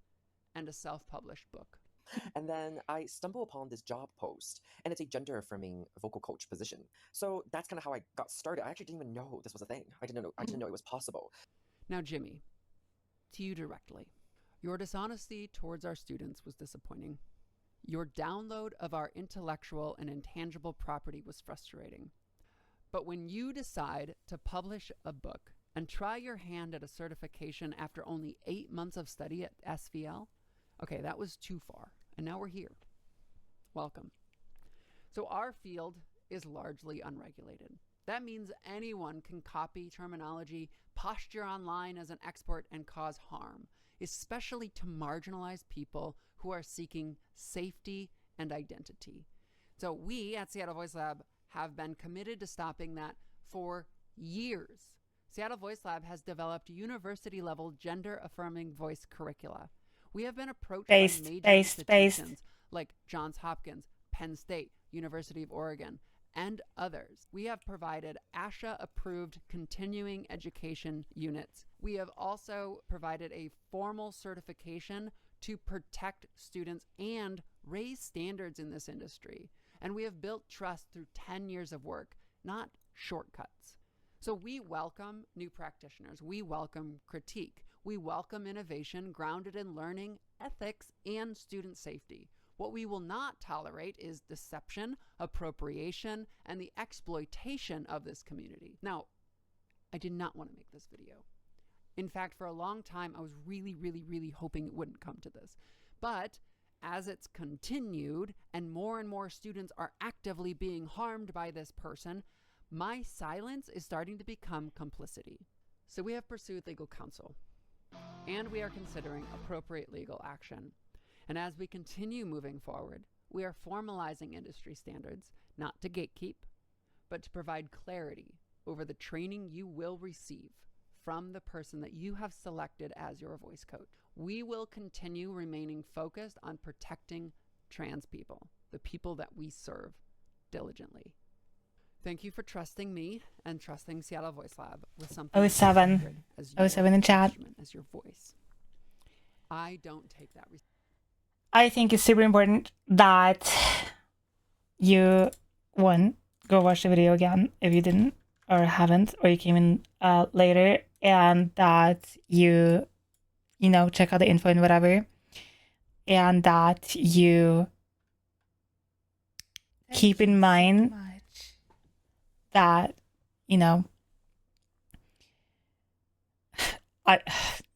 S8: and a self-published book.
S11: And then I stumble upon this job post, and it's a gender-affirming vocal coach position. So that's kind of how I got started. I actually didn't even know this was a thing. I didn't know it was possible.
S8: Now, Jimmy, to you directly. Your dishonesty towards our students was disappointing. Your download of our intellectual and intangible property was frustrating. But when you decide to publish a book and try your hand at a certification after only 8 months of study at SVL, okay, that was too far, and now we're here. Welcome. So our field is largely unregulated. That means anyone can copy terminology, posture online as an expert, and cause harm, especially to marginalized people who are seeking safety and identity. So we at Seattle Voice Lab have been committed to stopping that for years. Seattle Voice Lab has developed university-level gender-affirming voice curricula. We have been approached by major institutions like Johns Hopkins, Penn State, University of Oregon, and others. We have provided ASHA-approved continuing education units. We have also provided a formal certification to protect students and raise standards in this industry. And we have built trust through 10 years of work, not shortcuts. So we welcome new practitioners. We welcome critique. We welcome innovation grounded in learning, ethics, and student safety. What we will not tolerate is deception, appropriation, and the exploitation of this community. Now, I did not want to make this video. In fact, for a long time, I was really hoping it wouldn't come to this. But as it's continued and more students are actively being harmed by this person, my silence is starting to become complicity. So we have pursued legal counsel, and we are considering appropriate legal action. And as we continue moving forward, we are formalizing industry standards, not to gatekeep, but to provide clarity over the training you will receive from the person that you have selected as your voice coach. We will continue remaining focused on protecting trans people, the people that we serve diligently. Thank you for trusting me and trusting Seattle Voice Lab with something as
S1: 07 in chat.
S8: As your voice. I don't take that.
S1: I think it's super important that you, one, go watch the video again if you didn't or haven't, or you came in later, and that you know, check out the info and whatever, and that you keep in mind that, you know,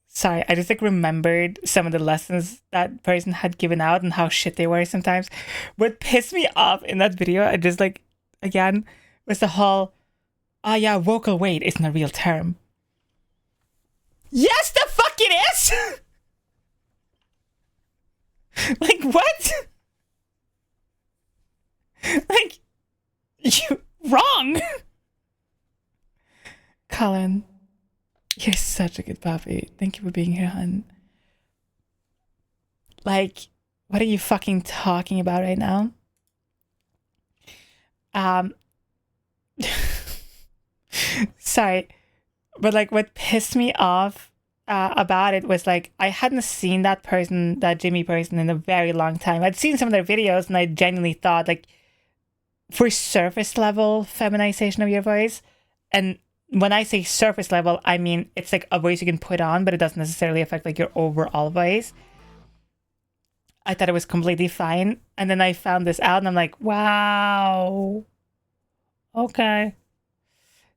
S1: sorry, I just like remembered some of the lessons that person had given out and how shit they were sometimes. What pissed me off in that video, I just like, again, was the whole, oh yeah, vocal weight isn't a real term. Yes, the fuck it is! Like, what? Like, you wrong! Colin, you're such a good puppy. Thank you for being here, hun. Like, what are you fucking talking about right now? Sorry, but like what pissed me off about it was like I hadn't seen that person, that Jimmy person, in a very long time. I'd seen some of their videos and I genuinely thought, like, for surface level feminization of your voice, and when I say surface level, I mean it's like a voice you can put on, but it doesn't necessarily affect like your overall voice. I thought it was completely fine, and then I found this out and I'm like, wow, okay.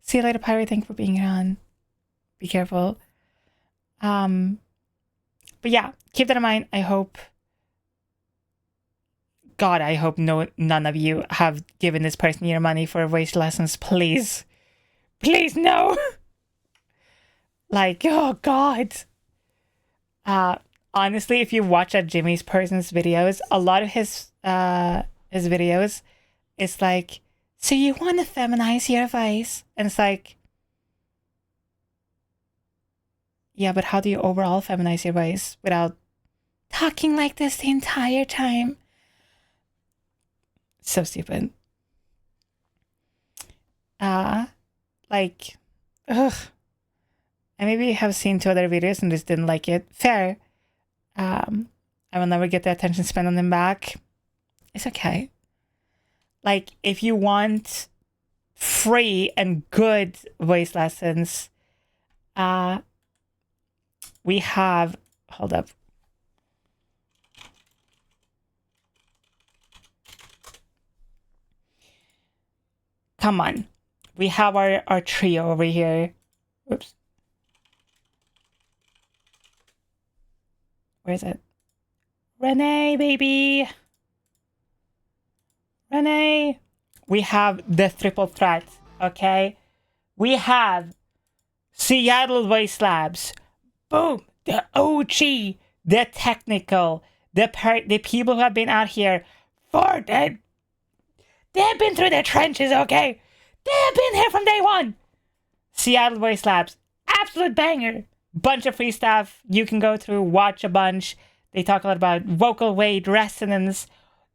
S1: See you later, Pirate. Thank you for being here on. Be careful. But yeah, keep that in mind. I hope, God, I hope none of you have given this person your money for voice lessons. Please. Please, no. Like, oh, God. Honestly, if you watch that Jimmy's person's videos, a lot of his videos, it's like, so you want to feminize your voice? And it's like, yeah, but how do you overall feminize your voice without talking like this the entire time? So stupid. Like, ugh. I maybe have seen 2 other videos and just didn't like it. Fair. I will never get the attention spent on them back. It's okay. Like, if you want free and good voice lessons, we have, hold up. Come on. We have our trio over here. Oops. Where is it? Renee, baby. Renee. We have the triple threat, okay? We have Seattle Voice Labs. Boom. The OG. The technical. The people who have been out here for the They've been through the trenches, okay? They've been here from day one. Seattle Voice Labs, absolute banger. Bunch of free stuff you can go through, watch a bunch. They talk a lot about vocal weight, resonance,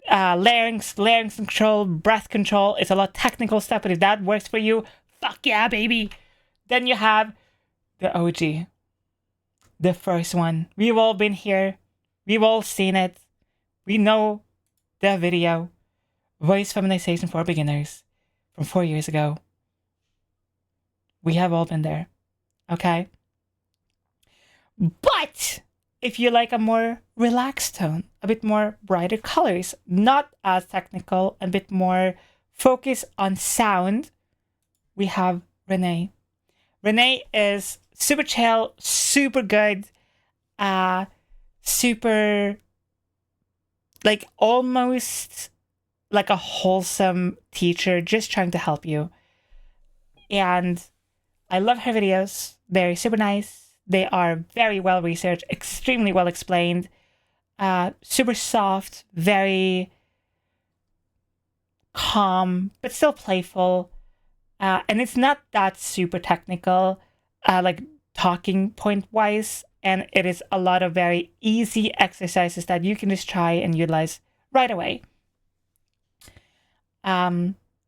S1: larynx control, breath control. It's a lot of technical stuff, but if that works for you, fuck yeah, baby. Then you have the OG, the first one. We've all been here. We've all seen it. We know the video. Voice Feminization for Beginners from 4 years ago. We have all been there. Okay? But if you like a more relaxed tone, a bit more brighter colors, not as technical, a bit more focus on sound, we have Renee. Renee is super chill, super good, super, like, almost like a wholesome teacher just trying to help you. And I love her videos. They're super nice. They are very well researched, extremely well explained, super soft, very calm, but still playful. And it's not that super technical, like talking point wise. And it is a lot of very easy exercises that you can just try and utilize right away.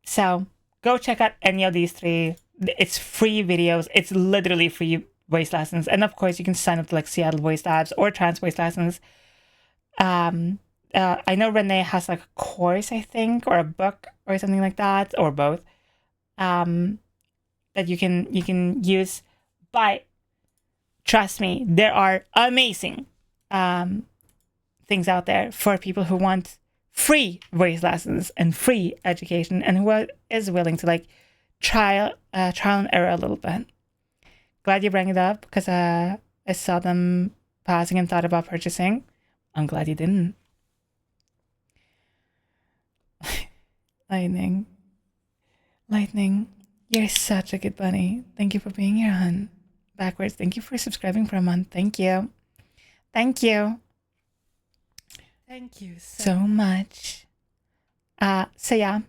S1: So go check out any of these three. It's free videos. It's literally free voice lessons. And of course, you can sign up to like Seattle Voice Labs or Trans Voice Lessons. I know Renee has like a course, I think, or a book or something like that, or both, that you can use. But trust me, there are amazing things out there for people who want free voice lessons and free education, and who is willing to like trial and error a little bit. Glad you bring it up, because I saw them passing and thought about purchasing. I'm glad you didn't. Lightning, you're such a good bunny. Thank you for being here, hon. Backwards, thank you for subscribing for a month. Thank you. Thank you so much. So yeah,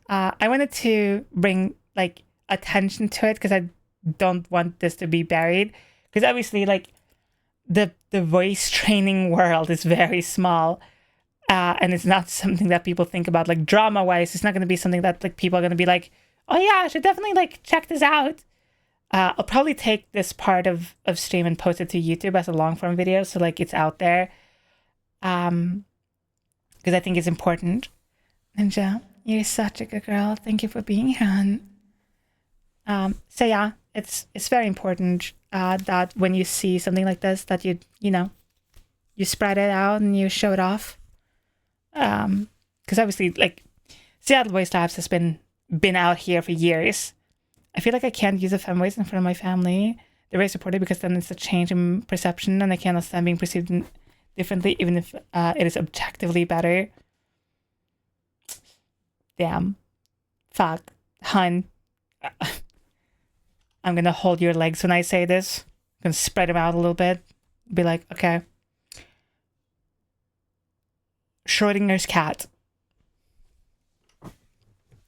S1: I wanted to bring like attention to it, because I don't want this to be buried, because obviously like the voice training world is very small, and it's not something that people think about like drama wise. It's not going to be something that like people are going to be like, oh yeah, I should definitely like check this out. I'll probably take this part of stream and post it to YouTube as a long form video, so like it's out there, because I think it's important. Ninja, you're such a good girl. Thank you for being here, hon. So yeah, it's very important that when you see something like this, that you spread it out and you show it off. Because obviously, like, Seattle Voice Labs has been out here for years. I feel like I can't use a femme voice in front of my family. They're very supportive, because then it's a change in perception, and I cannot stand being perceived differently, even if it is objectively better. Damn. Fuck. Hun. I'm gonna hold your legs when I say this. I'm gonna spread them out a little bit. Be like, okay. Schrodinger's cat.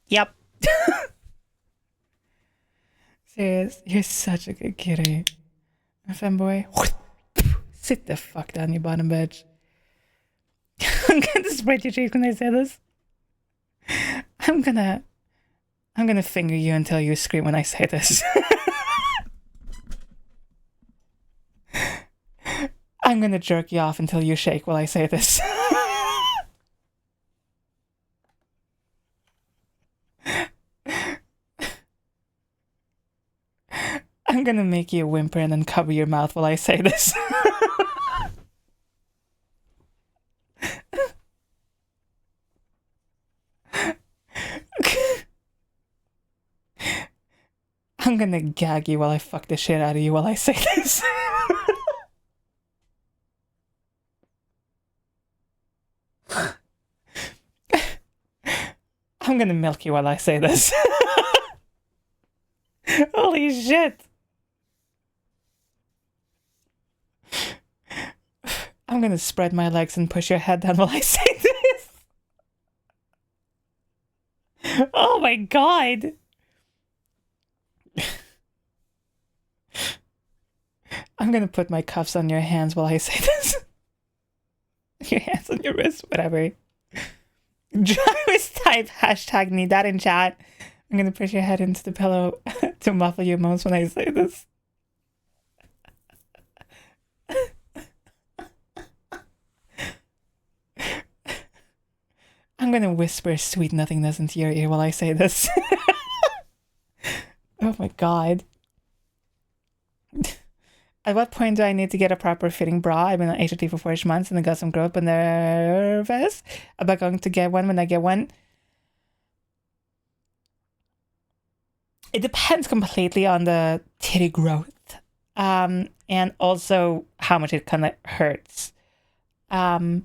S1: Yep. Serious. You're such a good kitty. Femboy. Sit the fuck down, you bottom bitch. I'm gonna spread your cheeks when I say this. I'm gonna finger you until you scream when I say this. I'm gonna jerk you off until you shake while I say this. I'm gonna make you whimper and then cover your mouth while I say this. I'm gonna gag you while I fuck the shit out of you while I say this. I'm gonna milk you while I say this. Holy shit. I'm gonna spread my legs and push your head down while I say this. my god. I'm gonna put my cuffs on your hands while I say this. Your hands on your wrist, whatever. Drivers type hashtag need that in chat. I'm gonna push your head into the pillow to muffle your moans when I say this. I'm gonna whisper sweet nothingness into your ear while I say this. Oh my god. At what point do I need to get a proper fitting bra? I've been on HRT for 4 months and I got some growth, but nervous about going to get one when I get one. It depends completely on the titty growth. And also how much it kind of hurts. I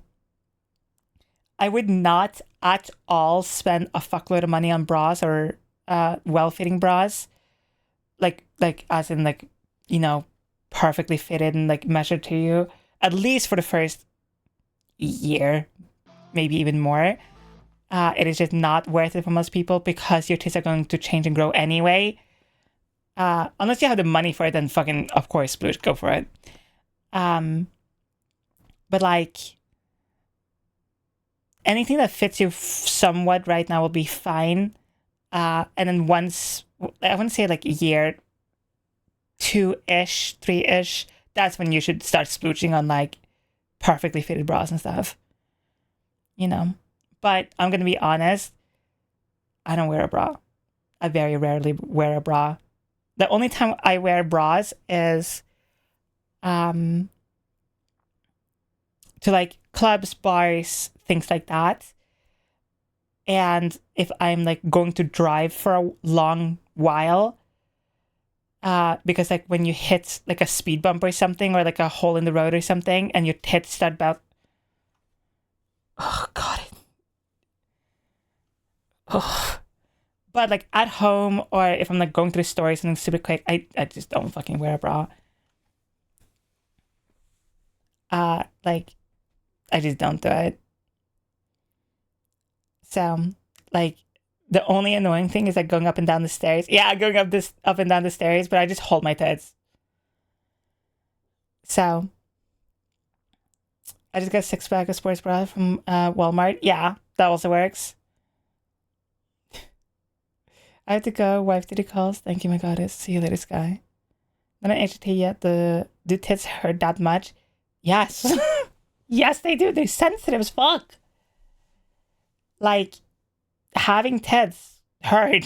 S1: would not at all spend a fuckload of money on bras or well-fitting bras. Like as in like, you know, perfectly fitted and like measured to you, at least for the first year, maybe even more. It is just not worth it for most people because your tits are going to change and grow anyway. Unless you have the money for it, then fucking, of course, splooge, go for it. But like, anything that fits you somewhat right now will be fine. And then once, I wouldn't say like a year, 2-ish, 3-ish, that's when you should start splooching on like perfectly fitted bras and stuff. You know? But I'm gonna be honest, I don't wear a bra. I very rarely wear a bra. The only time I wear bras is to like clubs, bars, things like that. And if I'm like going to drive for a long while, because like when you hit like a speed bump or something, or like a hole in the road or something, and your tits start about, oh god, oh. But like at home, or if I'm like going to the store or something super quick, I just don't fucking wear a bra. Like I just don't do it. So like the only annoying thing is like going up and down the stairs. Yeah, going up and down the stairs, but I just hold my tits. So I just got a 6-pack of sports bra from Walmart. Yeah, that also works. I have to go. Wife did the calls. Thank you, my goddess. See you later, Sky. Not an HT yet. Do tits hurt that much? Yes. Yes, they do. They're sensitive as fuck. Like, having tits hurt.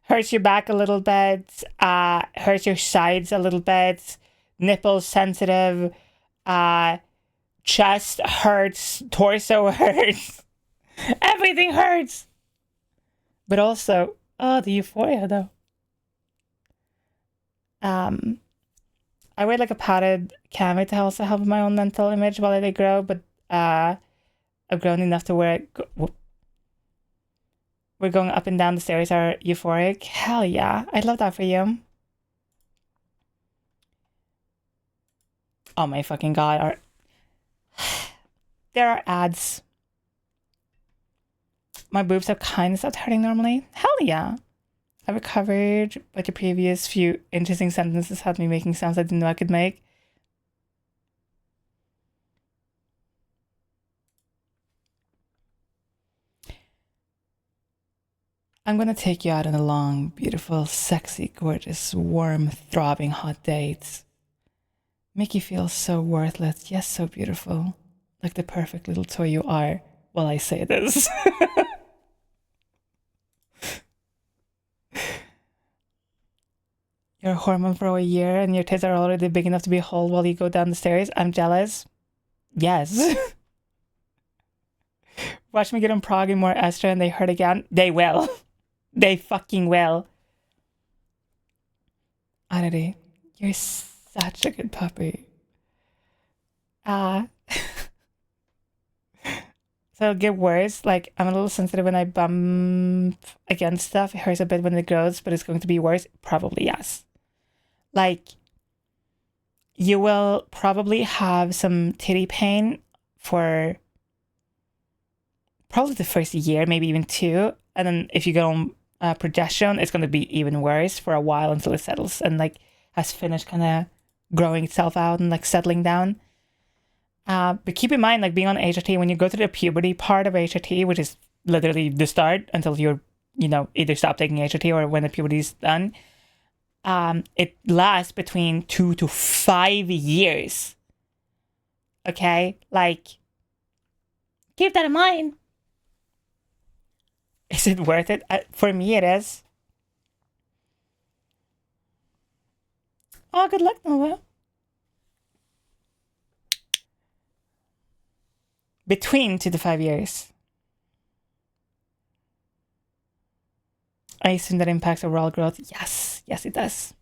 S1: Hurts your back a little bit. Hurts your sides a little bit. Nipples sensitive. Chest hurts. Torso hurts. Everything hurts. But also, the euphoria though. I wear like a padded cami to also help my own mental image while they grow, but I've grown enough to where we're going up and down the stairs are euphoric. Hell yeah. I love that for you. Oh my fucking god. There are ads. My boobs have kind of stopped hurting normally. Hell yeah. I recovered, but your previous few interesting sentences had me making sounds I didn't know I could make. I'm gonna take you out on a long, beautiful, sexy, gorgeous, warm, throbbing, hot date. Make you feel so worthless, yes, so beautiful. Like the perfect little toy you are while I say this. You're a hormone for a year and your tits are already big enough to be whole while you go down the stairs. I'm jealous. Yes. Watch me get on Prague and more Esther and they hurt again. They will. They fucking will. Oddity, you're such a good puppy. So it'll get worse. Like, I'm a little sensitive when I bump against stuff. It hurts a bit when it grows, but it's going to be worse. Probably yes. Like, you will probably have some titty pain for probably the first year, maybe even 2. and then if you go on progesterone, it's going to be even worse for a while until it settles and like has finished kind of growing itself out and like settling down. But keep in mind, like being on HRT, when you go to the puberty part of HRT, which is literally the start until you're, either stop taking HRT or when the puberty is done, it lasts between 2 to 5 years. Okay, like keep that in mind. Is it worth it? For me, it is. Oh, good luck, Nova. Between 2 to 5 years. I assume that impacts overall growth. Yes, it does.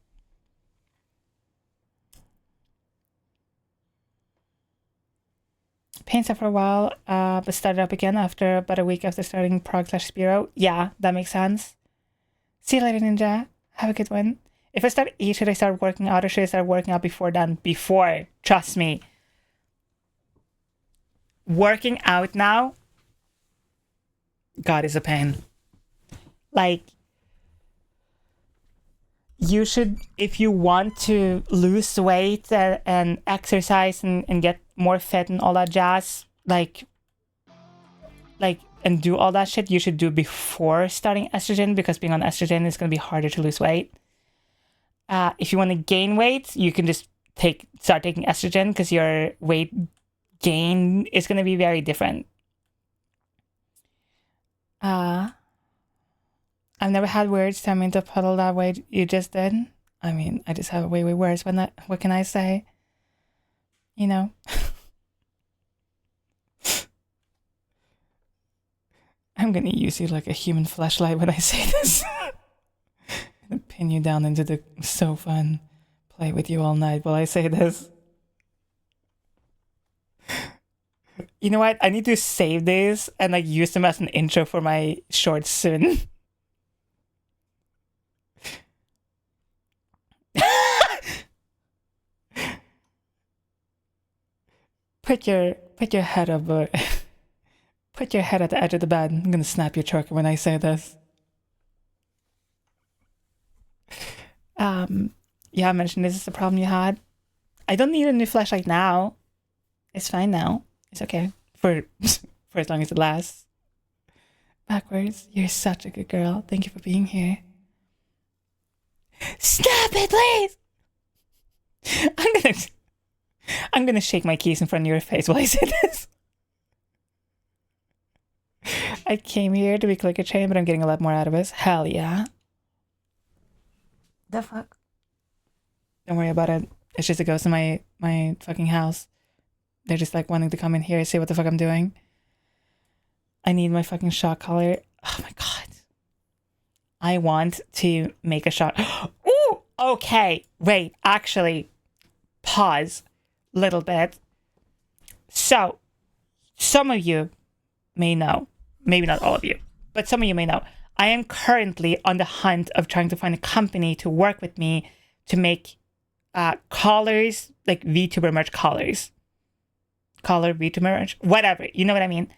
S1: Pain stopped for a while, but started up again after about a week after starting prog/Spiro. Yeah, that makes sense. See you later, Ninja. Have a good one. If I start eat, should I start working out or should I start working out before then? Before. Trust me. Working out now, God, is a pain. Like, you should, if you want to lose weight and exercise and get more fit and all that jazz, like and do all that shit, you should do before starting estrogen, because being on estrogen is going to be harder to lose weight. If you want to gain weight, you can just start taking estrogen, because your weight gain is going to be very different. I've never had words tell me to puddle that way you just did. I mean, I just have way worse. What can I say? I'm gonna use you like a human flashlight when I say this. I'm gonna pin you down into the sofa and play with you all night while I say this. You know what? I need to save these and like use them as an intro for my shorts soon. Put your head up. Put your head at the edge of the bed. I'm gonna snap your choker when I say this. Yeah, I mentioned this is the problem you had. I don't need a new flashlight now. It's fine now. It's okay for as long as it lasts. Backwards, you're such a good girl. Thank you for being here. Stop it, please. I'm gonna shake my keys in front of your face while I say this. I came here to be clicker chain, but I'm getting a lot more out of this. Hell yeah. The fuck? Don't worry about it. It's just a ghost in my fucking house. They're just like wanting to come in here and see what the fuck I'm doing. I need my fucking shock collar. Oh my god. I want to make a shot. Ooh! Okay. Wait, actually. Pause. Little bit. So, some of you may know. Maybe not all of you. But some of you may know. I am currently on the hunt of trying to find a company to work with me to make collars, like VTuber merch collars. Collar, VTuber merch, whatever. You know what I mean?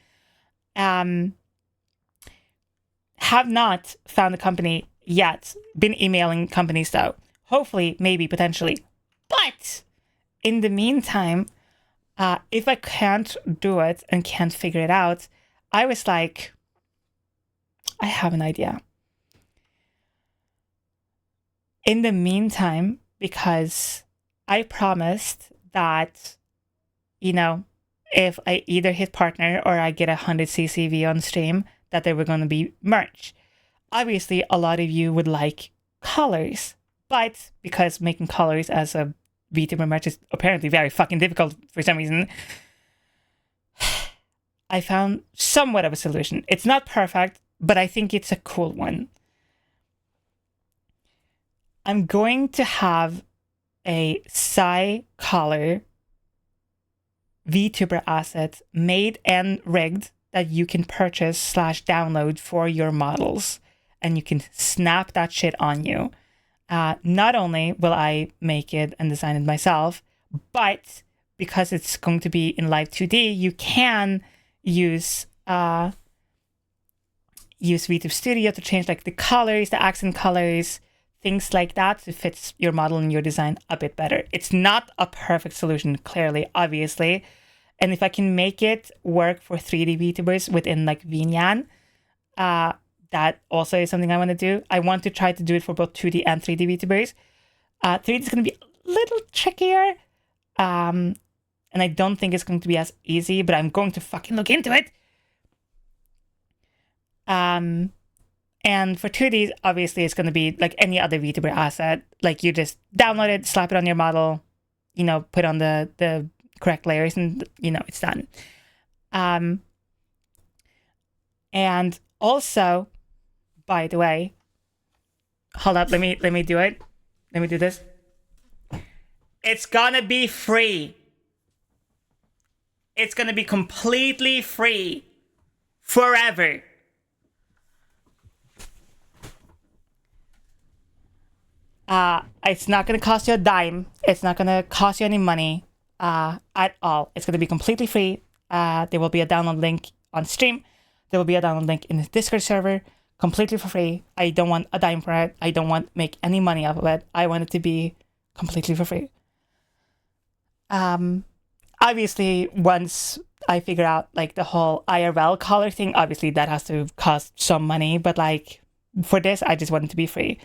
S1: Have not found a company yet. Been emailing companies though. Hopefully, maybe, potentially. But in the meantime, if I can't do it and can't figure it out, I was like, I have an idea. In the meantime, because I promised that, if I either hit partner or I get 100 CCV on stream, that there were going to be merch. Obviously, a lot of you would like colors, but because making colors as a VTuber merch is apparently very fucking difficult for some reason, I found somewhat of a solution. It's not perfect, but I think it's a cool one. I'm going to have a Psy collar VTuber asset made and rigged that you can purchase / download for your models, and you can snap that shit on you. Not only will I make it and design it myself, but because it's going to be in live 2D, you can use use VTube Studio to change like the colors, the accent colors, things like that to fit your model and your design a bit better. It's not a perfect solution, clearly, obviously. And if I can make it work for 3D VTubers within like VNyan, that also is something I want to do. I want to try to do it for both 2D and 3D VTubers. 3D is going to be a little trickier. And I don't think it's going to be as easy, but I'm going to fucking look into it. And for 2D, obviously, it's going to be like any other VTuber asset. Like you just download it, slap it on your model, you know, put on the correct layers, and you know it's done. And also, by the way, hold up, let me do it. Let me do this. It's gonna be free. It's gonna be completely free forever. It's not going to cost you a dime. It's not going to cost you any money at all. It's going to be completely free. There will be a download link on stream. There will be a download link in the Discord server, completely for free. I don't want a dime for it. I don't want to make any money off of it. I want it to be completely for free. Obviously, once I figure out like the whole IRL color thing, obviously that has to cost some money. But like for this, I just want it to be free.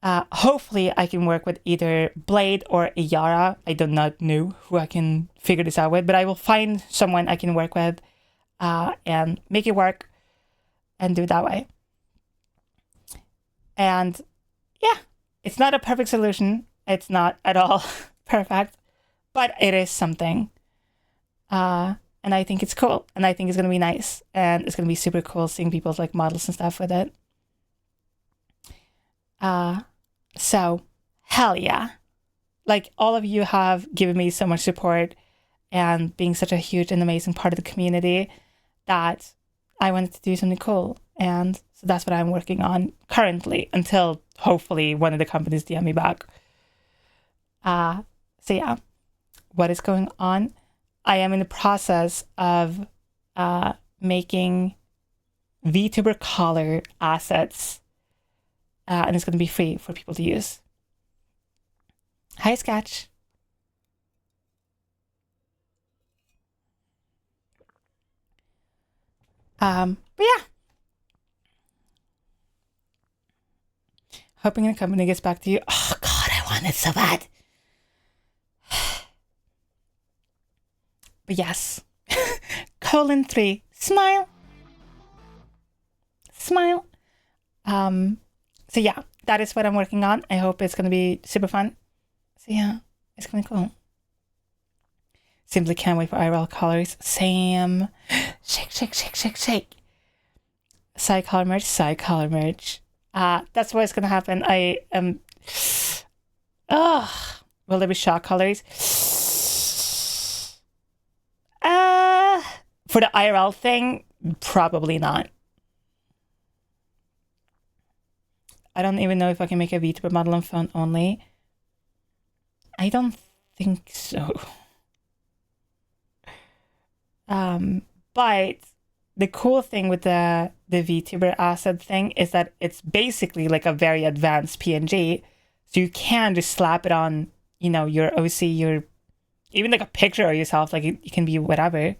S1: Hopefully I can work with either Blade or Yara. I do not know who I can figure this out with, but I will find someone I can work with and make it work and do it that way. And yeah, it's not a perfect solution. It's not at all perfect, but it is something. And I think it's cool, and I think it's going to be nice, and it's going to be super cool seeing people's like models and stuff with it. So hell yeah. Like all of you have given me so much support and being such a huge and amazing part of the community that I wanted to do something cool. And so that's what I'm working on currently until hopefully one of the companies DM me back. So yeah, what is going on? I am in the process of making VTuber color assets. And it's going to be free for people to use. Hi, Sketch. But yeah. Hoping the company gets back to you. Oh, God, I want it so bad. But yes. 3: smile. Smile. So yeah, that is what I'm working on. I hope it's going to be super fun. So yeah, it's going to be cool. Simply can't wait for IRL colors. Same. Shake, shake, shake, shake, shake. Side color merge, side color merge. That's what's going to happen. I am... will there be shock colors? For the IRL thing, probably not. I don't even know if I can make a VTuber model on phone only. I don't think so. But the cool thing with the VTuber asset thing is that it's basically like a very advanced PNG. So you can just slap it on, you know, your OC, your even like a picture of yourself. Like it can be whatever.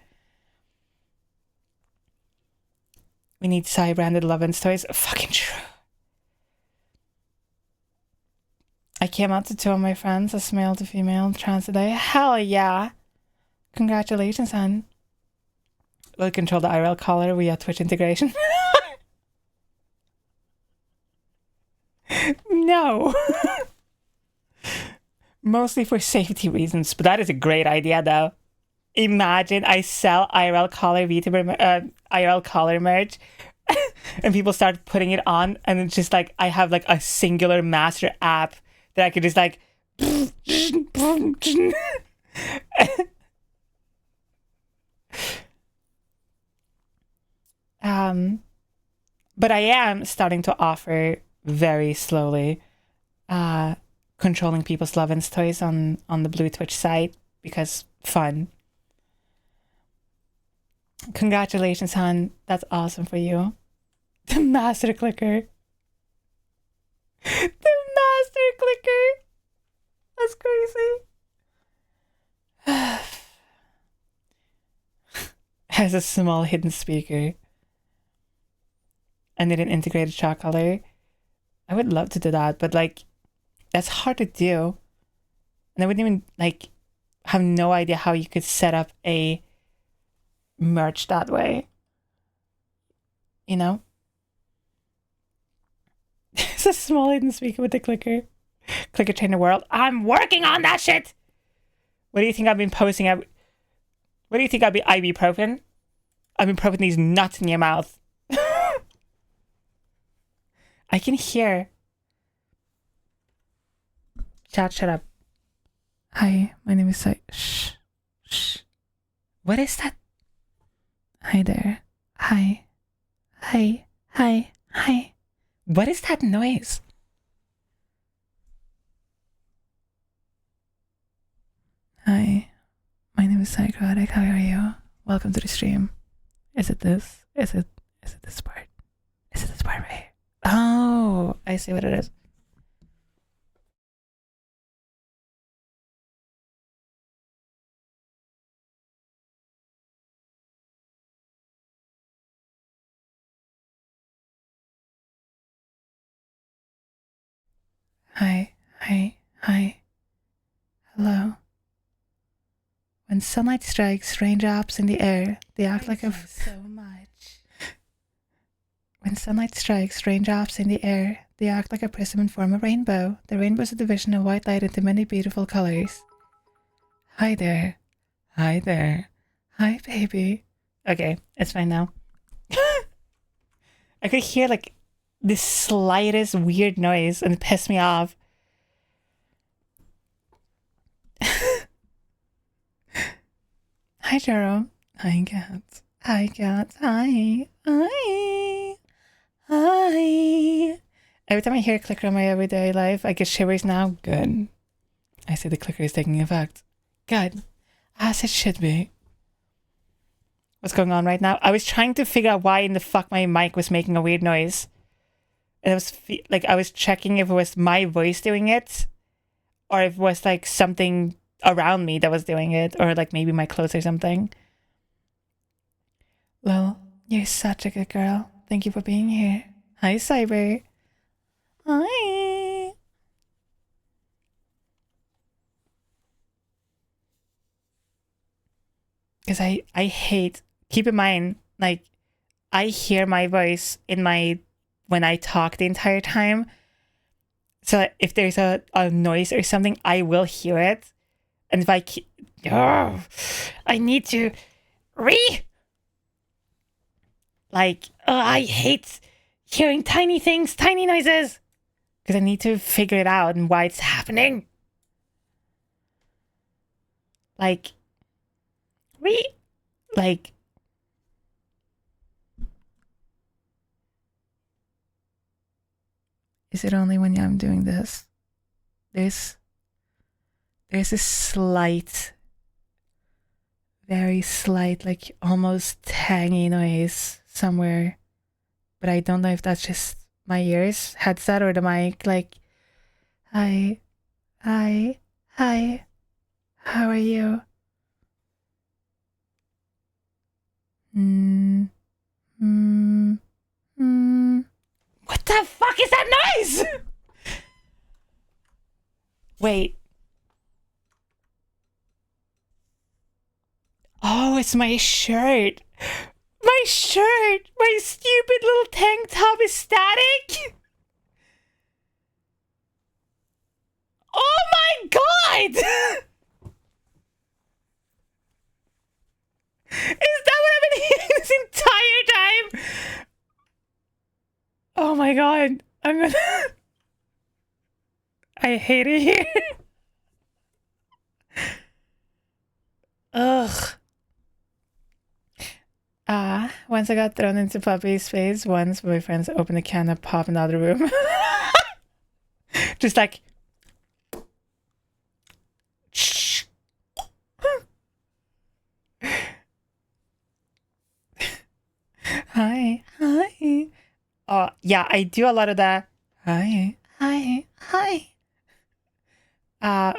S1: We need Psy-branded Love and Toys. Fucking true. I came out to 2 of my friends as male to female trans today. Hell yeah. Congratulations, hon. We'll control the IRL color via Twitch integration. No. Mostly for safety reasons, but that is a great idea though. Imagine I sell IRL color VTuber, IRL color merch and people start putting it on and it's just like I have like a singular master app that I could just like but I am starting to offer very slowly controlling people's love and toys on the Blue Twitch site because fun. Congratulations, hon. That's awesome for you. The master clicker. The master clicker. That's crazy. Has a small hidden speaker. And then an integrated shot color. I would love to do that, but like, that's hard to do. And I wouldn't even like have no idea how you could set up a merch that way. You know? It's a small hidden speaker with the clicker. Clicker trainer world. I'm working on that shit! What do you think I've been posting? What do you think I've been ibuprofen? I've been putting these nuts in your mouth. I can hear. Chat, shut up. Hi, my name is Shh. Shh. What is that? Hi there. Hi. Hi. Hi. Hi. What is that noise? Hi. My name is Szycrotic. How are you? Welcome to the stream. Is it this? Is it this part? Is it this part right here? Oh, I see what it is. Hi, hi, hi. Hello. When sunlight strikes raindrops in the air, they act like a so much. When sunlight strikes raindrops in the air, they act like a prism and form a rainbow. The rainbow is a division of white light into many beautiful colors. Hi there. Hi there. Hi, baby. Okay, it's fine now. I could hear like the slightest weird noise and it pissed me off. Hi, Jerome. Hi, Cat. Hi, Cat. Hi. Hi. Hi. Every time I hear a clicker in my everyday life, I get shivers now. Good. I say the clicker is taking effect. Good. As it should be. What's going on right now? I was trying to figure out why in the fuck my mic was making a weird noise. And it was like I was checking if it was my voice doing it or if it was like something around me that was doing it, or like maybe my clothes or something. Well, you're such a good girl. Thank you for being here. Hi, Cyber. Hi. Because I hate, keep in mind, like, I hear my voice in my, when I talk the entire time. So if there's a noise or something, I will hear it. And if I I need to I hate hearing tiny things, tiny noises. Because I need to figure it out and why it's happening. Like, is it only when I'm doing this? There's a slight, very slight, like almost tangy noise somewhere. But I don't know if that's just my ears, headset, or the mic. Like, hi, how are you? What the fuck is that noise? Wait. Oh, it's my shirt. My shirt! My stupid little tank top is static! Oh my god! Is that what I've been hearing this entire time? Oh my god. I'm gonna... I hate it here. Ugh. Once I got thrown into puppy's face, once my friends opened a can of pop in the other room. Just like... Shh. Hi. Yeah, I do a lot of the hi, hi, hi.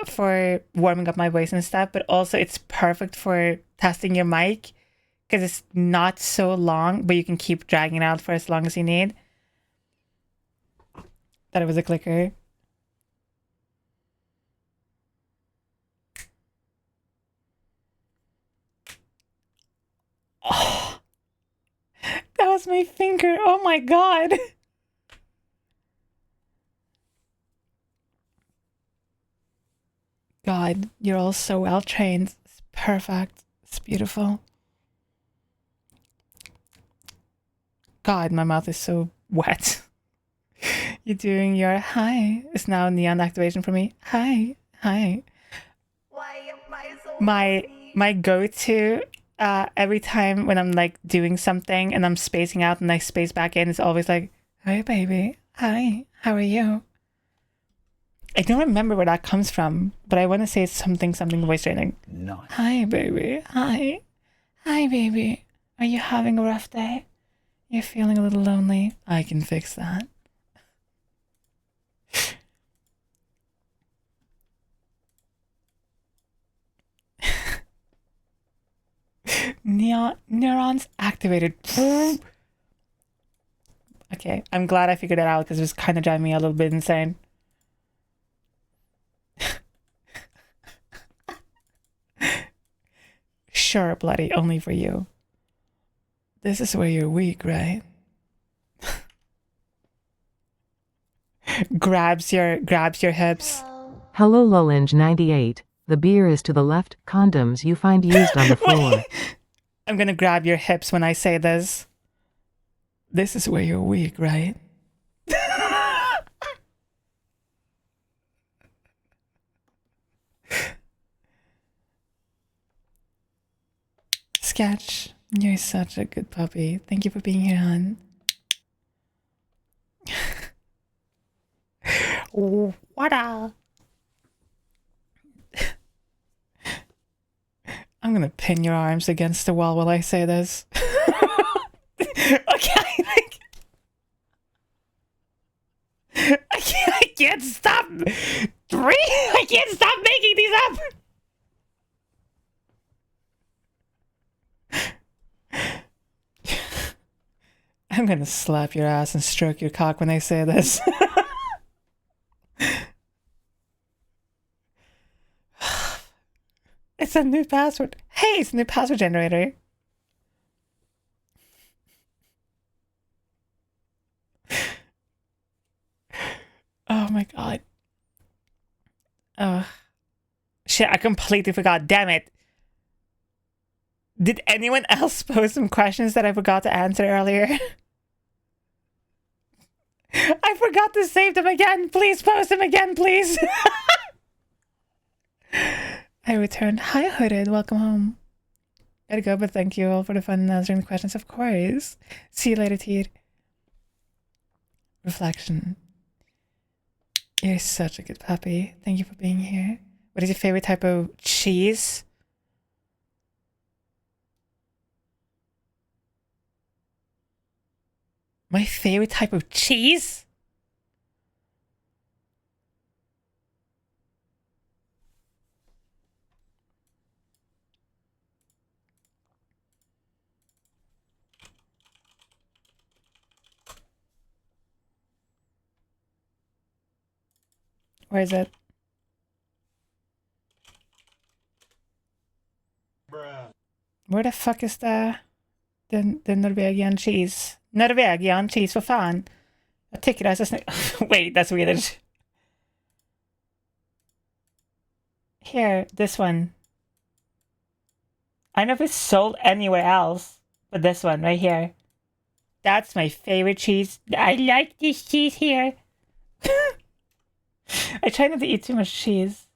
S1: For warming up my voice and stuff, but also it's perfect for testing your mic because it's not so long, but you can keep dragging it out for as long as you need. Thought it was a clicker. Oh, that was my finger. Oh my god. God, you're all so well trained. It's perfect. It's beautiful. God, my mouth is so wet. You're doing your hi. It's now neon activation for me. Hi, hi.
S7: Why am I so
S1: My go-to every time when I'm like doing something and I'm spacing out and I space back in, it's always like, hi baby, hi, how are you? I don't remember where that comes from, but I want to say it's something voice training.
S13: Nice.
S1: Hi baby, hi. Hi baby. Are you having a rough day? You're feeling a little lonely? I can fix that. Neurons activated. Okay, I'm glad I figured it out because it was kind of driving me a little bit insane. Sure, bloody, only for you. This is where you're weak, right? grabs your hips.
S3: Hello Lolinge 98. The beer is to the left, condoms you find used on the floor.
S1: I'm gonna grab your hips when I say this. This is where you're weak, right? Sketch, you're such a good puppy. Thank you for being here, hon. What a... I'm gonna pin your arms against the wall while I say this. Okay, I can't stop. I can't stop making these up. I'm gonna slap your ass and stroke your cock when I say this. It's a new password. Hey, it's a new password generator. Oh my god. Oh. Shit, I completely forgot. Damn it. Did anyone else pose some questions that I forgot to answer earlier? I forgot to save them again. Please post them again, please. I returned. Hi, Hooded. Welcome home. Gotta go, but thank you all for the fun in answering the questions, of course. See you later, Teed. Reflection. You're such a good puppy. Thank you for being here. What is your favorite type of cheese? My favorite type of cheese? Where is it?
S13: Bruh.
S1: Where the fuck is the Norwegian cheese? Norwegian cheese, för fan. Jag tycker det är så snyggt. Wait, that's Swedish. Here, this one. I don't know if it's sold anywhere else, but this one right here. That's my favorite cheese. I like this cheese here. I try not to eat too much cheese.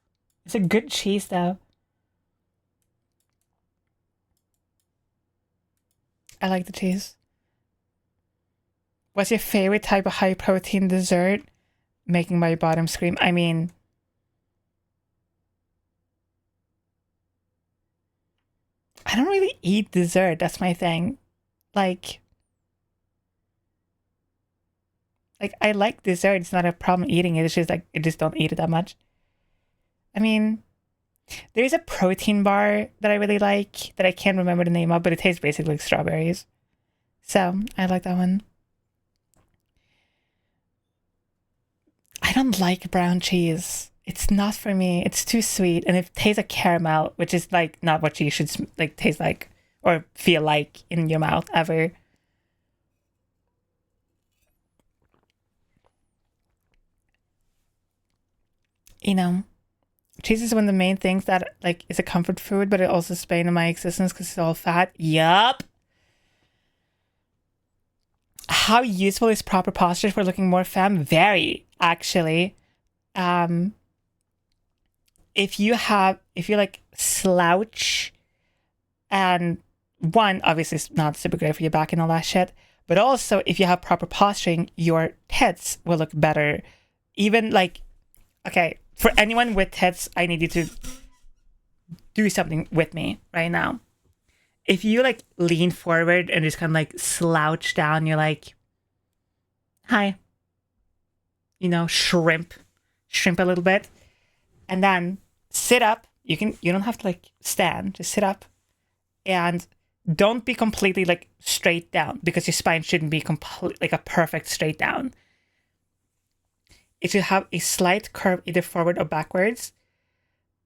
S1: It's a good cheese though. I like the cheese. What's your favorite type of high protein dessert? Making my bottom scream. I mean, I don't really eat dessert. That's my thing. Like, Like, I like dessert. It's not a problem eating it. It's just like, I just don't eat it that much. I mean, there is a protein bar that I really like that I can't remember the name of, but it tastes basically like strawberries. So I like that one. I don't like brown cheese. It's not for me. It's too sweet, and it tastes like caramel, which is like not what cheese should like taste like or feel like in your mouth ever. You know, cheese is one of the main things that like is a comfort food, but it also is bane of my existence because it's all fat. Yup. How useful is proper posture for looking more femme? Very, actually. If you like slouch, and one, obviously it's not super great for your back and all that shit, but also if you have proper posturing, your tits will look better. Even like, okay, for anyone with tits, I need you to do something with me right now. If you like lean forward and just kind of like slouch down, you're like, hi, you know, shrimp a little bit, and then sit up. You don't have to like stand, just sit up, and don't be completely like straight down because your spine shouldn't be complete like a perfect straight down. It should have a slight curve either forward or backwards,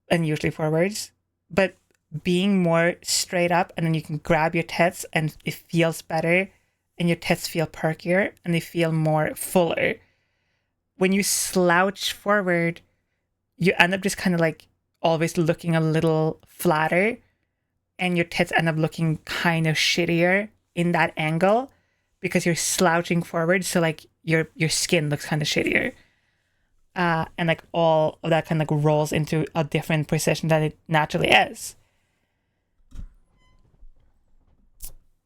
S1: and usually forwards, but being more straight up, and then you can grab your tits and it feels better, and your tits feel perkier and they feel more fuller. When you slouch forward, you end up just kind of like always looking a little flatter, and your tits end up looking kind of shittier in that angle because you're slouching forward. So like your skin looks kind of shittier. And like all of that kind of like rolls into a different position than it naturally is.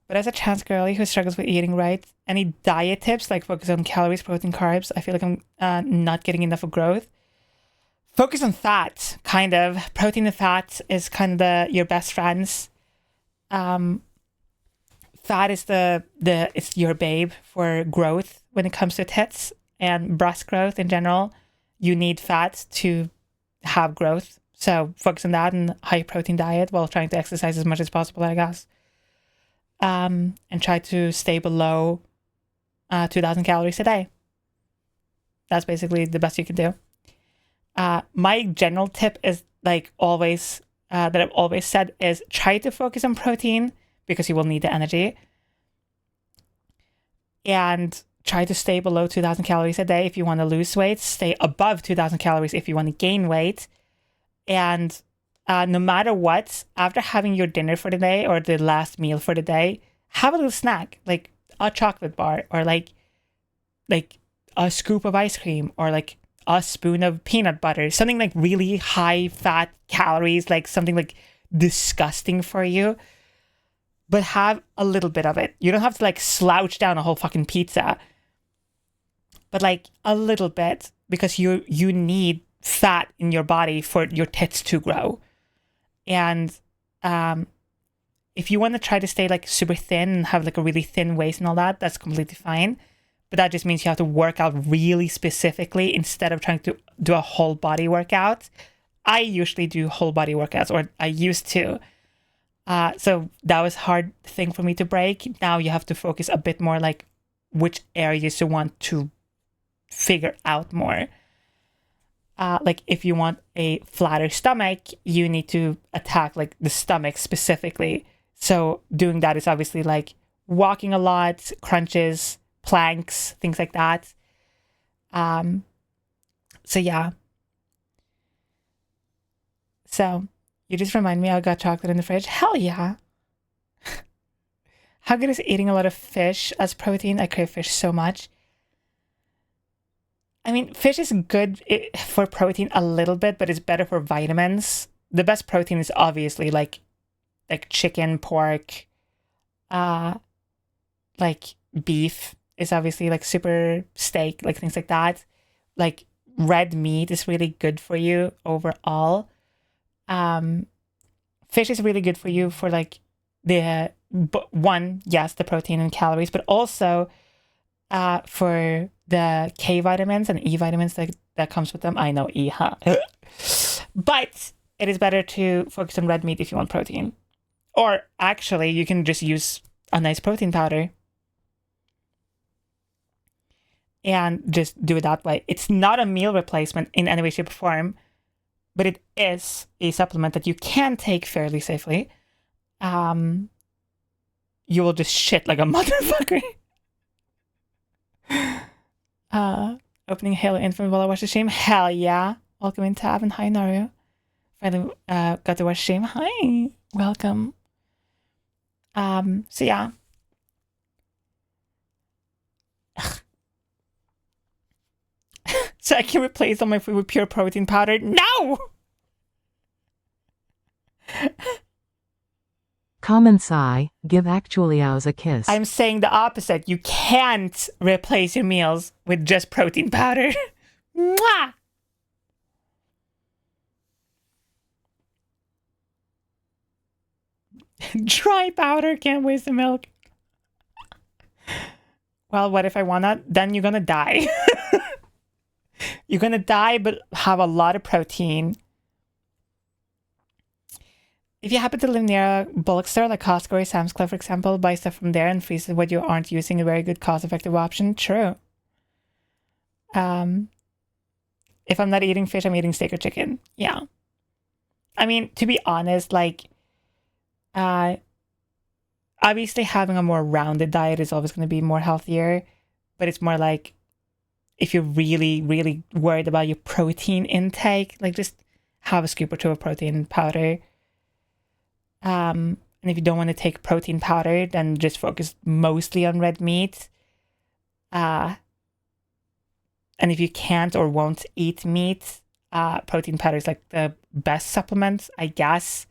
S1: But as a trans girly who struggles with eating right, any diet tips like focus on calories, protein, carbs? I feel like I'm not getting enough of growth. Focus on fat, kind of. Protein and fat is kind of your best friends. Fat is it's your babe for growth when it comes to tits and breast growth in general. You need fat to have growth. So focus on that and high protein diet while trying to exercise as much as possible, I guess. And try to stay below 2,000 calories a day. That's basically the best you can do. My general tip is like always, that I've always said is try to focus on protein because you will need the energy. And try to stay below 2,000 calories a day if you want to lose weight. Stay above 2,000 calories if you want to gain weight. And no matter what, after having your dinner for the day or the last meal for the day, have a little snack, like a chocolate bar or like a scoop of ice cream or like a spoon of peanut butter, something like really high fat calories, like something like disgusting for you, but have a little bit of it. You don't have to like slouch down a whole fucking pizza, but like a little bit, because you need fat in your body for your tits to grow. And if you want to try to stay like super thin and have like a really thin waist and all that, that's completely fine. But that just means you have to work out really specifically instead of trying to do a whole body workout. I usually do whole body workouts, or I used to. So that was a hard thing for me to break. Now you have to focus a bit more like which areas you want to figure out more. Like if you want a flatter stomach, you need to attack like the stomach specifically. So doing that is obviously like walking a lot, crunches, planks, things like that. So yeah. So you just remind me I got chocolate in the fridge. Hell yeah. How good is eating a lot of fish as protein? I crave fish so much. I mean, fish is good for protein a little bit, but it's better for vitamins. The best protein is obviously like chicken, pork, like beef is obviously like super steak, like things like that. Like red meat is really good for you overall. Fish is really good for you for like the protein and calories, but also for the K vitamins and E vitamins that comes with them. I know E, huh? But it is better to focus on red meat if you want protein. Or actually, you can just use a nice protein powder and just do it that way. It's not a meal replacement in any way, shape, or form, but it is a supplement that you can take fairly safely. You will just shit like a motherfucker. Opening Halo Infinite while I watch the stream. Hell yeah. Welcome in, Tab, and hi, Naru. Finally got to watch the stream. Hi. Welcome. So yeah. So I can replace all my food with pure protein powder? No!
S3: Common sigh, give actually ows a kiss.
S1: I'm saying the opposite. You can't replace your meals with just protein powder. Mwah! Dry powder, can't waste the milk. Well, what if I want that? Then you're gonna die. You're gonna die, but have a lot of protein. If you happen to live near a bulk store like Costco or Sam's Club, for example, buy stuff from there and freeze what you aren't using, a very good cost-effective option. True. If I'm not eating fish, I'm eating steak or chicken. Yeah. I mean, to be honest, like, obviously having a more rounded diet is always going to be more healthier, but it's more like if you're really, really worried about your protein intake, like just have a scoop or two of protein powder. And if you don't want to take protein powder, then just focus mostly on red meat. And if you can't or won't eat meat, protein powder is like the best supplement, I guess.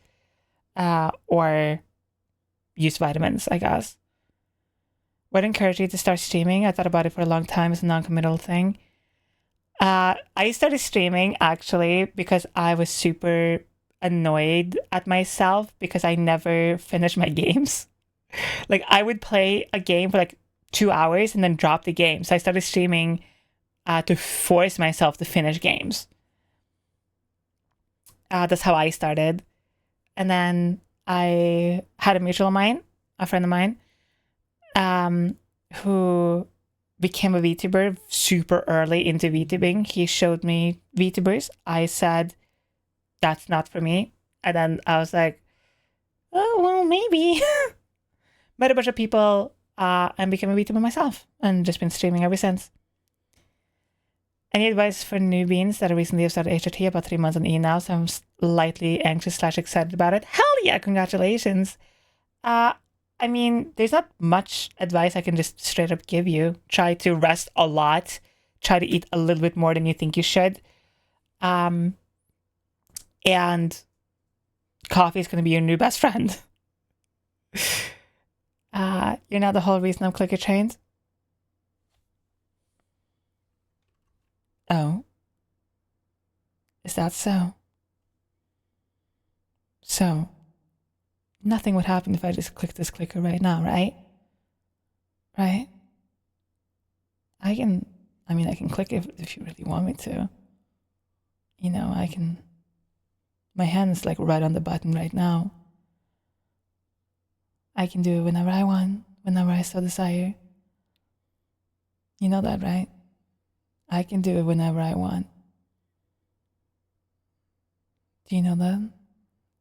S1: Or use vitamins, I guess. What encouraged you to start streaming? I thought about it for a long time. It's a non-committal thing. I started streaming actually because I was super annoyed at myself because I never finished my games. Like I would play a game for like 2 hours and then drop the game. So I started streaming to force myself to finish games. That's how I started. And then I had a mutual of mine, a friend of mine, who became a VTuber super early into VTubing. He showed me VTubers. I said, that's not for me. And then I was like, oh, well, maybe. Met a bunch of people and became a VTuber myself and just been streaming ever since. Any advice for newbies that recently have started HRT about 3 months on E now, so I'm slightly anxious / excited about it? Hell yeah, congratulations. I mean, there's not much advice I can just straight up give you. Try to rest a lot. Try to eat a little bit more than you think you should. And coffee is going to be your new best friend. You're not the whole reason I'm clicker trained. Oh. Is that so? So, nothing would happen if I just click this clicker right now, right? Right? I can click it if you really want me to. You know, my hand's like right on the button right now. I can do it whenever I want, whenever I so desire. You know that, right? I can do it whenever I want. Do you know that?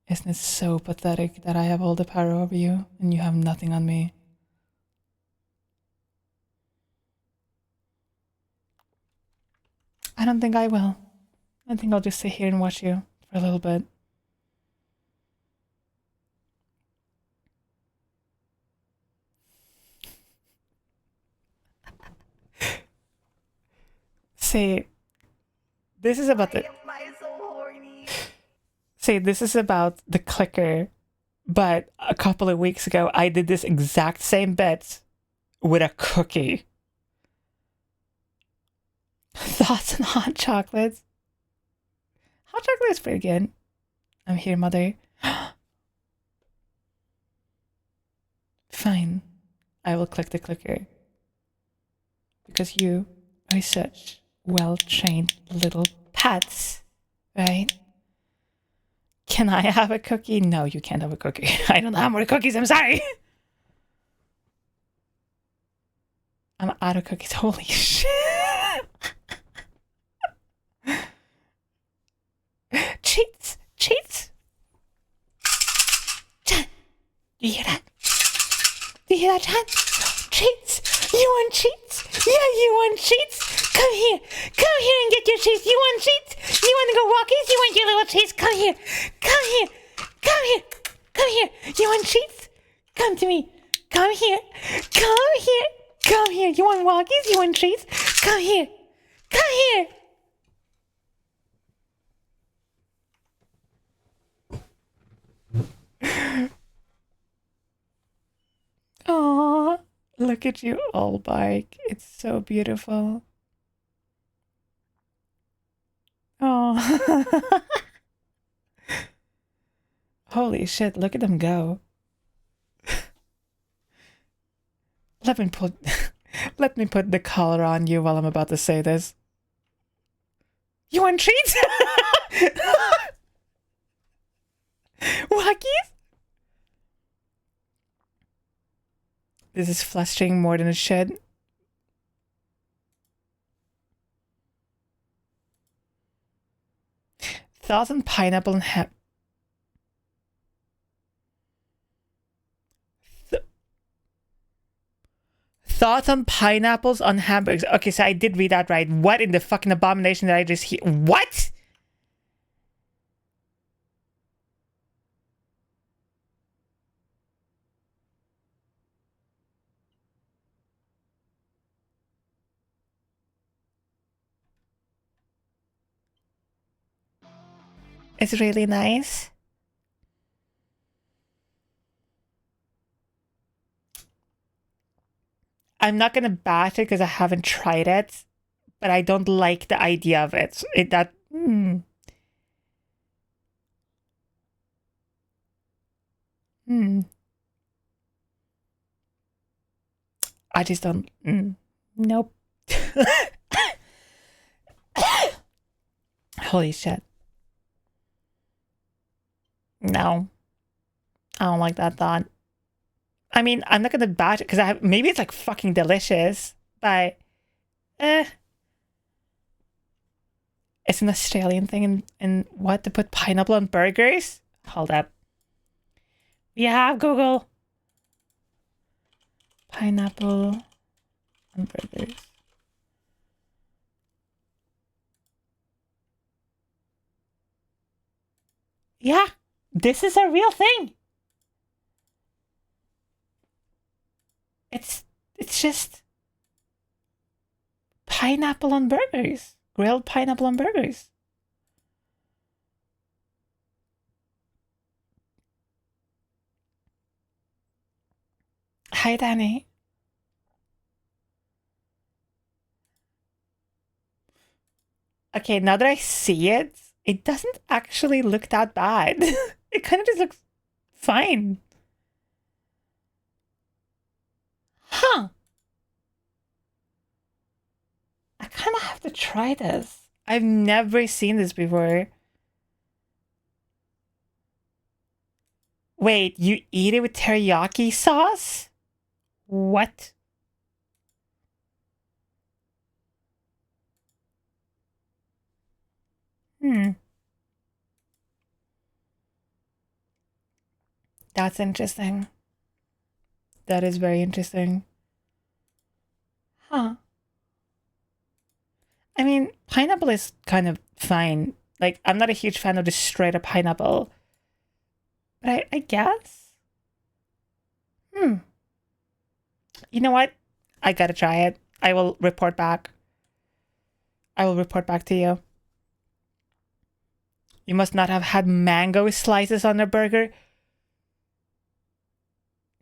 S1: Isn't it so pathetic that I have all the power over you and you have nothing on me? I don't think I will. I think I'll just sit here and watch you for a little bit. See, this is about the... See, this is about the clicker, but a couple of weeks ago, I did this exact same bit with a cookie. Thoughts on hot chocolates? Hot chocolate is pretty good. I'm here, mother. Fine. I will click the clicker. because you are such well-trained little pets, right? Can I have a cookie? No, you can't have a cookie. I don't have more cookies, I'm sorry. I'm out of cookies, holy shit. Cheats, cheats. Chan, do you hear that? Do you hear that, Chan? Cheats! You want cheats? Yeah, you want cheats? Come here! Come here and get your cheats! You want cheats? You want to go walkies? You want your little cheats? Come here! Come here! Come here! Come here! You want cheats? Come to me! Come here! Come here! Come here! You want walkies? You want treats? Come here! Come here! Aww, look at you, all bike. It's so beautiful. Oh, holy shit! Look at them go. Let me put the collar on you while I'm about to say this. You want treats? Wackies? This is flustering more than it should. Thoughts on pineapple and thoughts on pineapples on hamburgers. Okay, so I did read that right. What in the fucking abomination did I just hear? What? It's really nice. I'm not gonna bash it because I haven't tried it, but I don't like the idea of it. I just don't. Nope. Holy shit. No. I don't like that thought. I mean, I'm not gonna bash it because maybe it's like fucking delicious, but it's an Australian thing and what, to put pineapple on burgers? Hold up. We have Google. Pineapple on burgers. Yeah, this is a real thing. It's just pineapple on burgers. Grilled pineapple on burgers. Hi, Danny. Okay, now that I see it, it doesn't actually look that bad. It kind of just looks fine. Huh. I kind of have to try this. I've never seen this before. Wait, you eat it with teriyaki sauce? What? That's interesting. That is very interesting. Huh. I mean, pineapple is kind of fine. Like, I'm not a huge fan of just straight up pineapple. But I guess. You know what? I gotta try it. I will report back. I will report back to you. You must not have had mango slices on their burger.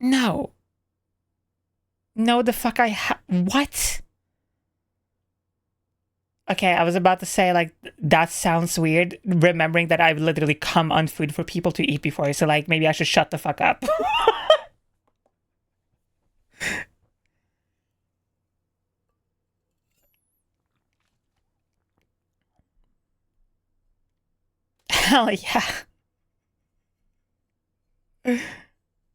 S1: No. No, the fuck what? Okay, I was about to say, like, that sounds weird, remembering that I've literally come on food for people to eat before, so, like, maybe I should shut the fuck up. Hell yeah.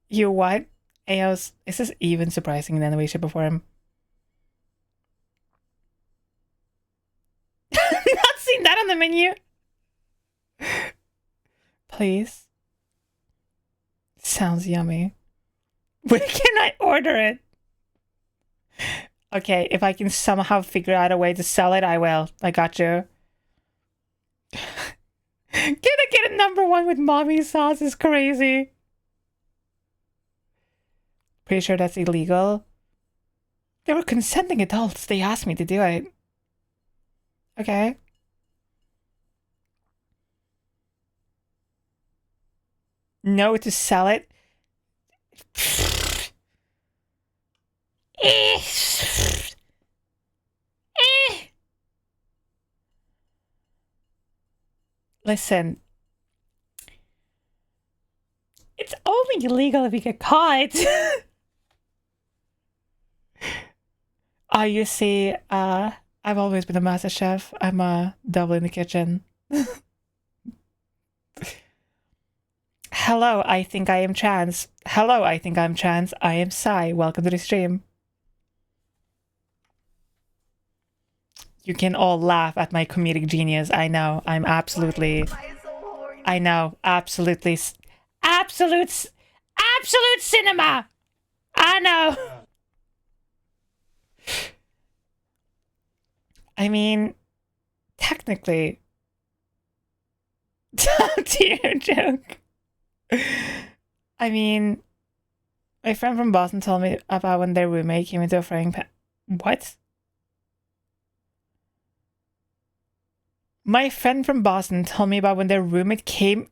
S1: You what? Aos, is this even surprising in any way, shape, or form? Not seen that on the menu. Please. Sounds yummy. Where can I order it? Okay, if I can somehow figure out a way to sell it, I will. I got you. Can I get a #1 with mommy sauce is crazy. Pretty sure that's illegal. They were consenting adults. They asked me to do it. Okay. No to sell it. Listen. It's only illegal if you get caught. You see, I've always been a master chef. I'm a double in the kitchen. Hello, I think I am trans. Hello, I think I'm trans. I am Sai. Welcome to the stream. You can all laugh at my comedic genius. I know. I'm absolutely... I know. Absolutely... Absolute cinema! I know. I mean, technically... Dear joke. I mean, my friend from Boston told me about when their roommate came into a frying pan. What? My friend from Boston told me about when their roommate came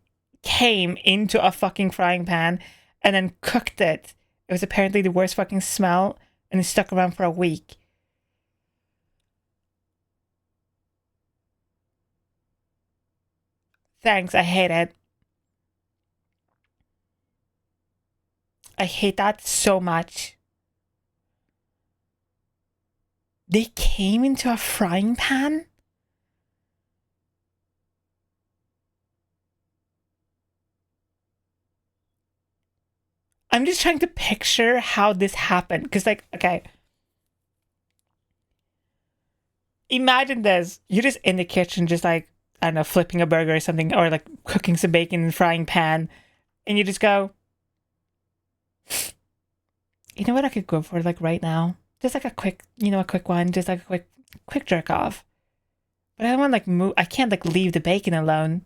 S1: into a fucking frying pan and then cooked it. It was apparently the worst fucking smell and it stuck around for a week. Thanks, I hate it. I hate that so much. They came into a frying pan? I'm just trying to picture how this happened. Because, like, okay. Imagine this. You're just in the kitchen, just like, I don't know, flipping a burger or something, or like cooking some bacon in a frying pan. And you just go, you know what I could go for, like, right now? Just like a quick, a quick one. Just like a quick jerk off. But I don't want, like, move. I can't, like, leave the bacon alone.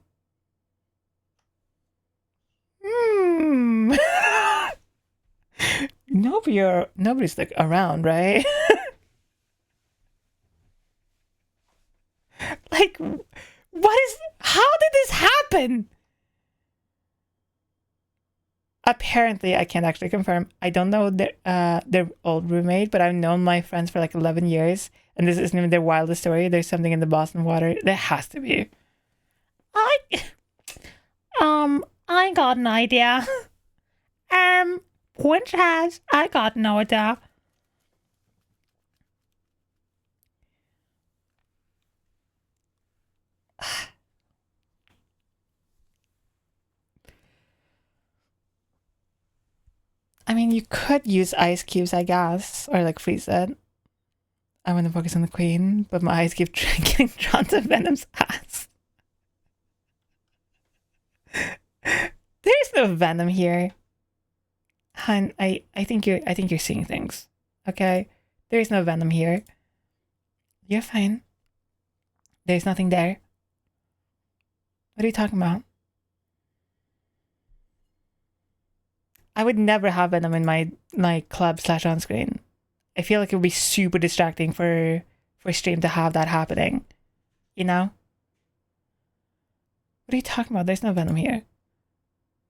S1: Nobody's like around, right? Like, how did this happen? Apparently, I can't actually confirm. I don't know their old roommate, but I've known my friends for like 11 years, and this isn't even their wildest story. There's something in the Boston water. There has to be. I got an idea. Which has I got no idea. I mean, you could use ice cubes, I guess, or like freeze it. I want to focus on the queen, but my eyes keep getting drawn to Venom's ass. There's no Venom here. Hun, I think you're seeing things. Okay? There's no Venom here. You're fine. There's nothing there. What are you talking about? I would never have Venom in my club / on screen. I feel like it would be super distracting for stream to have that happening. You know? What are you talking about? There's no Venom here.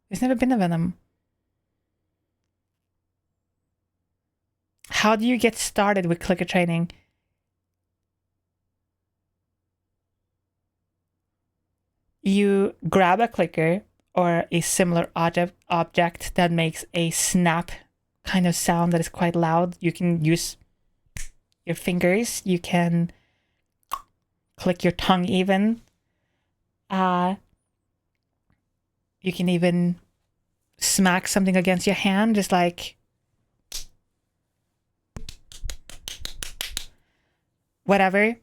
S1: There's never been a Venom. How do you get started with clicker training? You grab a clicker or a similar object that makes a snap kind of sound that is quite loud. You can use your fingers. You can click your tongue even. You can even smack something against your hand, just like whatever.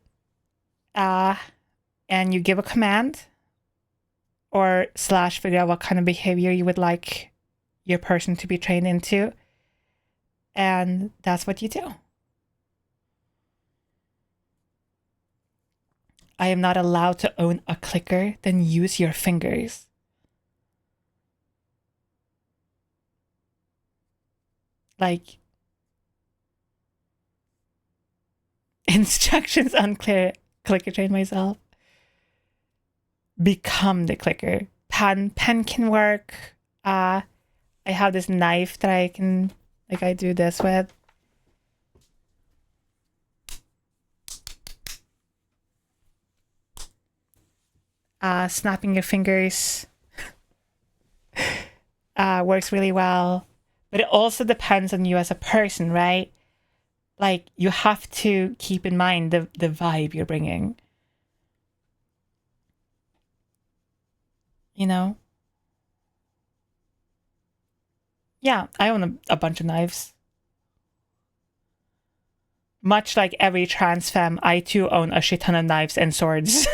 S1: And you give a command or / figure out what kind of behavior you would like your person to be trained into. And that's what you do. I am not allowed to own a clicker, then use your fingers. Like, instructions unclear, clicker train myself. Become the clicker. Pen can work. I have this knife that I can, like, I do this with. Snapping your fingers works really well. But it also depends on you as a person, right? Like, you have to keep in mind the vibe you're bringing. You know? Yeah, I own a bunch of knives. Much like every trans femme, I too own a shit ton of knives and swords.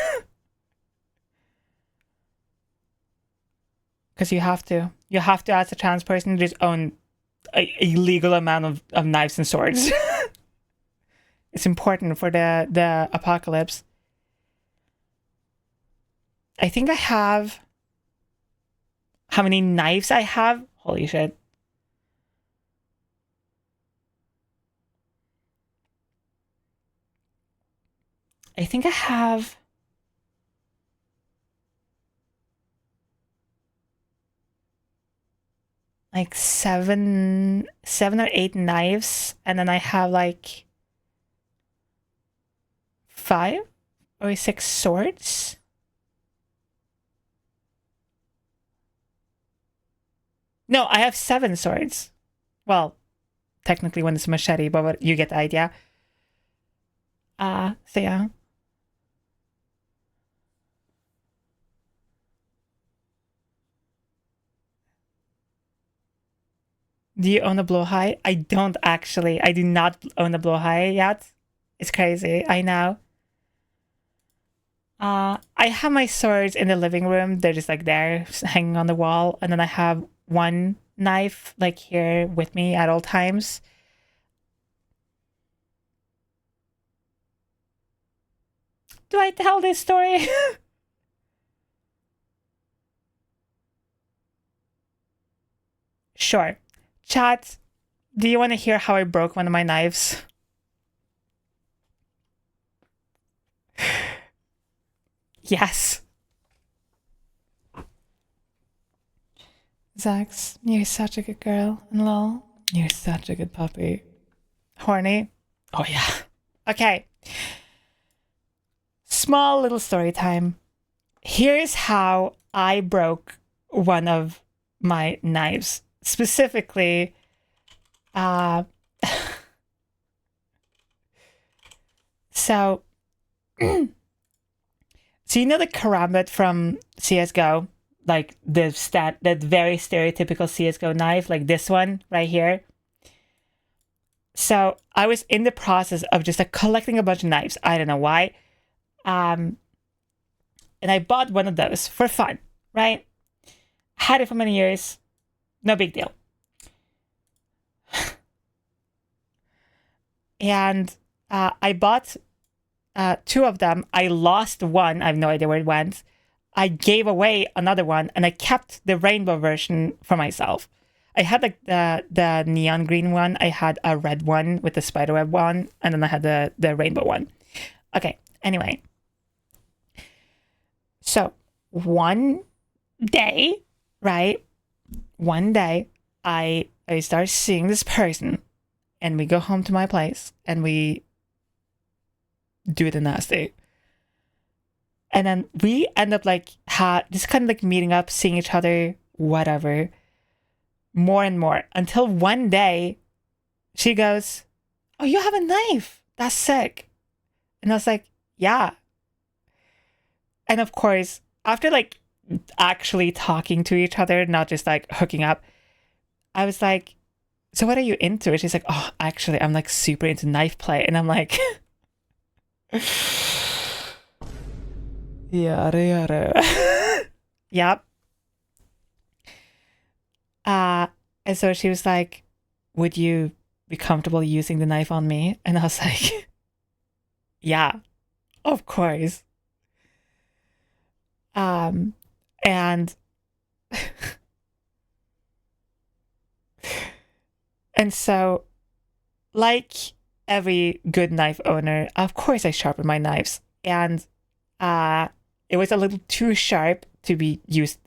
S1: Because you have to. You have to, as a trans person, just own a legal amount of knives and swords. It's important for the apocalypse. I think I have... How many knives I have? Holy shit. I think I have... like seven or 8 knives, and then I have like 5 or 6 swords. No, I have 7 swords. Well, technically one is a machete, but you get the idea. So yeah. Do you own a blowhigh? I don't actually. I do not own a blowhigh yet. It's crazy. I know. I have my swords in the living room. They're just like there, hanging on the wall. And then I have one knife like here with me at all times. Do I tell this story? Sure. Chat, do you want to hear how I broke one of my knives? Yes. Zax, you're such a good girl. And lol, you're such a good puppy. Horny? Oh yeah. Okay. Small little story time. Here's how I broke one of my knives. Specifically, so you know the karambit from CSGO? Like that very stereotypical CSGO knife, like this one right here. So I was in the process of just like collecting a bunch of knives. I don't know why. And I bought one of those for fun, right? Had it for many years. No big deal. And I bought 2 of them. I lost one. I have no idea where it went. I gave away another one, and I kept the rainbow version for myself. I had like the neon green one. I had a red one with the spiderweb one, and then I had the rainbow one. Okay, anyway. So one day, right? One day, I start seeing this person, and we go home to my place, and we do the nasty. And then we end up like just kind of like meeting up, seeing each other, whatever, more and more, until one day she goes, "Oh, you have a knife? That's sick." And I was like, "Yeah." And of course, after like actually talking to each other, not just like hooking up, I was like, so what are you into? And she's like, oh, actually, I'm like super into knife play. And I'm like, yada yada. Yep. And so she was like, would you be comfortable using the knife on me? And I was like, yeah, of course. And and so, like every good knife owner, of course I sharpen my knives. And it was a little too sharp to be used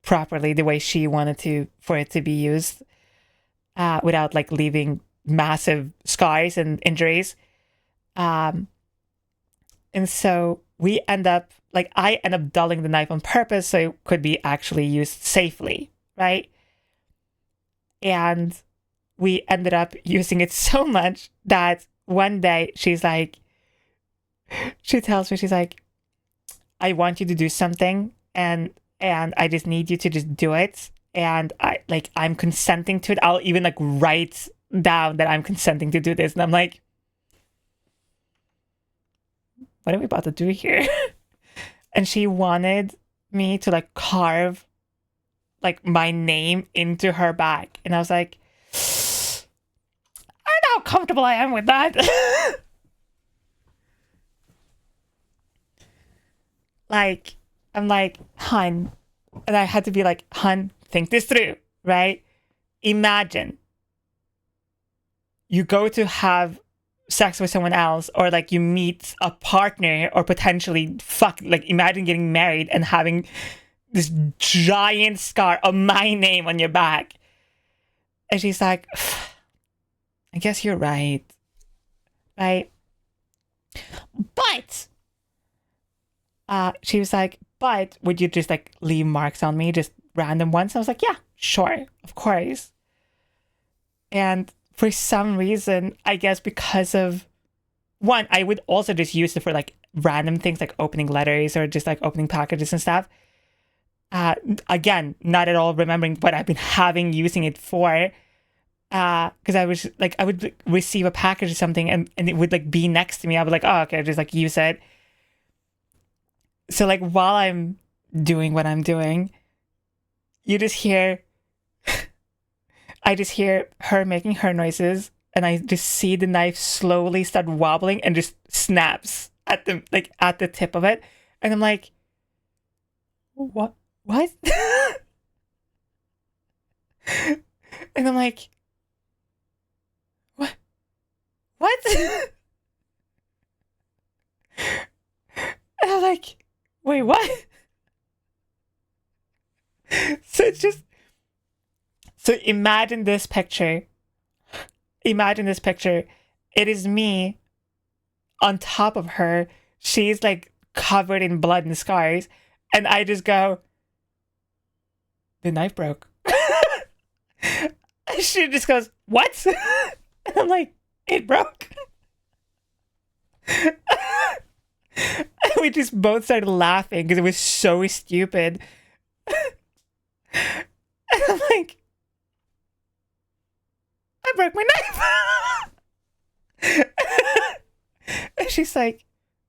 S1: properly the way she wanted to for it to be used, without like leaving massive scars and injuries. And so I end up dulling the knife on purpose so it could be actually used safely, right? And we ended up using it so much that one day she tells me, she's like, I want you to do something and I just need you to just do it. And I'm consenting to it. I'll even like write down that I'm consenting to do this. And I'm like, what are we about to do here? And she wanted me to like carve like my name into her back. And I was like, I know how comfortable I am with that. Like, I'm like, hun. And I had to be like, hun, think this through, right? Imagine you go to have sex with someone else, or like you meet a partner, or potentially imagine getting married and having this giant scar of my name on your back. And she's like, I guess you're right. Right? But she was like, but would you just like leave marks on me, just random ones? I was like, yeah, sure, of course. And for some reason, I guess because of one, I would also just use it for like random things like opening letters or just like opening packages and stuff. Again, not at all remembering what I've been using it for. Because I was like, I would receive a package or something and it would like be next to me. I would like, oh, okay, just like use it. So like while I'm doing what I'm doing, I just hear her making her noises, and I just see the knife slowly start wobbling and just snaps at the tip of it. And I'm like, what? And I'm like, what? And I'm like, wait, what? So imagine this picture. It is me on top of her. She's like covered in blood and scars. And I just go, the knife broke. She just goes, what? And I'm like, it broke. And we just both started laughing because it was so stupid. And I'm like, I broke my knife. And she's like,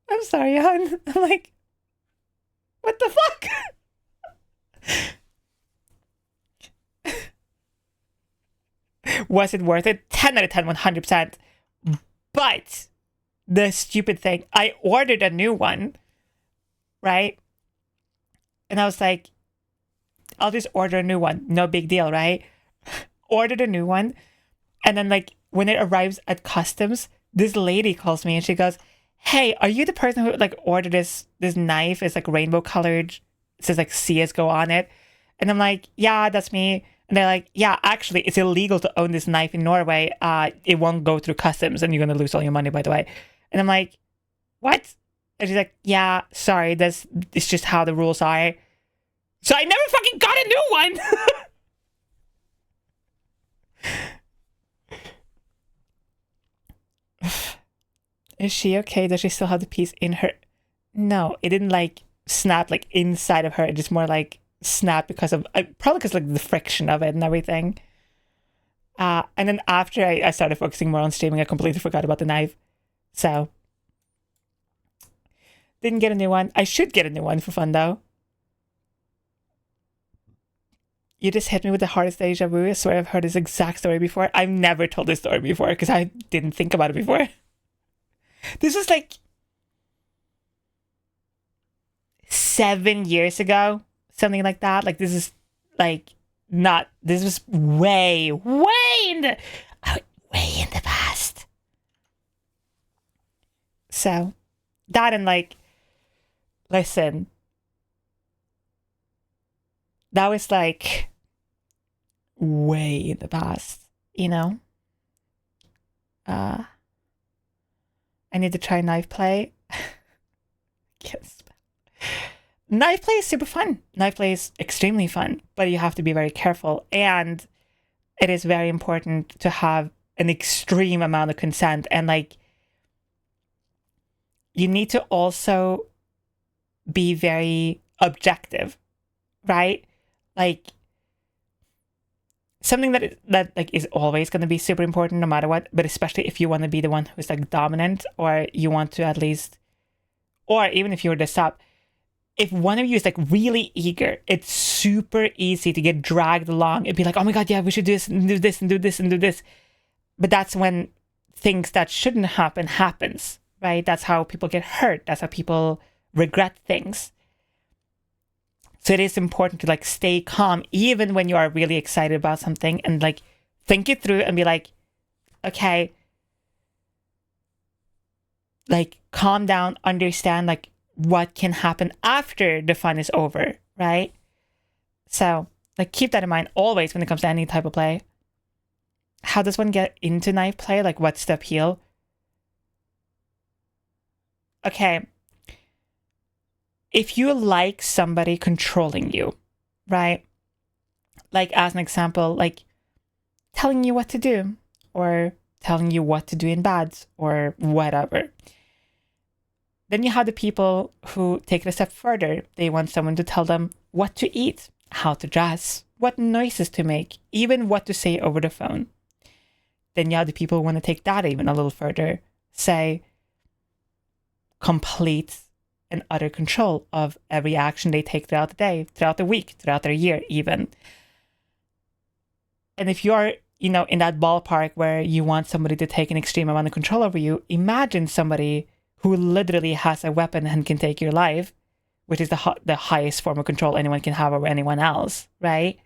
S1: I'm sorry, hon. I'm like, what the fuck? Was it worth it? 10 out of 10, 100%. But the stupid thing, I ordered a new one, right? And I was like, I'll just order a new one. No big deal, right? Ordered a new one. And then like when it arrives at customs, this lady calls me and she goes, hey, are you the person who like ordered this knife? It's like rainbow colored. It says like CSGO on it. And I'm like, yeah, that's me. And they're like, yeah, actually, it's illegal to own this knife in Norway. It won't go through customs and you're going to lose all your money, by the way. And I'm like, what? And she's like, yeah, sorry, it's just how the rules are. So I never fucking got a new one. Is she okay? Does she still have the piece in her? No, it didn't like snapped like inside of her. It just more like snapped because of probably because like the friction of it and everything. And then after I started focusing more on streaming, I completely forgot about the knife. So didn't get a new one. I should get a new one for fun though. You just hit me with the hardest deja vu. I swear I've heard this exact story before. I've never told this story before because I didn't think about it before. This was like 7 years ago, something like that. Like this is like not. This was way in the past. So that and like, listen, that was like way in the past, you know? I need to try knife play. Yes. Knife play is super fun. Knife play is extremely fun, but you have to be very careful. And it is very important to have an extreme amount of consent. And like, you need to also be very objective, right? Like, something that like is always going to be super important no matter what, but especially if you want to be the one who's like dominant, or you want to at least, or even if you were the sub, if one of you is like really eager, it's super easy to get dragged along and be like, oh my god, yeah, we should do this and do this and do this and do this. But that's when things that shouldn't happen happens, right? That's how people get hurt. That's how people regret things. So it is important to like stay calm even when you are really excited about something, and like think it through and be like, okay, like calm down, understand like what can happen after the fun is over, right? So like keep that in mind always when it comes to any type of play. How does one get into knife play? Like what's the appeal? Okay. If you like somebody controlling you, right? Like as an example, like telling you what to do, or telling you what to do in bed, or whatever. Then you have the people who take it a step further. They want someone to tell them what to eat, how to dress, what noises to make, even what to say over the phone. Then you have the people who want to take that even a little further, say complete and utter control of every action they take throughout the day, throughout the week, throughout their year even. And if you're, in that ballpark where you want somebody to take an extreme amount of control over you, imagine somebody who literally has a weapon and can take your life, which is the highest form of control anyone can have over anyone else, right?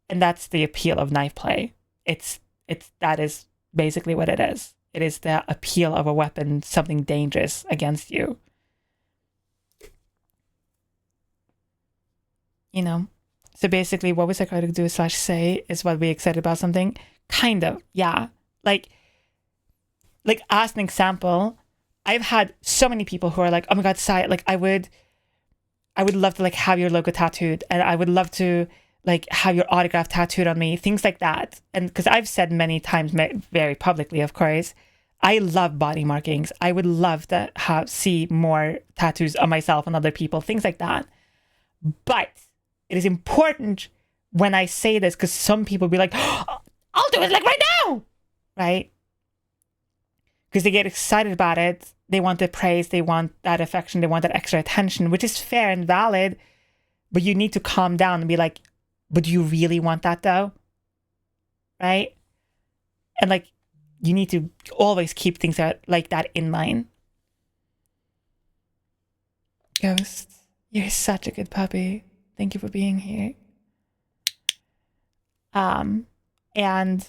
S1: And that's the appeal of knife play. That is basically what it is. It is the appeal of a weapon, something dangerous against you. So basically what we Szycrotic do / say is what we're excited about something. Kind of, yeah. Like as an example, I've had so many people who are like, oh my god, Sai, like I would love to like have your logo tattooed, and I would love to like have your autograph tattooed on me, things like that. And because I've said many times, very publicly, of course, I love body markings. I would love to see more tattoos on myself and other people, things like that. But it is important when I say this, because some people be like, oh, I'll do it like right now, right? Because they get excited about it. They want the praise. They want that affection. They want that extra attention, which is fair and valid. But you need to calm down and be like, but do you really want that though? Right? And like, you need to always keep things like that in mind. Ghost, you're such a good puppy. Thank you for being here. And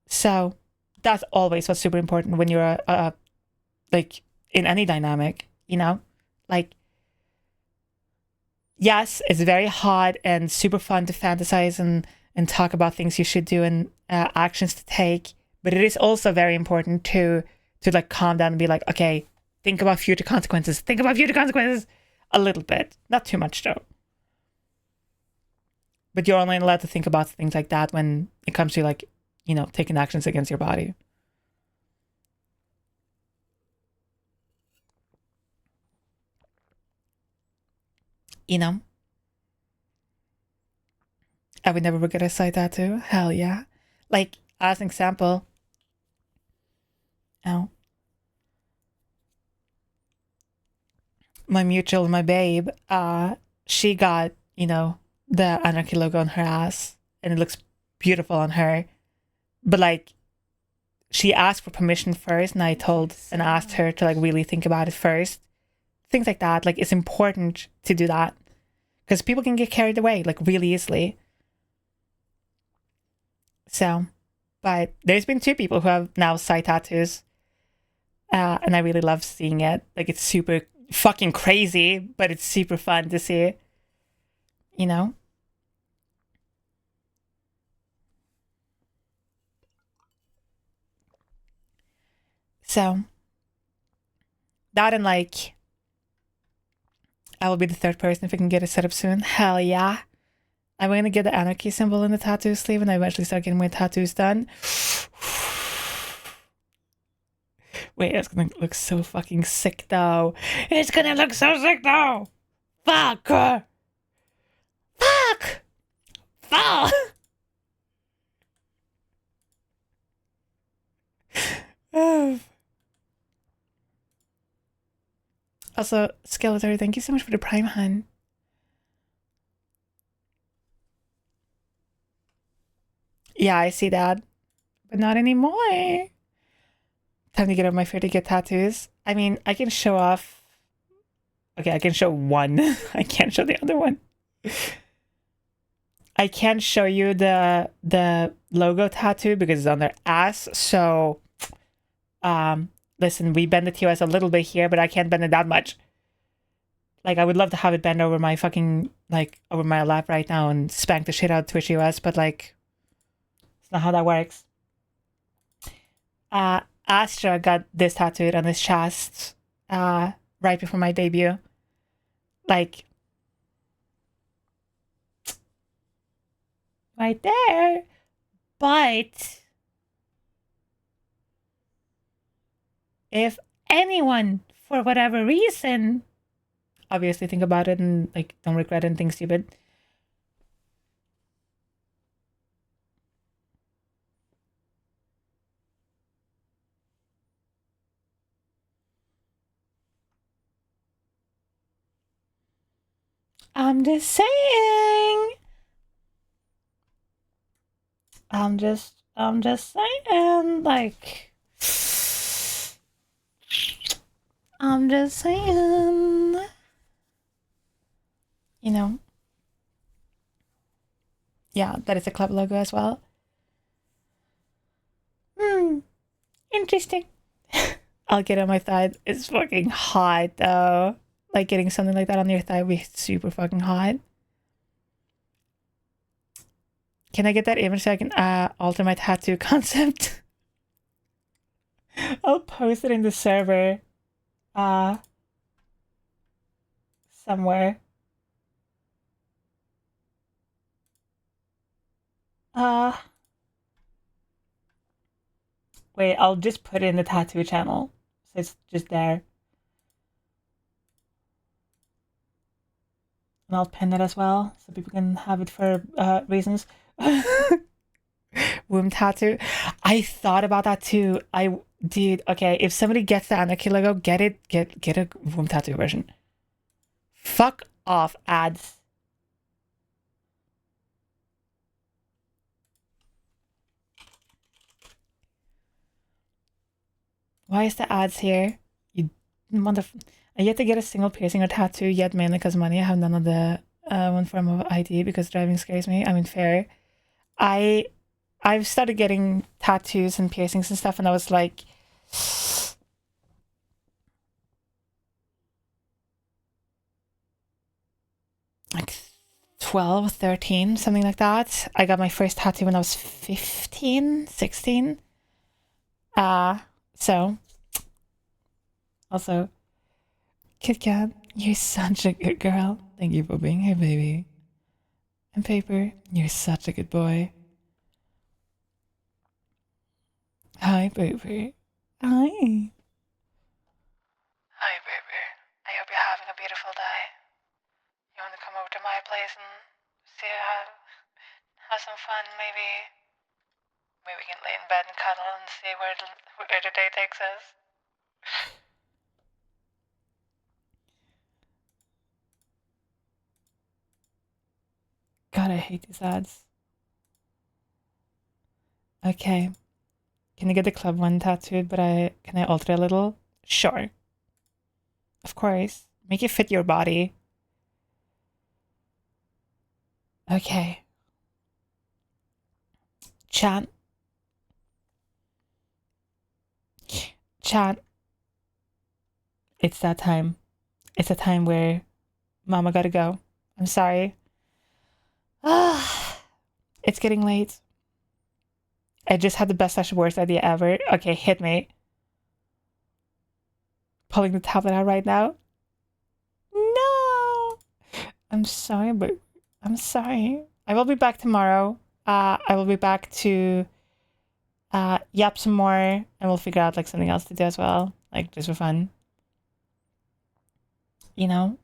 S1: so that's always what's super important when you're like in any dynamic, like, yes, it's very hot and super fun to fantasize and talk about things you should do and actions to take. But it is also very important to like calm down and be like, okay, think about future consequences. Think about future consequences a little bit. Not too much though. But you're only allowed to think about things like that when it comes to like, taking actions against your body. You know? I would never regret a side tattoo. Hell yeah. Like, as an example, my mutual, my babe, she got, the anarchy logo on her ass, and it looks beautiful on her. But like, she asked for permission first, and I asked her to like really think about it first. Things like that. Like, it's important to do that because people can get carried away like really easily. So, but there's been 2 people who have now side tattoos, and I really love seeing it. Like, it's super fucking crazy, but it's super fun to see. You know? So, that and like, I will be the 3rd person if I can get it set up soon. Hell yeah. I'm going to get the anarchy symbol in the tattoo sleeve and I eventually start getting my tattoos done. Wait, it's going to look so fucking sick though. It's going to look so sick though. Fuck. Fuck. Fuck. Also, Skeletor, thank you so much for the Prime Hun. Yeah, I see that. But not anymore. Time to get on my fair to get tattoos. I mean, I can show off. Okay, I can show one. I can't show the other one. I can't show you the logo tattoo because it's on their ass. So, listen, we bend the TOS a little bit here, but I can't bend it that much. Like, I would love to have it bend over my fucking, like, over my lap right now and spank the shit out of Twitch US, but, like, it's not how that works. Astra got this tattooed on his chest, right before my debut. Like, right there. But if anyone, for whatever reason, obviously think about it and like don't regret anything stupid. I'm just saying. I'm just saying, like, I'm just saying, you know. Yeah, that is a club logo as well. Interesting. I'll get on my thigh. It's fucking hot though. Like getting something like that on your thigh would be super fucking hot. Can I get that image so I can alter my tattoo concept? I'll post it in the server. Somewhere. Wait, I'll just put it in the tattoo channel. So it's just there. And I'll pin it as well so people can have it for reasons. Womb tattoo. I thought about that too. Dude, okay, if somebody gets the Anarchy logo, get a womb tattoo version. Fuck off ads. Why is the ads here? You motherfucker. I yet to get a single piercing or tattoo yet, mainly because money. I have none of the one form of ID because driving scares me. I mean, fair. I've started getting tattoos and piercings and stuff, and I was like, like 12, 13, something like that. I got my first tattoo when I was 15, 16. So, also, Kit Kat, you're such a good girl. Thank you for being here, baby. And Paper, you're such a good boy. Hi, Paper. Hi. Hi, Paper. I hope you're having a beautiful day. You want to fun. Maybe we can lay in bed and cuddle and see where the day takes us. God, I hate these ads. Okay. Can I get the club one tattooed, but can I alter it a little? Sure. Of course. Make it fit your body. Okay. Chat. Chat. It's that time. It's a time where Mama gotta go. I'm sorry. It's getting late. I just had the best / worst idea ever. Okay, hit me. Pulling the tablet out right now. No! I'm sorry, but I'm sorry. I will be back tomorrow. I will be back to yap some more, and we'll figure out like something else to do as well, like just for fun. You know?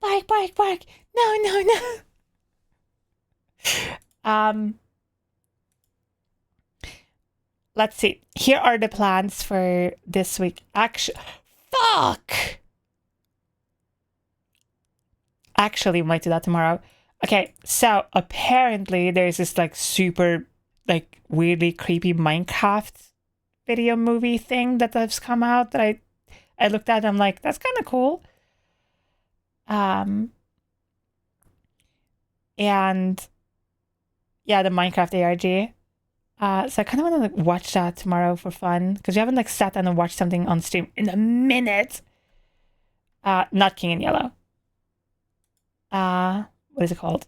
S1: Bark, bark, bark! No, no, no! Let's see. Here are the plans for this week. Fuck! Actually, we might do that tomorrow. Okay, so apparently there's this like super like weirdly creepy Minecraft video movie thing that has come out that I looked at and I'm like, that's kind of cool. And yeah, the Minecraft ARG. So I kind of want to like watch that tomorrow for fun because you haven't like sat down and watched something on stream in a minute. Not King in Yellow. What is it called?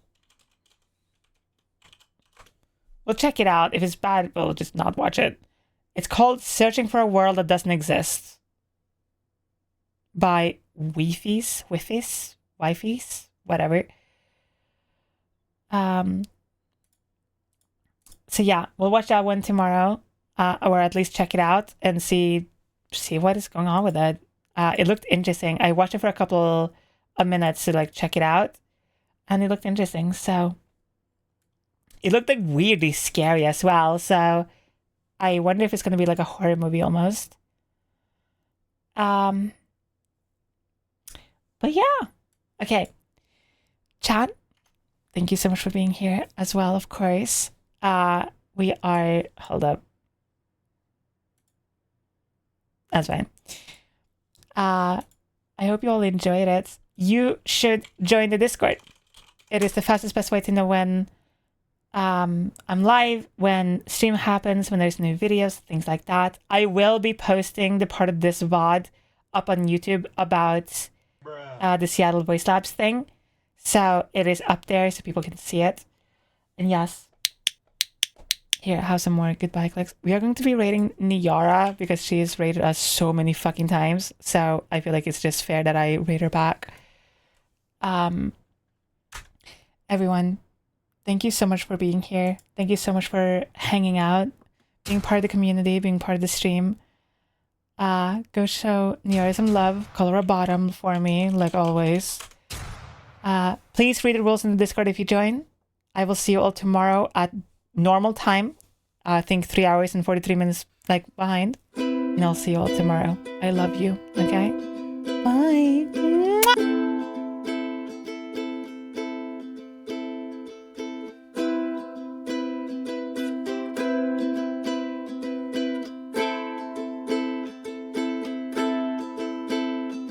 S1: We'll check it out. If it's bad, we'll just not watch it. It's called Searching for a World That Doesn't Exist by Wifis, whatever. So yeah, we'll watch that one tomorrow, or at least check it out and see what is going on with it. It looked interesting. I watched it for a couple of minutes to like check it out, and it looked interesting. So it looked like weirdly scary as well. So I wonder if it's gonna be like a horror movie almost. But yeah, okay. Chat, thank you so much for being here as well. Of course. We are, hold up. That's fine. I hope you all enjoyed it. You should join the Discord. It is the fastest, best way to know when I'm live, when stream happens, when there's new videos, things like that. I will be posting the part of this VOD up on YouTube about the Seattle Voice Labs thing. So it is up there so people can see it. And yes, here, have some more goodbye clicks. We are going to be rating Niara because she has rated us so many fucking times. So I feel like it's just fair that I rate her back. Everyone, thank you so much for being here. Thank you so much for hanging out, being part of the community, being part of the stream. Go show Niara some love. Color a bottom for me, like always. Please read the rules in the Discord if you join. I will see you all tomorrow at normal time. I think 3 hours and 43 minutes like behind. And I'll see you all tomorrow. I love you. Okay? Bye.